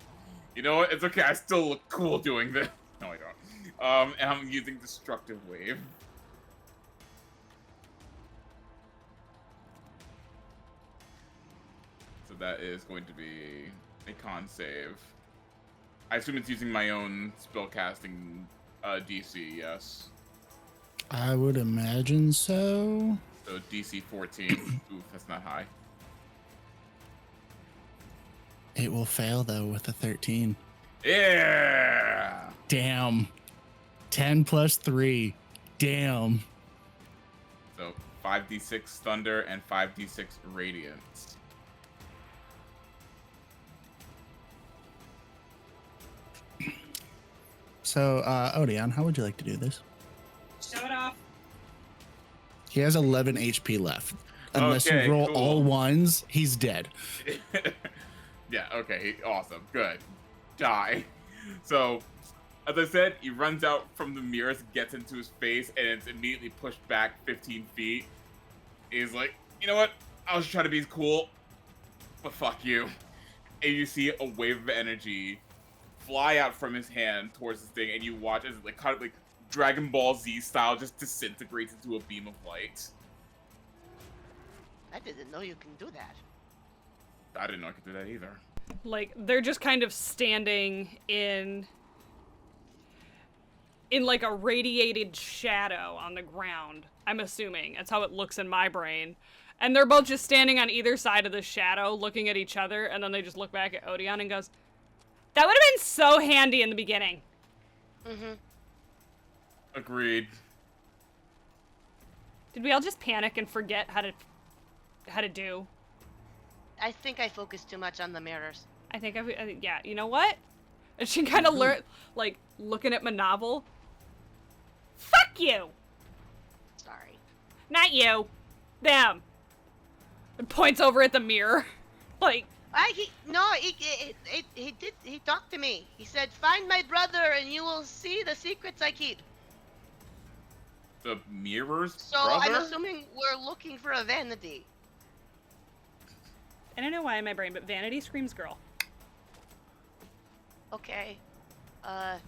You know what? It's okay. I still look cool doing this. No, I don't. And I'm using Destructive Wave. So that is going to be a con save. I assume it's using my own spellcasting DC, yes. I would imagine so. So DC 14. Oof, that's not high. It will fail, though, with a 13. Yeah! Damn. 10 plus 3. Damn. So 5d6 thunder and 5d6 radiance. So, Odeon, how would you like to do this? Show it off. He has 11 HP left. Unless Okay, you roll cool. all ones, he's dead. Yeah, okay, awesome, good. Die. So, as I said, he runs out from the mirrors, gets into his face, and it's immediately pushed back 15 feet. He's like, you know what? I was trying to be cool, but fuck you. And you see a wave of energy fly out from his hand towards this thing, and you watch as it like kind of like Dragon Ball Z style just disintegrates into a beam of light. I didn't know you can do that. I didn't know I could do that either. Like, they're just kind of standing in like a radiated shadow on the ground. I'm assuming. That's how it looks in my brain. And they're both just standing on either side of the shadow, looking at each other, and then they just look back at Odeon and goes, "That would have been so handy in the beginning." Mm-hmm. Agreed. Did we all just panic and forget how to do? I think I focused too much on the mirrors. I think yeah, you know what? And she kind of like, looking at Monoval. Fuck you! Sorry. Not you. Them. And points over at the mirror. Like, He talked to me. He said, "Find my brother and you will see the secrets I keep." The mirror's So brother? I'm assuming we're looking for a vanity. I don't know why in my brain, but vanity screams girl. Okay. Well,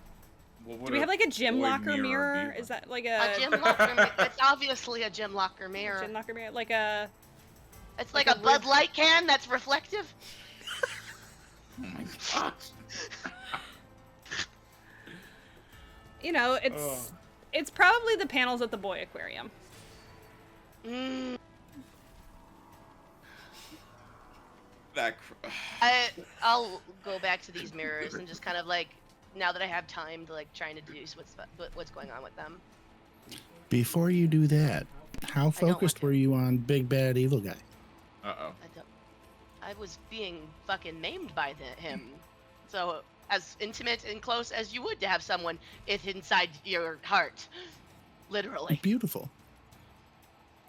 what Do we have like a gym boy locker mirror? be? Is that like A gym locker mirror. It's obviously a gym locker mirror. gym locker mirror? Like a... It's like like a a Bud Light can that's reflective. Oh my gosh. You know, it's probably the panels at the boy aquarium. Mm, I'll go back to these mirrors and just kind of like, now that I have time to like trying to deduce what's going on with them. Before you do that, how want focused to. were you on Big Bad Evil Guy? Uh-oh. I was being fucking maimed by him. So as intimate and close as you would to have someone inside your heart. Literally. Beautiful.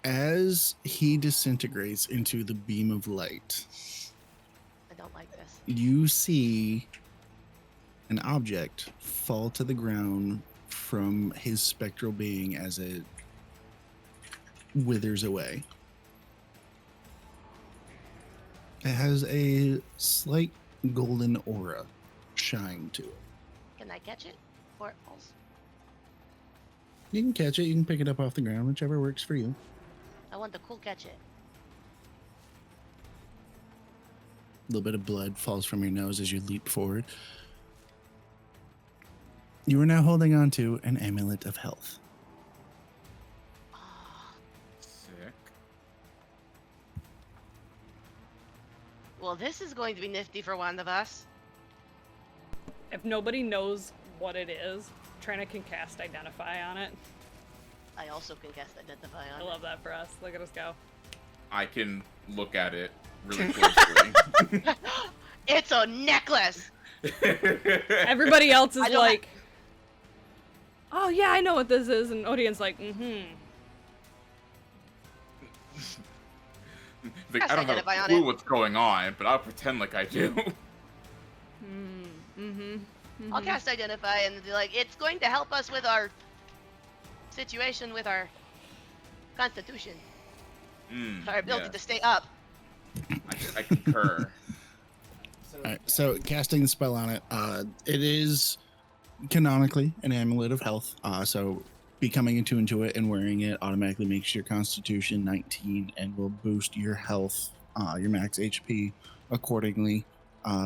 As he disintegrates into the beam of light, I don't like this. you see an object fall to the ground from his spectral being as it withers away. It has a slight golden aura shine to it. Can I catch it? Before it falls? You can catch it, you can pick it up off the ground, whichever works for you. I want the cool catch it. A little bit of blood falls from your nose as you leap forward. You are now holding on to an amulet of health. Sick. Well, this is going to be nifty for one of us. If nobody knows what it is, Trina can cast Identify on it. I also can cast Identify on I love that for us. Look at us go. I can look at it really closely. it. It's a necklace! Everybody else is I don't like, "Oh yeah, I know what this is," and Odion's like, "Mm-hmm." Like, Cast I don't have Identify a on clue it. what's going on, but I'll pretend like I do. I'll cast Identify and be like, it's going to help us with our situation with our constitution. Our ability to stay up. I concur. Alright, so casting the spell on it, it is canonically an amulet of health. So becoming attuned to it and wearing it automatically makes your constitution 19 and will boost your health, your max HP accordingly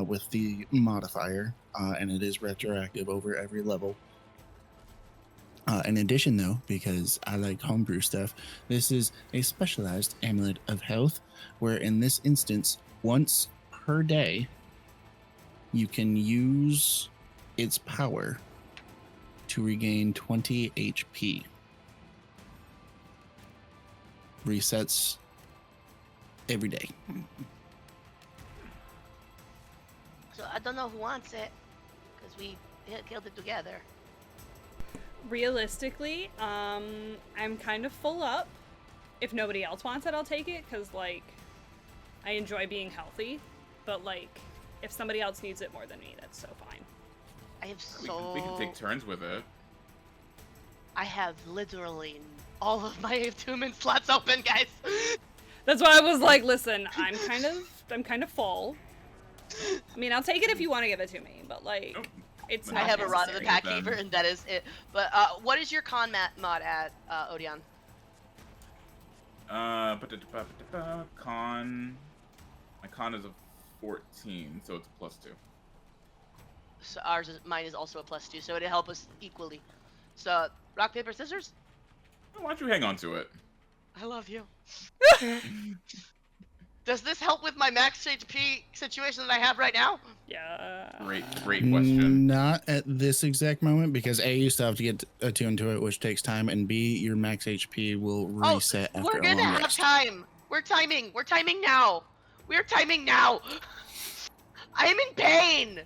with the modifier. And it is retroactive over every level. In addition, though, because I like homebrew stuff, this is a specialized amulet of health, where in this instance, once per day, you can use its power to regain 20 HP. Resets every day. So I don't know who wants it, because we killed it together. Realistically, I'm kind of full up. If nobody else wants it, I'll take it, because, like, I enjoy being healthy. But, like, if somebody else needs it more than me, that's so fine. I have We can take turns with it. I have literally all of my attunement slots open, guys. That's why I was like, listen, I'm kind of full. I mean, I'll take it if you want to give it to me, but, like, Oh, it's I not have a Rod of the necessary. Pack Keeper, and that is it. But what is your con mod at, Odeon? Con. My con is a 14, so it's a +2. So mine is also a +2, so it'll help us equally. So rock paper scissors. Why don't you hang on to it? I love you. Does this help with my max HP situation that I have right now? Yeah. Great question. Not at this exact moment because A, you still have to get attuned to it, which takes time, and B, your max HP will reset Oh, after we're a gonna long have rest. time. We're timing. We're timing now. We're timing now. I am in pain.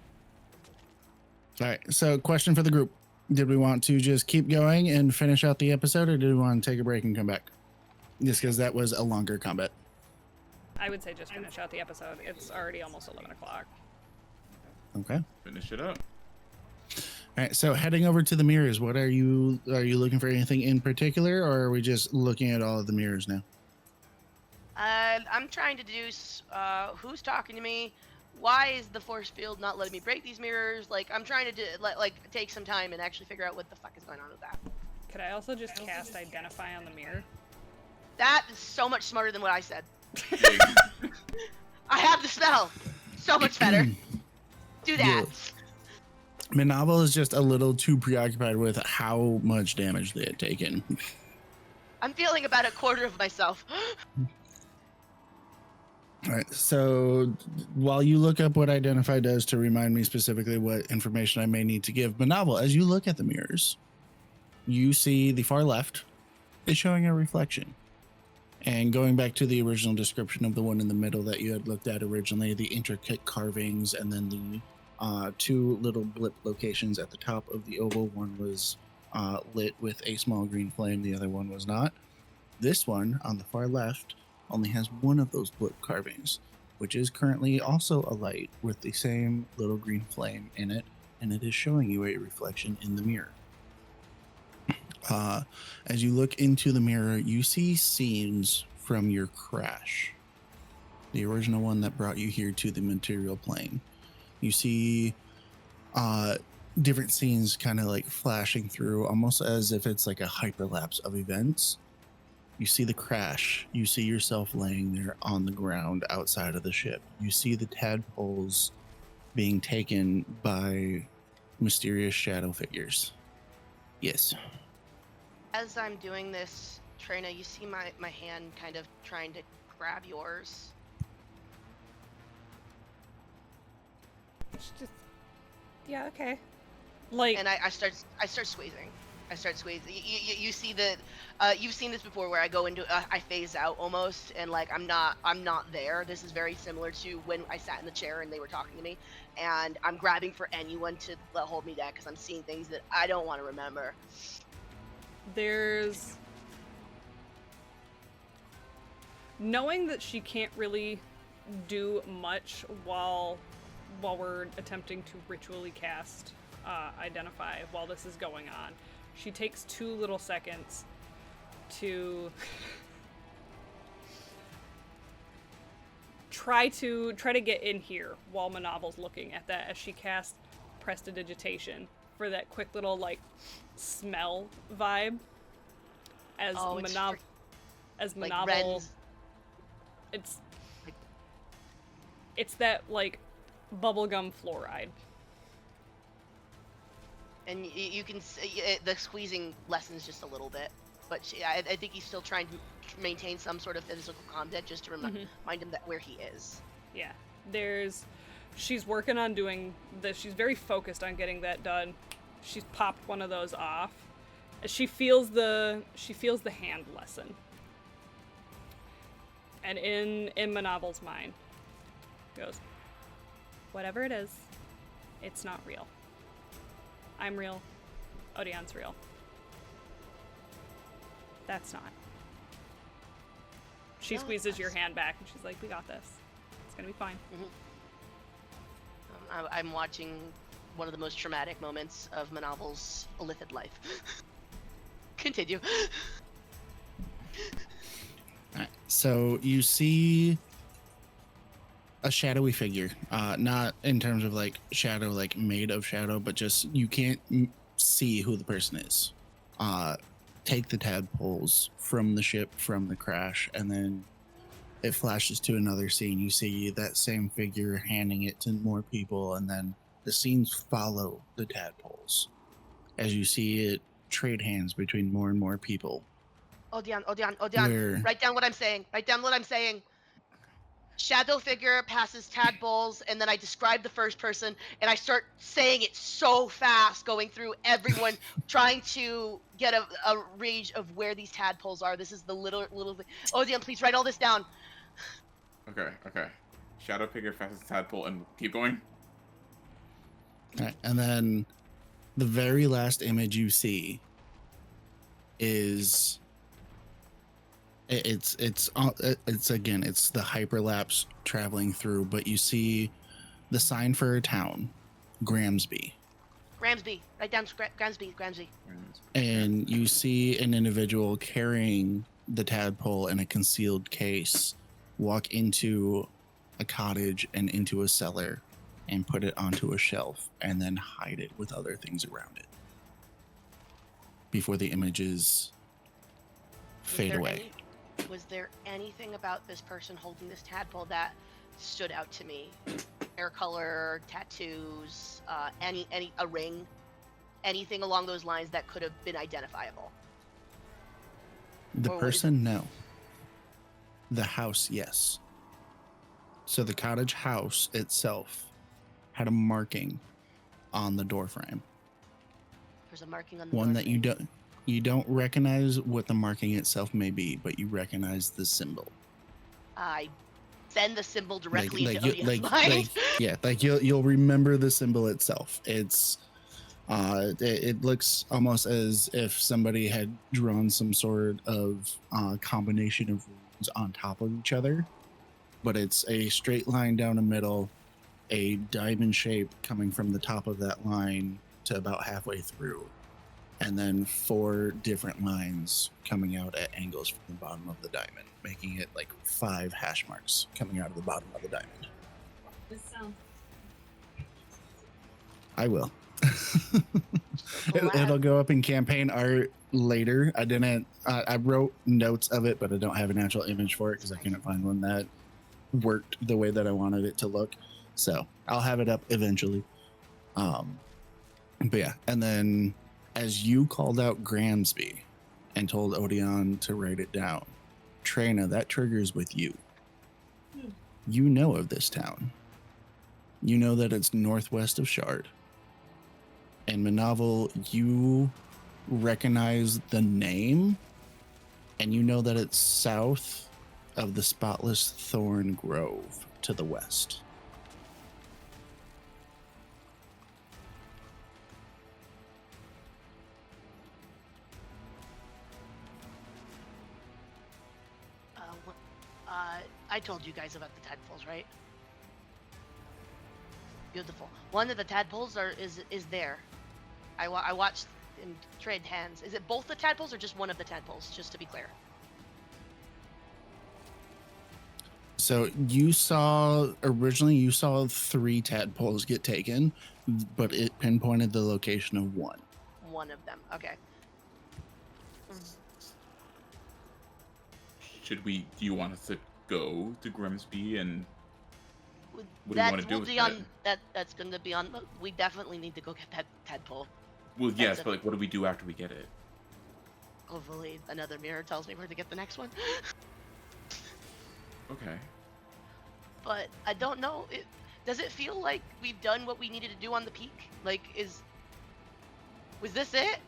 All right. So, question for the group: did we want to just keep going and finish out the episode, or did we want to take a break and come back? Just because that was a longer combat. I would say just finish out the episode. It's already almost 11 o'clock. Okay. Finish it up. All right. So, heading over to the mirrors, what are you looking for anything in particular, or are we just looking at all of the mirrors now? I'm trying to deduce who's talking to me. Why is the force field not letting me break these mirrors? Like, I'm trying to take some time and actually figure out what the fuck is going on with that. Could I also just cast Identify on the mirror? That is so much smarter than what I said. I have the spell. So much better. Do that. Yeah. Monoval is just a little too preoccupied with how much damage they had taken. I'm feeling about a quarter of myself. All right. So while you look up what Identify does to remind me specifically what information I may need to give Monoval, as you look at the mirrors, you see the far left is showing a reflection. And going back to the original description of the one in the middle that you had looked at originally, the intricate carvings and then the two little blip locations at the top of the oval. One was lit with a small green flame, the other one was not. This one on the far left only has one of those blip carvings, which is currently also alight with the same little green flame in it, and it is showing you a reflection in the mirror. As you look into the mirror, you see scenes from your crash, the original one that brought you here to the material plane. You see different scenes kind of like flashing through, almost as if it's like a hyperlapse of events. You see the crash. You see yourself laying there on the ground outside of the ship. You see the tadpoles being taken by mysterious shadow figures. Yes. As I'm doing this, Trina, you see my hand kind of trying to grab yours. It's just, yeah, okay. Like, And I start squeezing. I start squeezing. You see that you've seen this before where I go into I phase out almost, and like I'm not there. This is very similar to when I sat in the chair and they were talking to me, and I'm grabbing for anyone to hold me back because I'm seeing things that I don't want to remember. there's knowing that she can't really do much while we're attempting to ritually cast Identify while this is going on. She takes 2 little seconds to try to get in here while Monoval's looking at that as she casts Prestidigitation for that quick little like smell vibe. As It's like Monoval, Ren's, it's that like bubblegum fluoride. and you can see the squeezing lessens just a little bit, but I think he's still trying to maintain some sort of physical contact just to remind him that where he is. Yeah, she's working on doing this. She's very focused on getting that done. She's popped one of those off. She feels the hand lessen. And in Monoval's mind goes, whatever it is, it's not real. I'm real. Odion's real. That's not. She squeezes your hand back and she's like, we got this. It's gonna be fine. I'm watching one of the most traumatic moments of Monoval's illithid life. Continue. All right. So you see a shadowy figure, not in terms of like shadow, like made of shadow, but just you can't see who the person is. Take the tadpoles from the ship, from the crash, and then it flashes to another scene. You see that same figure handing it to more people, and then the scenes follow the tadpoles as you see it trade hands between more and more people. Odion. Where Write down what I'm saying. Shadow figure passes tadpoles, and then I describe the first person, and I start saying it so fast, going through everyone, trying to get a range of where these tadpoles are. This is the little thing. Odion, please write all this down. Okay. Shadow figure, fastest tadpole, and keep going. Right, and then the very last image you see is it's again, it's the hyperlapse traveling through, but you see the sign for a town, Gramsby, Gramsby. Write down Gramsby. and you see an individual carrying the tadpole in a concealed case walk into a cottage and into a cellar and put it onto a shelf and then hide it with other things around it before the images fade away. Was there anything about this person holding this tadpole that stood out to me? Hair color, tattoos, a ring, anything along those lines that could have been identifiable? The Or was person, no. The house, yes. So the cottage house itself had a marking on the door frame. There's a marking on the One door that frame. you don't recognize what the marking itself may be, but you recognize the symbol. I send the symbol directly into you- Odion's mind. you'll remember the symbol itself. It's it looks almost as if somebody had drawn some sort of combination of runes on top of each other, but it's a straight line down the middle, a diamond shape coming from the top of that line to about halfway through, and then 4 different lines coming out at angles from the bottom of the diamond, making it like 5 hash marks coming out of the bottom of the diamond. This sounds. I will. It'll go up in campaign art later. I wrote notes of it, but I don't have an actual image for it because I couldn't find one that worked the way that I wanted it to look. So I'll have it up eventually. But yeah, and then as you called out Gramsby and told Odion to write it down, Trina, that triggers with you. You know of this town. You know that it's northwest of Shard. And Monoval, you recognize the name, and you know that it's south of the Spotless Thorn Grove to the west. I told you guys about the tadpoles, right? Beautiful. One of the tadpoles is there. I watched him trade hands. Is it both the tadpoles or just one of the tadpoles? Just to be clear. So originally you saw 3 tadpoles get taken, but it pinpointed the location of one. One of them. Okay. Do you want us to go to Grimsby and what do you That want to do will with be on. That's going to be on. We definitely need to go get that tadpole. Well, yes, but like, what do we do after we get it? Hopefully, another mirror tells me where to get the next one. Okay. But I don't know. Does it feel like we've done what we needed to do on the peak? Like, was this it?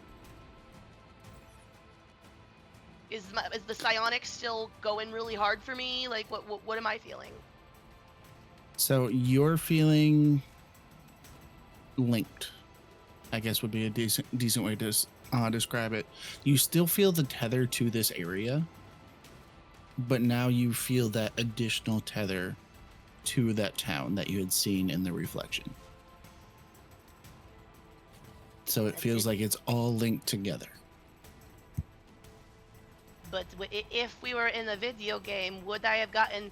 Is the psionics still going really hard for me? Like, what am I feeling? So you're feeling linked, I guess would be a decent way to describe it. You still feel the tether to this area, but now you feel that additional tether to that town that you had seen in the reflection. So it feels like it's all linked together. But if we were in a video game, would I have gotten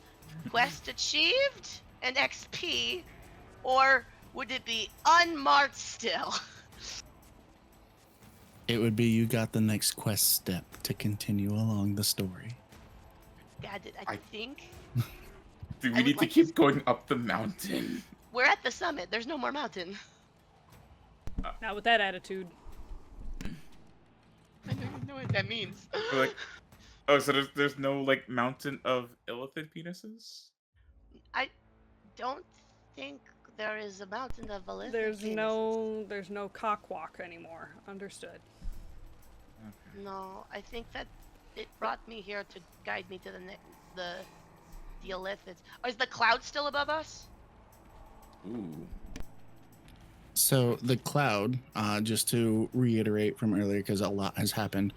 quest achieved and XP, or would it be unmarked still? It would be you got the next quest step to continue along the story. God, I think Do I we would need to like keep going up the mountain? we're at the summit. There's no more mountain. Not with that attitude. I don't even know what that means. We're like, Oh, so there's no like mountain of illithid penises? I don't think there is a mountain of Elithic penises. There's no cockwalk anymore. Understood. Okay. No, I think that it brought me here to guide me to the Elithids. Oh, is the cloud still above us? Ooh. So the cloud, just to reiterate from earlier, because a lot has happened.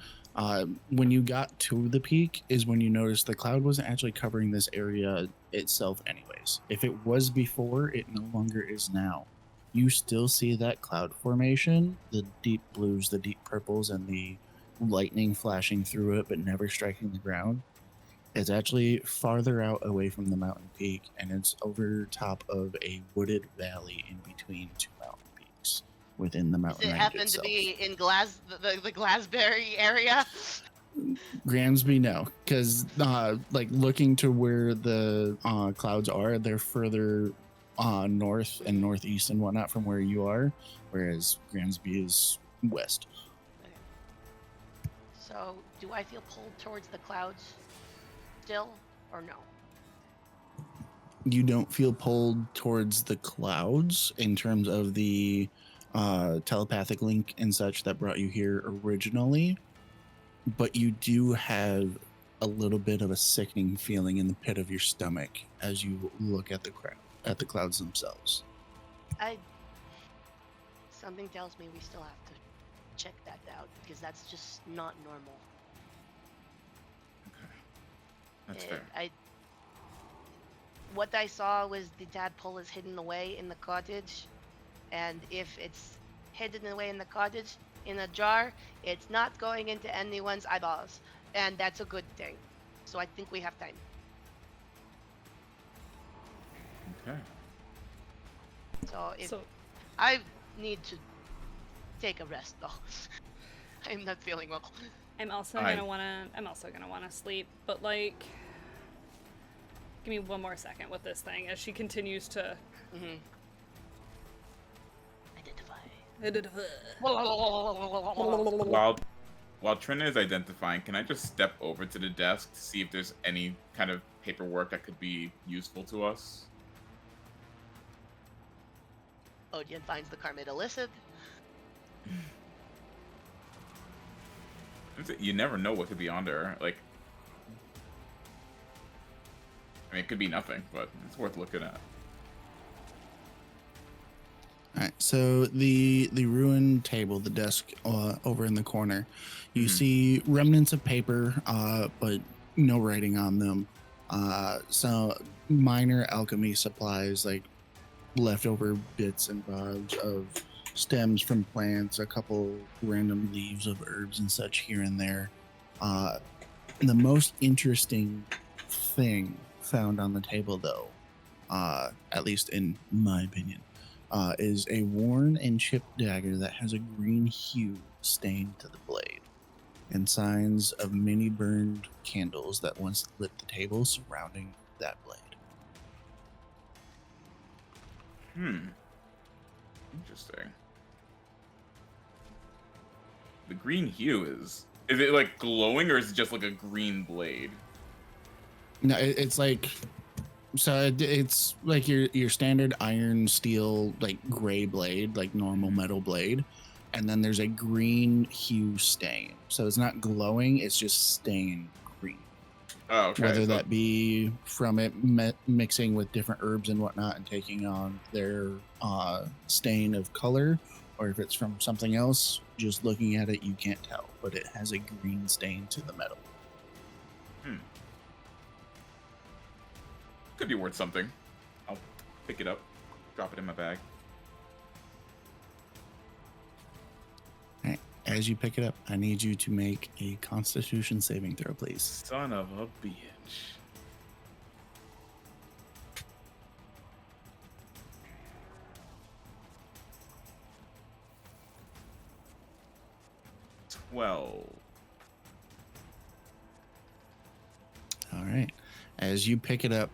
When you got to the peak, is when you noticed the cloud wasn't actually covering this area itself, anyways. If it was before, it no longer is now. You still see that cloud formation, the deep blues, the deep purples, and the lightning flashing through it, but never striking the ground. It's actually farther out away from the mountain peak, and it's over top of a wooded valley in between two mountain peaks within the Does mountain it range happen itself. to be in the Glasbury area? Gramsby, no, because like looking to where the clouds are, they're further north and northeast and whatnot from where you are, whereas Gramsby is west. So, do I feel pulled towards the clouds still, or no? You don't feel pulled towards the clouds in terms of the telepathic link and such that brought you here originally, but you do have a little bit of a sickening feeling in the pit of your stomach as you look at the clouds themselves. Something tells me we still have to check that out, because that's just not normal. Okay. That's fair. What I saw was the tadpole is hidden away in the cottage, and if it's hidden away in the cottage in a jar, it's not going into anyone's eyeballs, and that's a good thing. So I think we have time. Okay. So I need to take a rest though. I'm not feeling well. I'm also gonna wanna sleep, but like, give me one more second with this thing as she continues to Identify. While Trina is identifying, can I just step over to the desk to see if there's any kind of paperwork that could be useful to us? Odian finds the Carmid illicit. You never know what could be on there. Like, I mean, it could be nothing, but it's worth looking at. All right, so the ruined table, the desk over in the corner, you see remnants of paper, but no writing on them. So minor alchemy supplies, like leftover bits and bobs of stems from plants, a couple random leaves of herbs and such here and there. The most interesting thing found on the table, though, at least in my opinion, is a worn and chipped dagger that has a green hue stained to the blade, and signs of many burned candles that once lit the table surrounding that blade. Interesting. The green hue is it like glowing, or is it just like a green blade? No, it's like, so it's like your standard iron steel, like gray blade, like normal metal blade, and then there's a green hue stain. So it's not glowing, it's just stained green. Oh, okay. Whether that be from it mixing with different herbs and whatnot and taking on their stain of color, or if it's from something else, just looking at it, you can't tell, but it has a green stain to the metal. Could be worth something. I'll pick it up, drop it in my bag. All right. As you pick it up, I need you to make a Constitution saving throw, please. Son of a bitch. Well. All right. As you pick it up,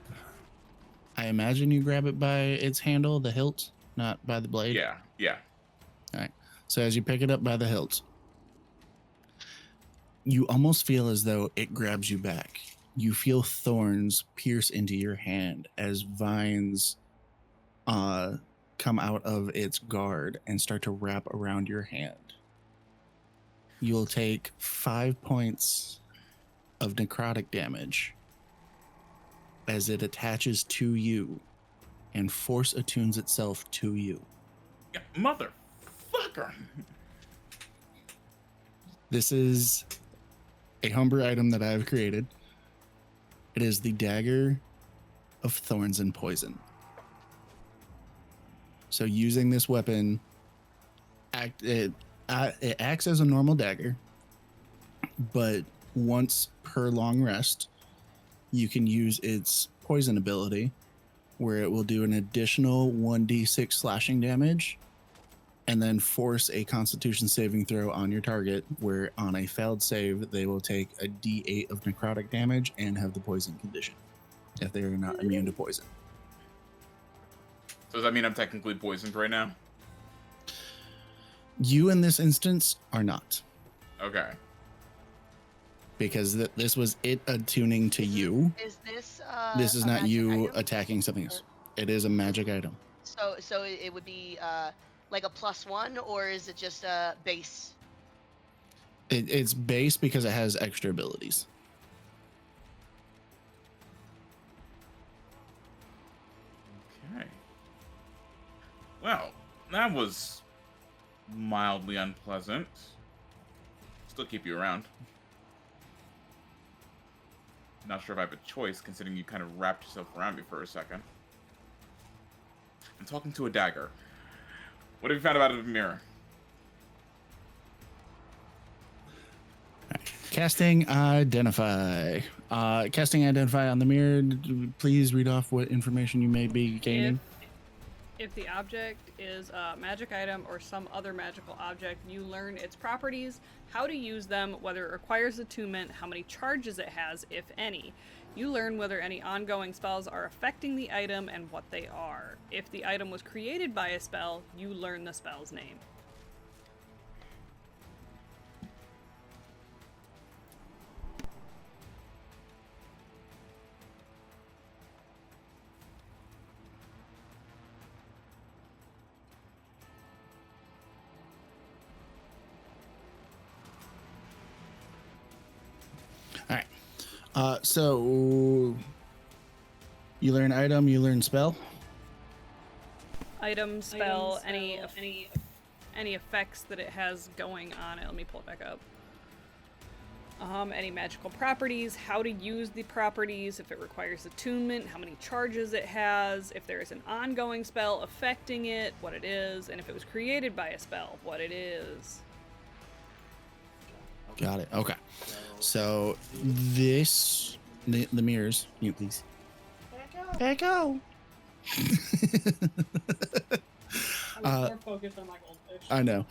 I imagine you grab it by its handle, the hilt, not by the blade. Yeah. All right. So as you pick it up by the hilt, You almost feel as though it grabs you back. You feel thorns pierce into your hand as vines come out of its guard and start to wrap around your hand. You'll take 5 points of necrotic damage as it attaches to you and force attunes itself to you. Yeah, motherfucker. This is a homebrew item that I have created. It is the Dagger of Thorns and Poison. So using this weapon, it acts as a normal dagger, but once per long rest, you can use its poison ability, where it will do an additional 1d6 slashing damage, and then force a Constitution saving throw on your target, where on a failed save, they will take a d8 of necrotic damage and have the poison condition, if they are not immune to poison. So does that mean I'm technically poisoned right now? You, in this instance, are not. Okay. Because this was it attuning to you. Is this This is a not magic you item? attacking something else. It is a magic item. So it would be like a +1, or is it just a base? It's base because it has extra abilities. Okay. Well, that was mildly unpleasant. Still keep you around. Not sure if I have a choice, considering you kind of wrapped yourself around me for a second. I'm talking to a dagger. What have you found about the mirror? Casting Identify. Casting Identify on the mirror. Please read off what information you may be gaining. If the object is a magic item or some other magical object, you learn its properties, how to use them, whether it requires attunement, how many charges it has, if any. You learn whether any ongoing spells are affecting the item and what they are. If the item was created by a spell, you learn the spell's name. All right. So you learn item, you learn spell. Item, spell, any effects that it has going on it. Let me pull it back up. Any magical properties, how to use the properties, if it requires attunement, how many charges it has, if there is an ongoing spell affecting it, what it is, and if it was created by a spell, what it is. Got it. Okay. So this, the mirrors, you please. Echo. I was more focused on my goldfish. I know.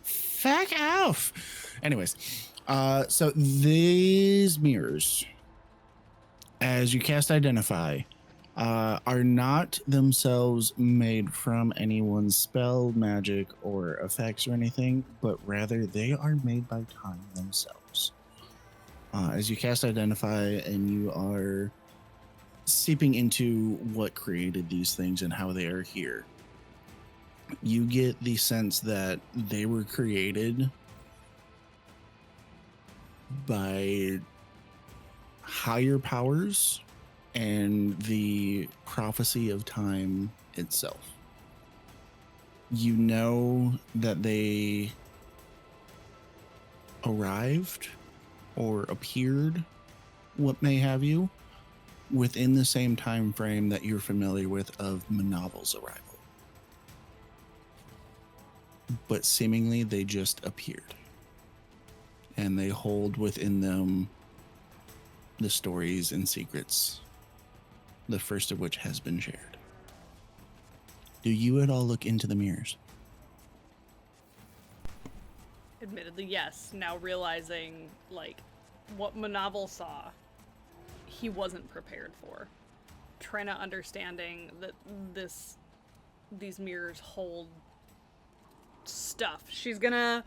Fuck off. Anyways, so these mirrors, as you cast Identify, are not themselves made from anyone's spell, magic, or effects or anything, but rather they are made by time themselves. As you cast Identify and you are seeping into what created these things and how they are here, you get the sense that they were created by higher powers and the prophecy of time itself. You know that they arrived or appeared, what may have you, within the same time frame that you're familiar with of Monoval's arrival. But seemingly they just appeared. And they hold within them the stories and secrets, the first of which has been shared. Do you at all look into the mirrors? Admittedly, yes. Now realizing, like, what Monoval saw, he wasn't prepared for. Trina understanding that these mirrors hold stuff. She's gonna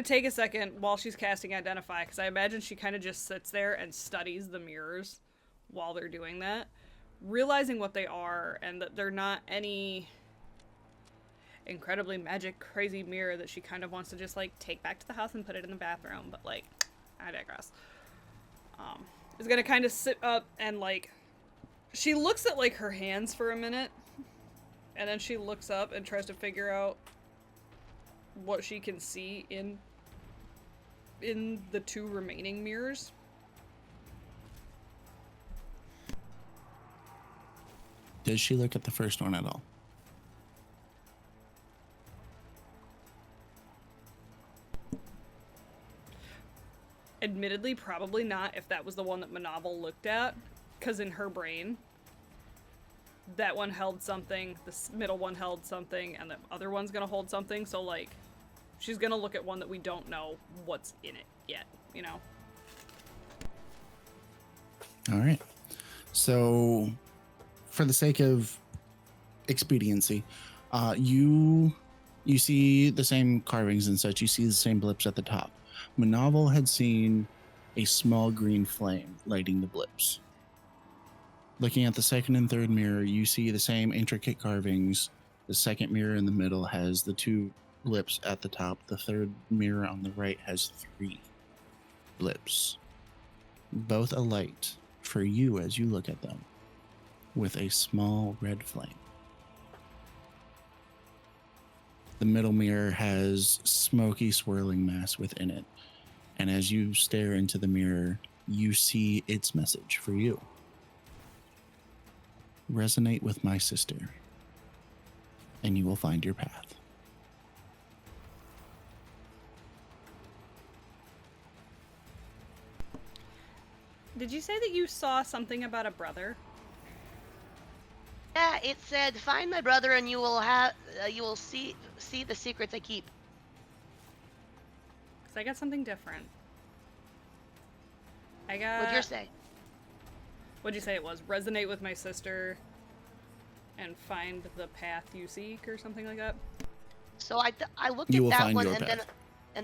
take a second while she's casting Identify, because I imagine she kind of just sits there and studies the mirrors while they're doing that, realizing what they are and that they're not any incredibly magic crazy mirror that she kind of wants to just like take back to the house and put it in the bathroom. But like, I digress. Is gonna kind of sit up and like, she looks at like her hands for a minute, and then she looks up and tries to figure out what she can see in the 2 remaining mirrors. Does she look at the first one at all? Admittedly, probably not if that was the one that Monoval looked at, because in her brain, that one held something, the middle one held something, and the other one's gonna hold something, so like, she's gonna look at one that we don't know what's in it yet, you know? All right. So, for the sake of expediency, you see the same carvings and such. You see the same blips at the top. Monoval had seen a small green flame lighting the blips. Looking at the second and third mirror, you see the same intricate carvings. The second mirror in the middle has the 2 blips at the top. The third mirror on the right has 3 blips. Both alight for you as you look at them, with a small red flame. The middle mirror has smoky swirling mass within it, and as you stare into the mirror, you see its message for you. Resonate with my sister, and you will find your path. Did you say that you saw something about a brother? Yeah, it said, "Find my brother, and you will see the secrets I keep." Because I got something different. I got... What'd yours say? What'd you say it was? Resonate with my sister and find the path you seek, or something like that? So I looked You at will that find one, your and path.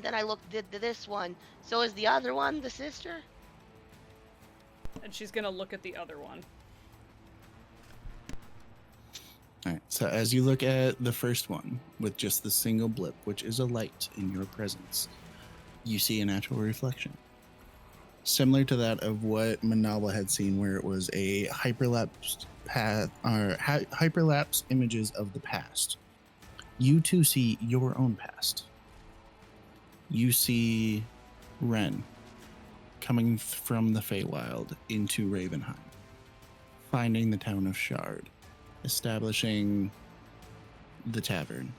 then I looked at this one. So is the other one the sister? And she's gonna look at the other one. All right, so as you look at the first one with just the single blip, which is a light in your presence, you see a natural reflection. Similar to that of what Monoval had seen, where it was a hyperlapsed path, or hyperlapse images of the past. You too see your own past. You see Ren coming from the Feywild into Ravenheim, finding the town of Shard, establishing the tavern,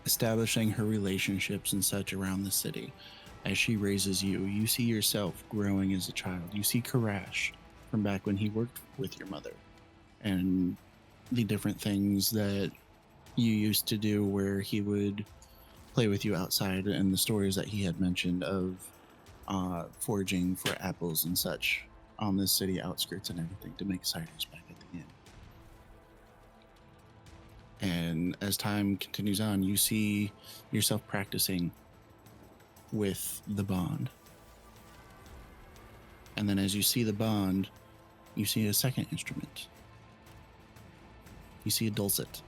establishing her relationships and such around the city. As she raises you, you see yourself growing as a child. You see Karash from back when he worked with your mother, and the different things that you used to do where he would play with you outside, and the stories that he had mentioned of foraging for apples and such on the city outskirts and everything to make ciders back at the inn. And as time continues on, you see yourself practicing with the bond. And then as you see the bond, you see a second instrument. You see a dulcet.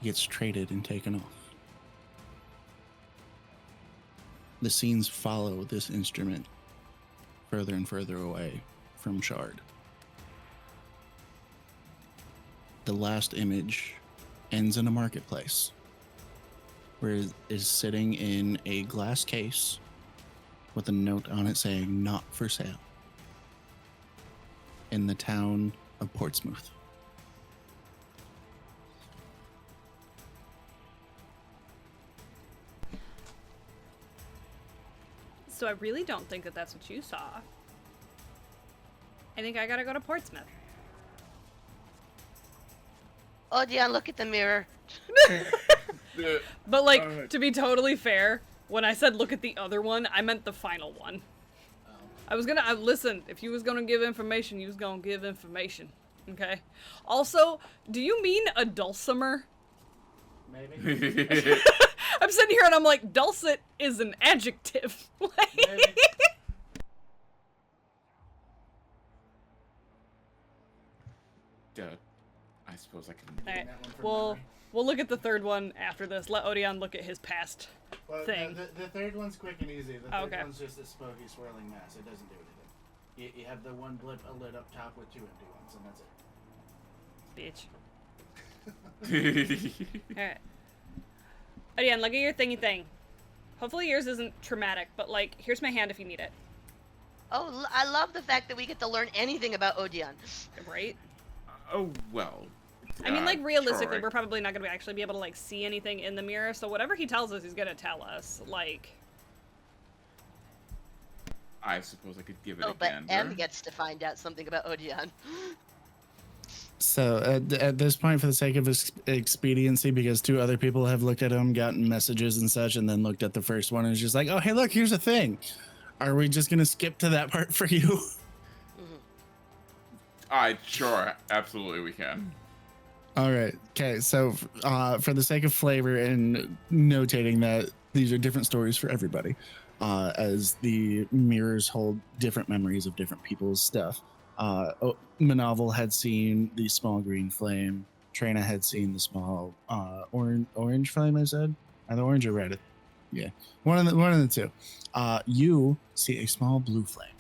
It gets traded and taken off. The scenes follow this instrument further and further away from Shard. The last image ends in a marketplace, where it is sitting in a glass case with a note on it saying "Not for sale" in the town of Portsmouth. So I really don't think that that's what you saw. I think I gotta go to Portsmouth. Oh, yeah, look at the mirror. But like, Alright. to be totally fair, when I said look at the other one, I meant the final one. I was gonna, listen, if you was gonna give information, you was gonna give information, okay? Also, do you mean a dulcimer? Maybe. I'm sitting here and I'm like, dulcet is an adjective. Maybe. Dude, I suppose I can. Alright, That one from we'll memory. we'll look at the third one after this. Let Odeon look at his past. Well, thing. The third one's quick and easy. The Oh, third okay. one's just a smoky, swirling mass. It doesn't do anything. You have the one blip lit up top with 2 empty ones, and that's it. Bitch. Alright. Odeon, look at your thingy thing. Hopefully yours isn't traumatic, but like, here's my hand if you need it. Oh, I love the fact that we get to learn anything about Odeon. Right? Oh well. I mean, like, realistically, sure. we're probably not going to actually be able to, like, see anything in the mirror, so whatever he tells us, he's going to tell us. Like... I suppose I could give it Oh, a but gander. M gets to find out something about Odeon. So at this point, for the sake of expediency, because 2 other people have looked at him, gotten messages and such, and then looked at the first one and is just like, oh, hey, look, here's a thing. Are we just going to skip to that part for you? Sure, absolutely we can. All right. Okay. So for the sake of flavor and notating that these are different stories for everybody, as the mirrors hold different memories of different people's stuff. Monoval had seen the small green flame. Trina had seen the small orange flame. I said, either orange or red. Yeah, one of the 2. You see a small blue flame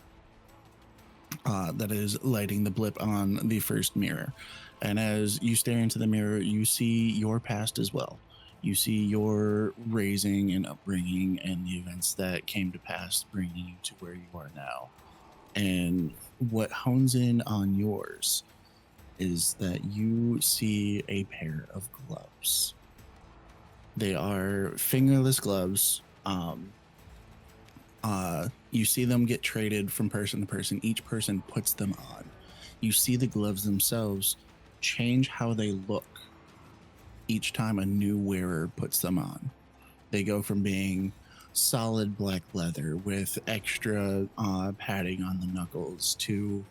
that is lighting the blip on the first mirror. And as you stare into the mirror, you see your past as well. You see your raising and upbringing and the events that came to pass, bringing you to where you are now. And what hones in on yours is that you see a pair of gloves. They are fingerless gloves. You see them get traded from person to person. Each person puts them on. You see the gloves themselves change how they look each time a new wearer puts them on. They go from being solid black leather with extra padding on the knuckles to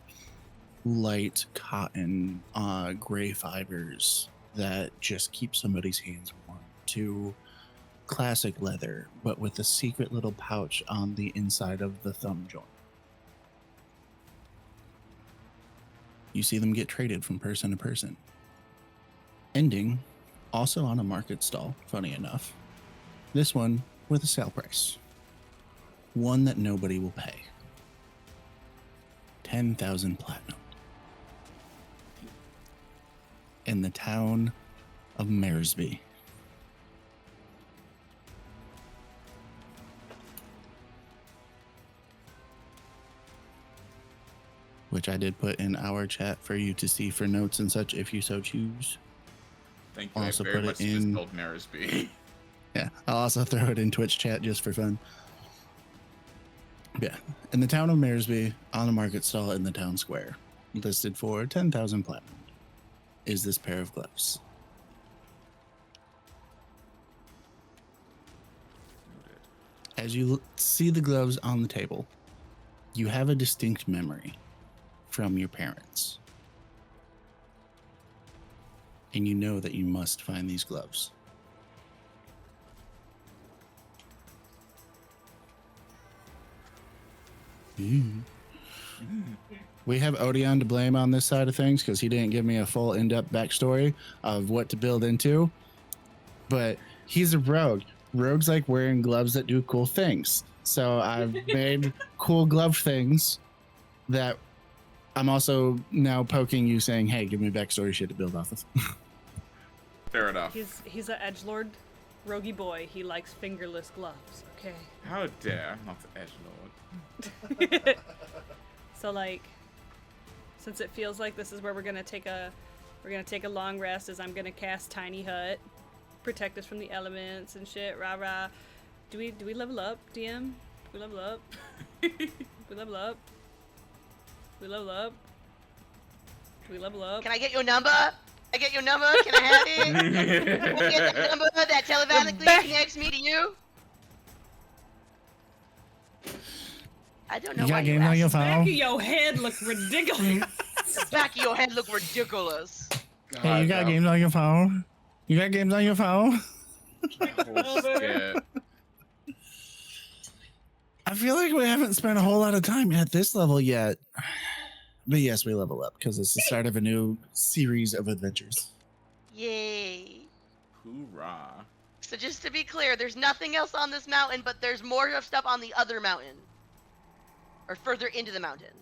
light cotton gray fibers that just keep somebody's hands warm to classic leather but with a secret little pouch on the inside of the thumb joint. You see them get traded from person to person, ending also on a market stall, funny enough. This one with a sale price. One that nobody will pay. 10,000 platinum. In the town of Maresby. Which I did put in our chat for you to see for notes and such if you so choose. Thank you. Also I very put much it in- misspelled Maresby. Yeah, I'll also throw it in Twitch chat just for fun. Yeah, in the town of Maresby, on a market stall in the town square, listed for 10,000 platinum, is this pair of gloves. As you see the gloves on the table, you have a distinct memory from your parents. And you know that you must find these gloves. We have Odeon to blame on this side of things because he didn't give me a full in-depth backstory of what to build into. But he's a rogue. Rogues like wearing gloves that do cool things. So I've made cool glove things that I'm also now poking you saying, hey, give me backstory shit to build off of. Fair enough. He's a edgelord, roguey boy. He likes fingerless gloves. Okay. How dare not the edgelord. So like, since it feels like this is where we're gonna take a long rest, as I'm gonna cast Tiny Hut, protect us from the elements and shit. Rah rah. Do we level up, DM? Do we level up? We level up. We level up. Do we level up? Can I get your number? I get your number? Can I have it? Can I get that number that telepathically connects me to you? I don't know You why got you games on your asked. Back phone? of your head looks ridiculous. The back of your head look ridiculous. Hey, you got games on your phone? You got games on your phone? Oh, shit. I feel like we haven't spent a whole lot of time at this level yet. But yes, we level up because it's the start of a new series of adventures. Yay. Hoorah. So just to be clear, there's nothing else on this mountain, but there's more of stuff on the other mountain. Or further into the mountain.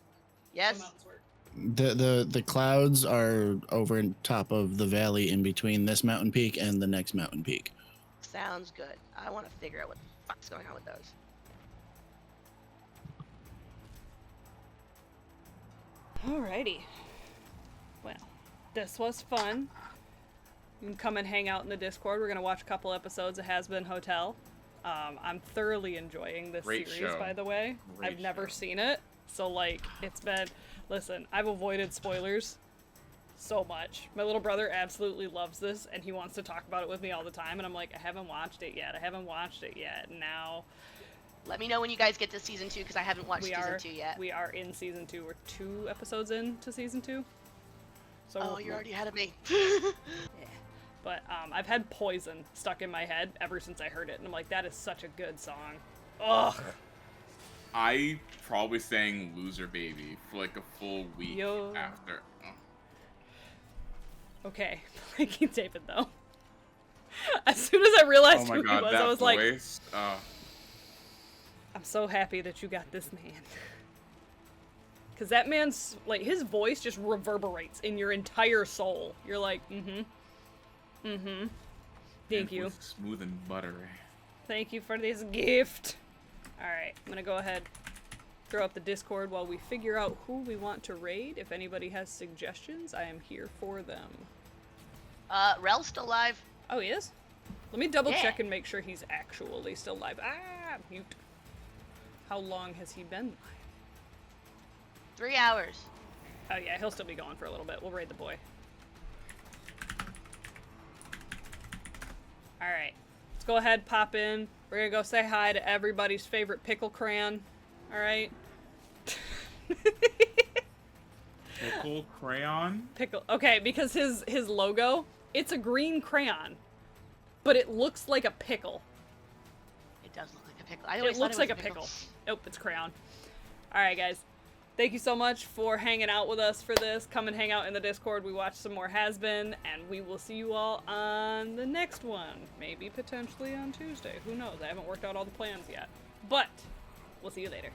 Yes? The mountains work. The clouds are over on top of the valley in between this mountain peak and the next mountain peak. Sounds good. I want to figure out what the fuck's going on with those. Alrighty. Well, this was fun. You can come and hang out in the Discord. We're gonna watch a couple episodes of Has Been Hotel. I'm thoroughly enjoying this Great series, show. by the way. Great I've never show. seen it, so like it's been. Listen, I've avoided spoilers so much. My little brother absolutely loves this, and he wants to talk about it with me all the time. And I'm like, I haven't watched it yet. I haven't watched it yet. Now Let me know when you guys get to season 2 because I haven't watched season 2 yet. we are in season 2. We're 2 episodes into season 2. So Oh, you're already ahead of me. yeah. But I've had Poison stuck in my head ever since I heard it, and I'm like, that is such a good song. Ugh. I probably sang Loser Baby for like a full week Yo. after. Okay, thank you, David. Though, as soon as I realized Oh my who god, he was, that I was like, voice. I'm so happy that you got this man. Because that man's, like, his voice just reverberates in your entire soul. You're like, thank and you. was smooth and buttery. Thank you for this gift. Alright, I'm gonna go ahead, throw up the Discord while we figure out who we want to raid. If anybody has suggestions, I am here for them. Rel's still alive. Oh, he is? Let me double check Yeah. and make sure he's actually still live. Ah, mute. How long has he been live? 3 hours. Oh yeah, he'll still be going for a little bit. We'll raid the boy. Alright. Let's go ahead, pop in. We're gonna go say hi to everybody's favorite pickle crayon. Alright? Pickle crayon? Pickle. Okay, because his logo, it's a green crayon. But it looks like a pickle. It does look like a pickle. I always It thought looks was like a pickle. Nope, it's crayon. Alright, guys. Thank you so much for hanging out with us for this. Come and hang out in the Discord. We watch some more Has Been, and we will see you all on the next one. Maybe potentially on Tuesday. Who knows? I haven't worked out all the plans yet. But we'll see you later.